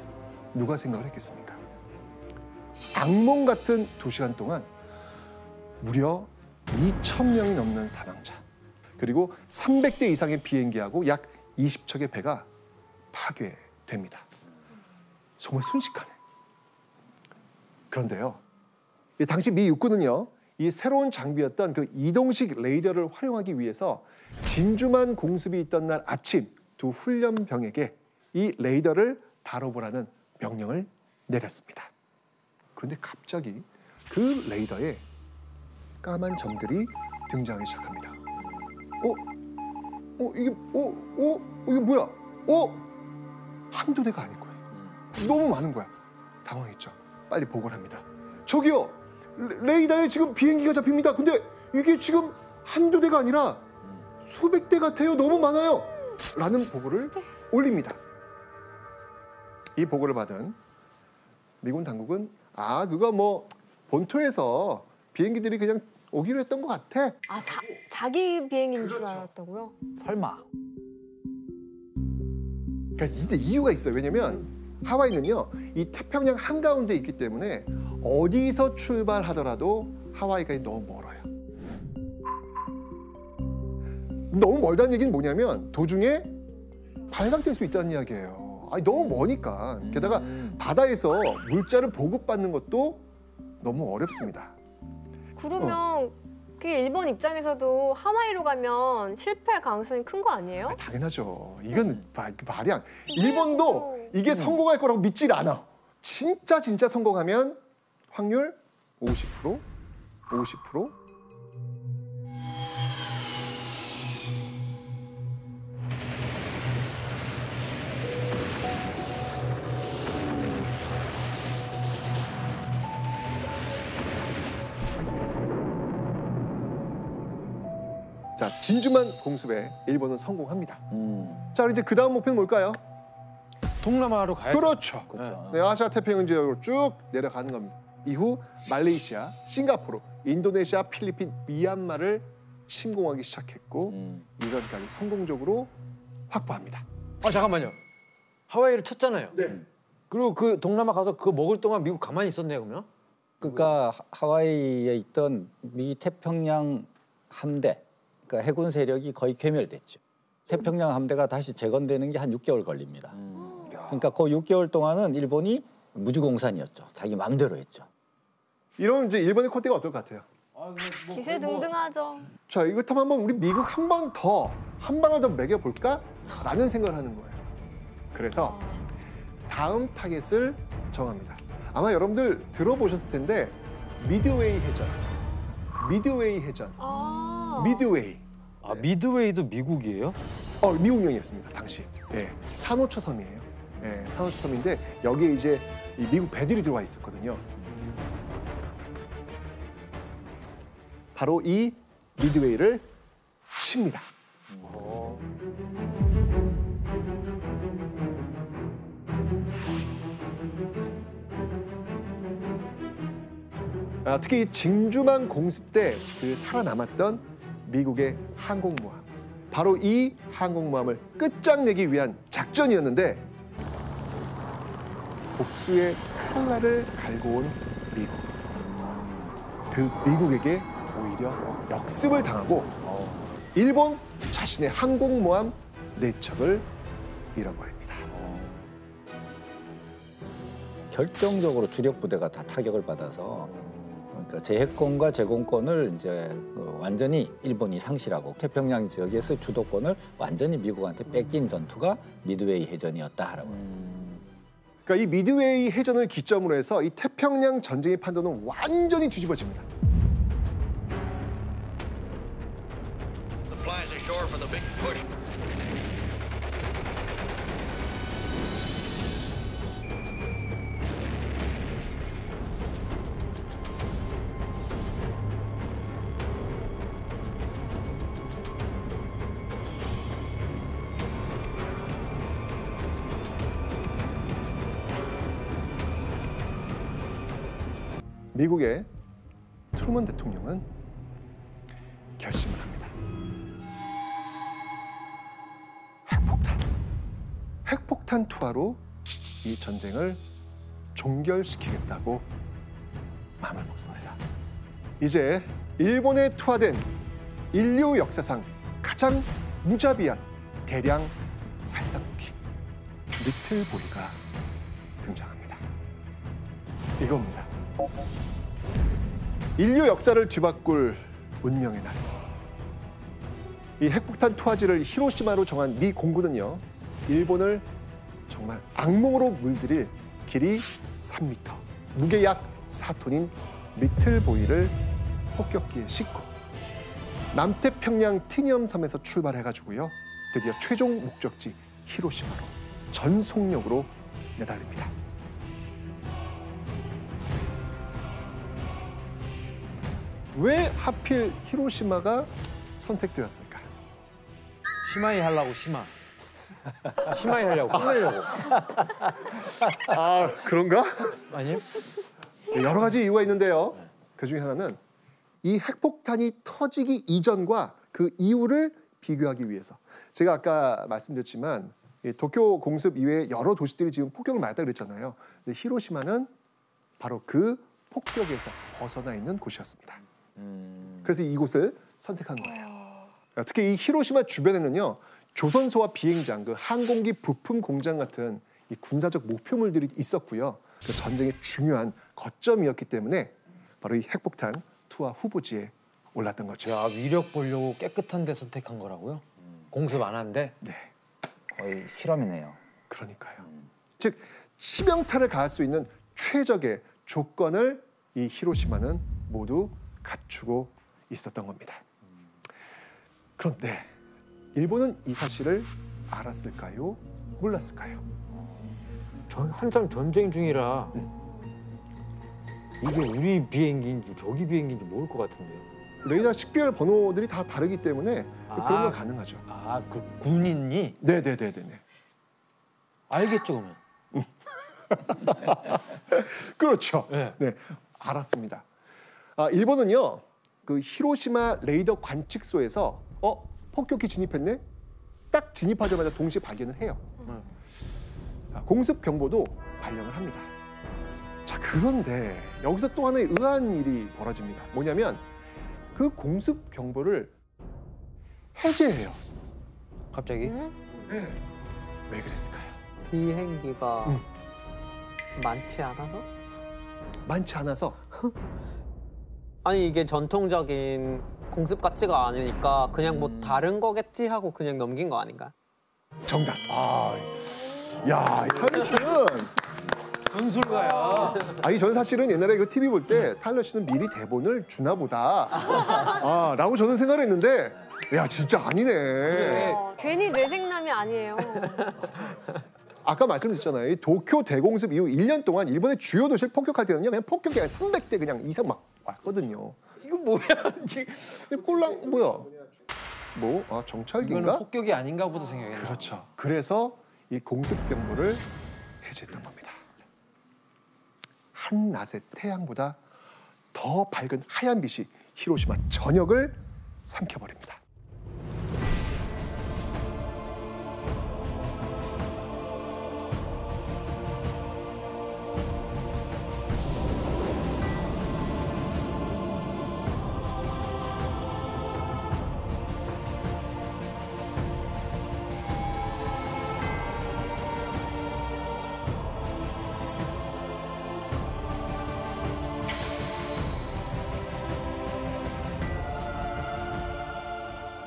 누가 생각을 했겠습니까? 악몽 같은 2시간 동안 무려 2,000명이 넘는 사망자, 그리고 300대 이상의 비행기하고 약 20척의 배가 파괴됩니다. 정말 순식간에. 그런데요, 당시 미 육군은요, 이 새로운 장비였던 그 이동식 레이더를 활용하기 위해서 진주만 공습이 있던 날 아침 2 훈련병에게 이 레이더를 다뤄보라는 명령을 내렸습니다. 그런데 갑자기 그 레이더에 까만 점들이 등장하기 시작합니다. 이게 뭐야? 한두 대가 아닌 거예요. 너무 많은 거야. 당황했죠. 빨리 보고를 합니다. 저기요, 레이더에 지금 비행기가 잡힙니다. 근데 이게 지금 한두 대가 아니라 수백 대 같아요. 너무 많아요. 라는 보고를 올립니다. 이 보고를 받은 미군 당국은 그거 뭐 본토에서 비행기들이 그냥 오기로 했던 것 같아. 자기 비행기인 줄 알았다고요? 설마. 그러니까 이제 이유가 있어요. 왜냐면 하와이는요, 이 태평양 한가운데 있기 때문에 어디서 출발하더라도 하와이가 너무 멀어요. 너무 멀다는 얘기는 뭐냐면 도중에 발각될 수 있다는 이야기예요. 너무 머니까. 게다가 바다에서 물자를 보급받는 것도 너무 어렵습니다. 그러면 그게 일본 입장에서도 하와이로 가면 실패할 가능성이 큰 거 아니에요? 당연하죠. 이건 말이 안. 일본도 이게 성공할 거라고 믿질 않아. 진짜 성공하면 확률 50%, 50%. 자, 진주만 공습에 일본은 성공합니다. 자, 이제 그 다음 목표는 뭘까요? 동남아로 가야죠. 그렇죠. 네, 아시아 태평양 지역으로 쭉 내려가는 겁니다. 이후 말레이시아, 싱가포르, 인도네시아, 필리핀, 미얀마를 침공하기 시작했고 이전까지 성공적으로 확보합니다. 아 잠깐만요. 하와이를 쳤잖아요. 네. 그리고 그 동남아 가서 그거 먹을 동안 미국 가만히 있었네요, 그러면? 그러니까 하와이에 있던 미 태평양 함대, 그러니까 해군 세력이 거의 괴멸됐죠. 태평양 함대가 다시 재건되는 게 한 6개월 걸립니다. 그러니까 그 6개월 동안은 일본이 무주공산이었죠. 자기 마음대로 했죠. 이런 이제 일본의 콧대가 어떨 것 같아요? 기세등등하죠. 자, 이렇다면 한번 우리 미국 한 번 더, 한 방을 더 매겨볼까? 라는 생각을 하는 거예요. 그래서 다음 타겟을 정합니다. 아마 여러분들 들어보셨을 텐데 미드웨이 해전. 미드웨이 해전. 미드웨이. 아, 미드웨이도 미국이에요? 미국령이었습니다, 당시. 예, 산호초 섬이에요. 예, 산호초 섬인데 여기에 이제 이 미국 배들이 들어와 있었거든요. 바로 이 미드웨이를 칩니다. 특히 이 진주만 공습 때 그 살아남았던 미국의 항공모함. 바로 이 항공모함을 끝장내기 위한 작전이었는데 복수의 칼날을 갈고 온 미국. 그 미국에게 오히려 역습을 당하고 일본 자신의 항공모함 4척을 잃어버립니다. 결정적으로 주력 부대가 다 타격을 받아서 그러니까 제해권과 제공권을 이제 완전히 일본이 상실하고 태평양 지역에서 주도권을 완전히 미국한테 뺏긴 전투가 미드웨이 해전이었다라고. 그러니까 이 미드웨이 해전을 기점으로 해서 이 태평양 전쟁의 판도는 완전히 뒤집어집니다. 미국의 트루먼 대통령은 결심을 합니다. 핵폭탄 투하로 이 전쟁을 종결시키겠다고 마음을 먹습니다. 이제 일본에 투하된 인류 역사상 가장 무자비한 대량 살상무기 리틀보이가 등장합니다. 이겁니다. 인류 역사를 뒤바꿀 운명의 날. 이 핵폭탄 투하지를 히로시마로 정한 미 공군은요, 일본을 정말 악몽으로 물들일 길이 3m, 무게 약 4톤인 리틀보이를 폭격기에 싣고 남태평양 티니엄섬에서 출발해가지고요, 드디어 최종 목적지 히로시마로 전속력으로 내달립니다. 왜 하필 히로시마가 선택되었을까? 시마이 하려고 시마. 시마이 하려고 끝내려고. 아, 그런가? 아니요? 여러 가지 이유가 있는데요. 그 중에 하나는 이 핵폭탄이 터지기 이전과 그 이후를 비교하기 위해서. 제가 아까 말씀드렸지만 도쿄 공습 이외에 여러 도시들이 지금 폭격을 맞았다 그랬잖아요. 근데 히로시마는 바로 그 폭격에서 벗어나 있는 곳이었습니다. 그래서 이곳을 선택한 거예요. 특히 이 히로시마 주변에는요, 조선소와 비행장, 그 항공기 부품 공장 같은 이 군사적 목표물들이 있었고요. 그 전쟁의 중요한 거점이었기 때문에 바로 이 핵폭탄 투하 후보지에 올랐던 거죠. 야, 위력 보려고 깨끗한 데 선택한 거라고요? 공습 안 한데? 네. 거의 실험이네요. 그러니까요. 즉 치명타를 가할 수 있는 최적의 조건을 이 히로시마는 모두 갖추고 있었던 겁니다. 그런데 일본은 이 사실을 알았을까요? 몰랐을까요? 한참 전쟁 중이라 이게 우리 비행기인지 저기 비행기인지 모를 것 같은데요. 레이더 식별 번호들이 다 다르기 때문에 그런 건 가능하죠. 아, 그 군인이? 네네네네. 알겠죠, 그러면? 그렇죠. 네. 네. 알았습니다. 일본은요, 그 히로시마 레이더 관측소에서 폭격기 진입했네? 딱 진입하자마자 동시에 발견을 해요. 공습 경보도 발령을 합니다. 자, 그런데 여기서 또 하나의 의아한 일이 벌어집니다. 뭐냐면 그 공습 경보를 해제해요. 갑자기? 네. 왜 그랬을까요? 비행기가 많지 않아서? 많지 않아서? 아니 이게 전통적인 공습 같지가 않으니까 그냥 뭐 다른 거겠지 하고 그냥 넘긴 거 아닌가? 정답. 야, 타일러 씨는 전술가야. 아니 저는 사실은 옛날에 이거 TV 볼 때 타일러 씨는 미리 대본을 주나 보다. 라고 저는 생각을 했는데 야, 진짜 아니네. 괜히 뇌생남이 아니에요. 아까 말씀드렸잖아요. 이 도쿄 대공습 이후 1년 동안 일본의 주요 도시를 폭격할 때는요, 그냥 폭격기 한 300대 그냥 이상 막 왔거든요. 이거 뭐야? 꼴랑 뭐야? 뭐? 정찰기인가? 이거는 폭격이 아닌가 보다 생각해요. 그렇죠. 그래서 이 공습 경보를 해제했던 겁니다. 한낮의 태양보다 더 밝은 하얀 빛이 히로시마 전역을 삼켜버립니다.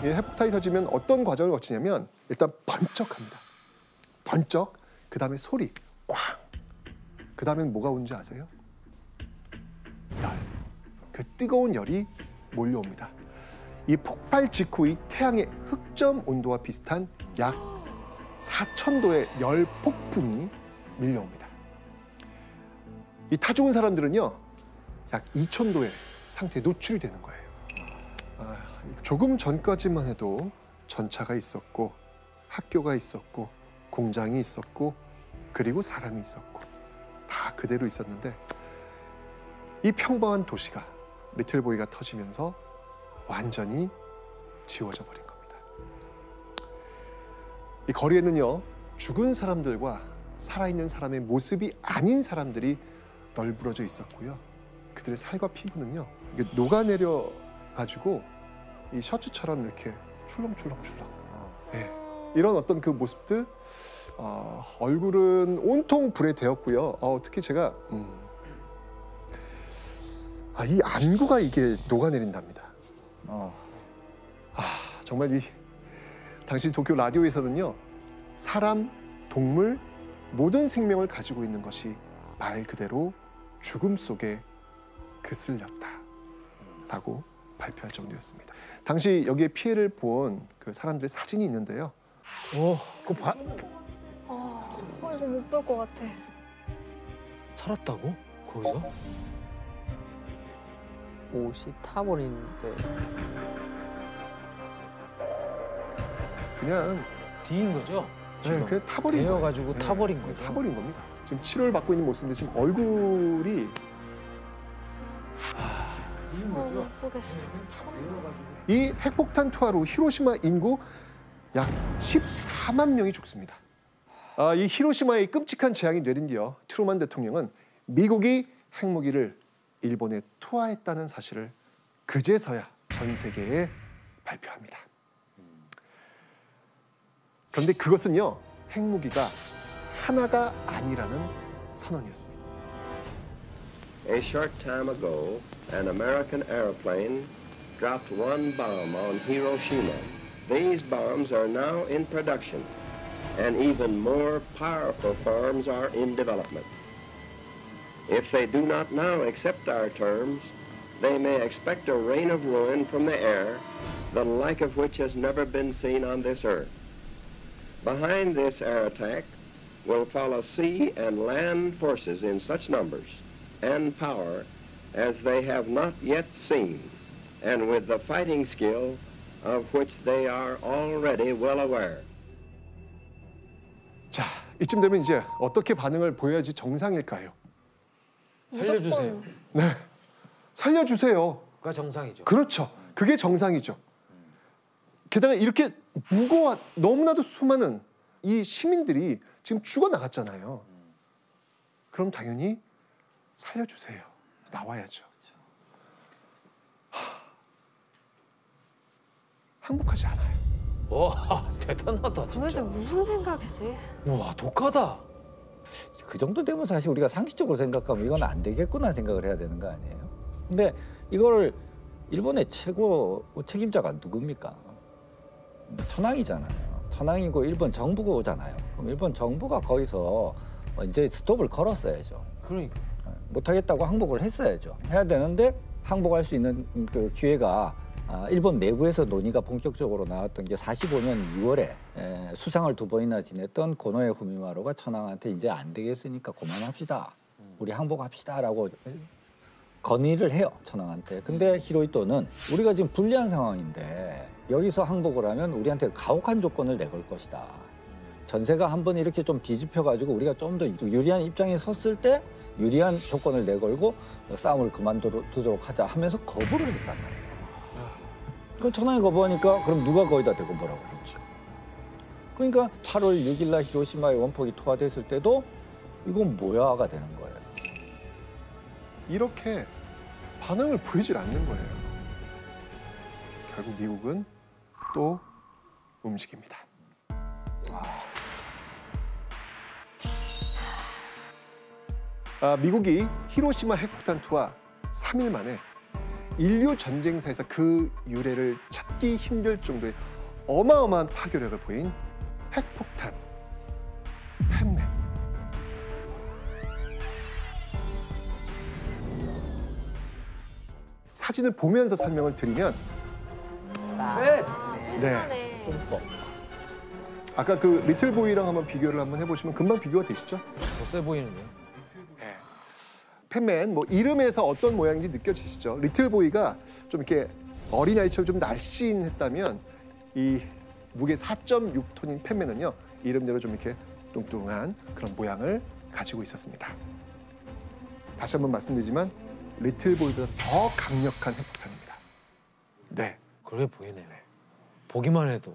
핵폭탄이 터지면 어떤 과정을 거치냐면 일단 번쩍합니다. 번쩍, 그 다음에 소리, 꽝. 그 다음엔 뭐가 오는지 아세요? 열. 그 뜨거운 열이 몰려옵니다. 이 폭발 직후 이 태양의 흑점 온도와 비슷한 약 4,000도의 열 폭풍이 밀려옵니다. 이 타 죽은 사람들은요, 약 2,000도의 상태에 노출이 되는 거예요. 조금 전까지만 해도 전차가 있었고 학교가 있었고 공장이 있었고 그리고 사람이 있었고 다 그대로 있었는데 이 평범한 도시가 리틀보이가 터지면서 완전히 지워져 버린 겁니다. 이 거리에는요, 죽은 사람들과 살아있는 사람의 모습이 아닌 사람들이 널브러져 있었고요. 그들의 살과 피부는요, 이게 녹아내려 가지고 이 셔츠처럼 이렇게 출렁출렁출렁. 이런 어떤 그 모습들, 얼굴은 온통 불에 데웠고요. 특히 제가 이 안구가 이게 녹아내린답니다. 정말 이 당시 도쿄 라디오에서는요, 사람, 동물, 모든 생명을 가지고 있는 것이 말 그대로 죽음 속에 그슬렸다라고 발표할 정도였습니다. 당시 여기에 피해를 본 그 사람들의 사진이 있는데요. 그거 봐. 이거 못 볼 것 같아. 살았다고? 거기서? 옷이 타버리는데. 그냥 뒤인 거죠? 네, 그냥 타버린 거예요. 데여가지고 네, 타버린 거죠. 타버린 겁니다. 지금 치료를 받고 있는 모습인데 지금 얼굴이 못 보겠어. 이 핵폭탄 투하로 히로시마 인구 약 14만 명이 죽습니다. 이 히로시마의 끔찍한 재앙이 내린 뒤어 트루만 대통령은 미국이 핵무기를 일본에 투하했다는 사실을 그제서야 전 세계에 발표합니다. 그런데 그것은요, 핵무기가 하나가 아니라는 선언이었습니다. A short time ago, an American airplane dropped one bomb on Hiroshima. These bombs are now in production, and even more powerful forms are in development. If they do not now accept our terms, they may expect a rain of ruin from the air, the like of which has never been seen on this earth. Behind this air attack will follow sea and land forces in such numbers and power as they have not yet seen, and with the fighting skill of which they are already well aware. 자, 이쯤 되면 이제 어떻게 반응을 보여야지 정상일까요? 살려주세요. 네. 살려주세요. 그가 정상이죠. 그렇죠. 그게 정상이죠. 게다가 이렇게 너무나도 수많은 이 시민들이 지금 죽어나갔잖아요. 그럼 당연히 살려주세요. 나와야죠. 항복하지 않아요. 와, 대단하다 진짜. 도대체 무슨 생각이지? 와, 독하다. 그 정도 되면 사실 우리가 상식적으로 생각하면 이건 안 되겠구나 생각을 해야 되는 거 아니에요? 근데 이거를 일본의 최고 책임자가 누굽니까? 천황이잖아요. 천황이고 일본 정부가 오잖아요. 그럼 일본 정부가 거기서 이제 스톱을 걸었어야죠. 그러니까. 못하겠다고 항복을 했어야죠. 해야 되는데 항복할 수 있는 그 기회가 일본 내부에서 논의가 본격적으로 나왔던 게 45년 2월에 수상을 2번이나 지냈던 고노에 후미마루가 천황한테 이제 안 되겠으니까 그만합시다. 우리 항복합시다라고 건의를 해요, 천황한테. 근데 히로히토는 우리가 지금 불리한 상황인데 여기서 항복을 하면 우리한테 가혹한 조건을 내걸 것이다. 전세가 한번 이렇게 좀 뒤집혀가지고 우리가 좀 더 유리한 입장에 섰을 때 유리한 조건을 내걸고 싸움을 그만두도록 하자 하면서 거부를 했단 말이에요. 그럼 천황이 거부하니까 그럼 누가 거기다 대고 뭐라고 그러지? 그러니까 8월 6일 날 히로시마의 원폭이 투하됐을 때도 이건 뭐야가 되는 거예요. 이렇게 반응을 보이질 않는 거예요. 결국 미국은 또 움직입니다. 미국이 히로시마 핵폭탄 투하 3일 만에 인류 전쟁사에서 그 유래를 찾기 힘들 정도의 어마어마한 파괴력을 보인 핵폭탄 펜맨. 사진을 보면서 설명을 드리면 네. 아까 그 리틀 보이랑 한번 비교를 해보시면 금방 비교가 되시죠? 세 보이는데. 펜맨 뭐 이름에서 어떤 모양인지 느껴지시죠? 리틀 보이가 좀 이렇게 어린아이처럼 좀 날씬했다면 이 무게 4.6톤인 펜맨은요 이름대로 좀 이렇게 뚱뚱한 그런 모양을 가지고 있었습니다. 다시 한번 말씀드리지만 리틀 보이보다 더 강력한 핵폭탄입니다. 네. 그래 보이네요. 보기만 해도.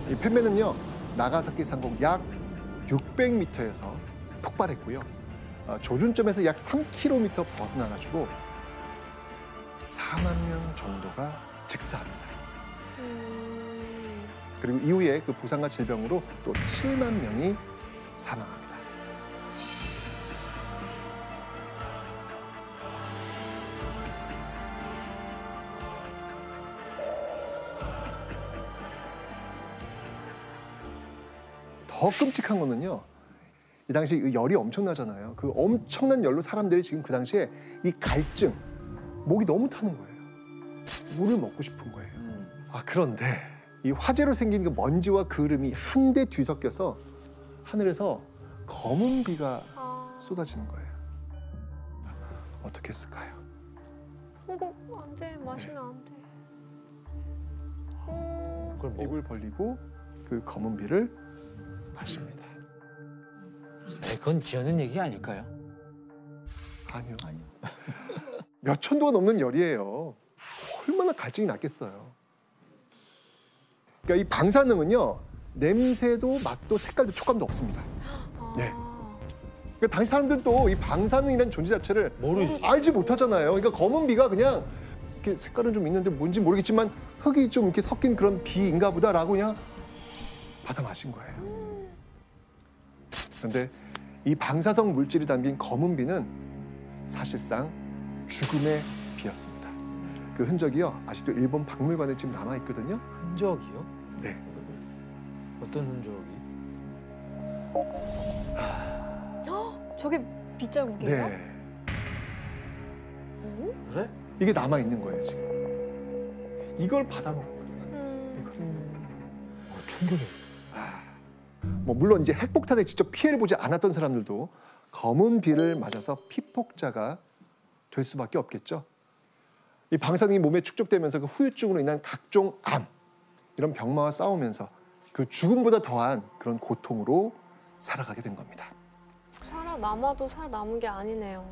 이 펜맨은요 나가사키 상공 약 600m에서 폭발했고요. 조준점에서 약 3km 벗어나가지고 4만 명 정도가 직사합니다. 그리고 이후에 그 부상과 질병으로 또 7만 명이 사망합니다. 더 끔찍한 거는요. 이 당시 열이 엄청나잖아요. 그 엄청난 열로 사람들이 지금 그 당시에 이 갈증, 목이 너무 타는 거예요. 물을 먹고 싶은 거예요. 그런데 이 화재로 생긴 그 먼지와 그름이 한데 뒤섞여서 하늘에서 검은 비가 쏟아지는 거예요. 어떻게 했을까요? 이거 안 돼. 마시면 안 돼. 입을 벌리고 그 검은 비를 마십니다. 그건 지어낸 얘기 아닐까요? 아니요. 몇 천도가 넘는 열이에요. 얼마나 갈증이 났겠어요. 그러니까 이 방사능은요. 냄새도 맛도 색깔도 촉감도 없습니다. 네. 그러니까 당시 사람들도 이 방사능이라는 존재 자체를 알지 못하잖아요. 그러니까 검은 비가 그냥 이렇게 색깔은 좀 있는데 뭔지 모르겠지만 흙이 좀 이렇게 섞인 그런 비인가 보다라고 그냥 받아 마신 거예요. 그런데 이 방사성 물질이 담긴 검은 비는 사실상 죽음의 비였습니다. 그 흔적이요 아직도 일본 박물관에 지금 남아 있거든요. 흔적이요? 네. 어떤 흔적이? 저게 빗자국이에요? 네. 그래? 이게 남아 있는 거예요 지금. 이걸 받아먹은 거예요. 충격이. 뭐 물론 이제 핵폭탄에 직접 피해를 보지 않았던 사람들도 검은 비를 맞아서 피폭자가 될 수밖에 없겠죠. 이 방사능이 몸에 축적되면서 그 후유증으로 인한 각종 암 이런 병마와 싸우면서 그 죽음보다 더한 그런 고통으로 살아가게 된 겁니다. 살아남아도 살아남은 게 아니네요.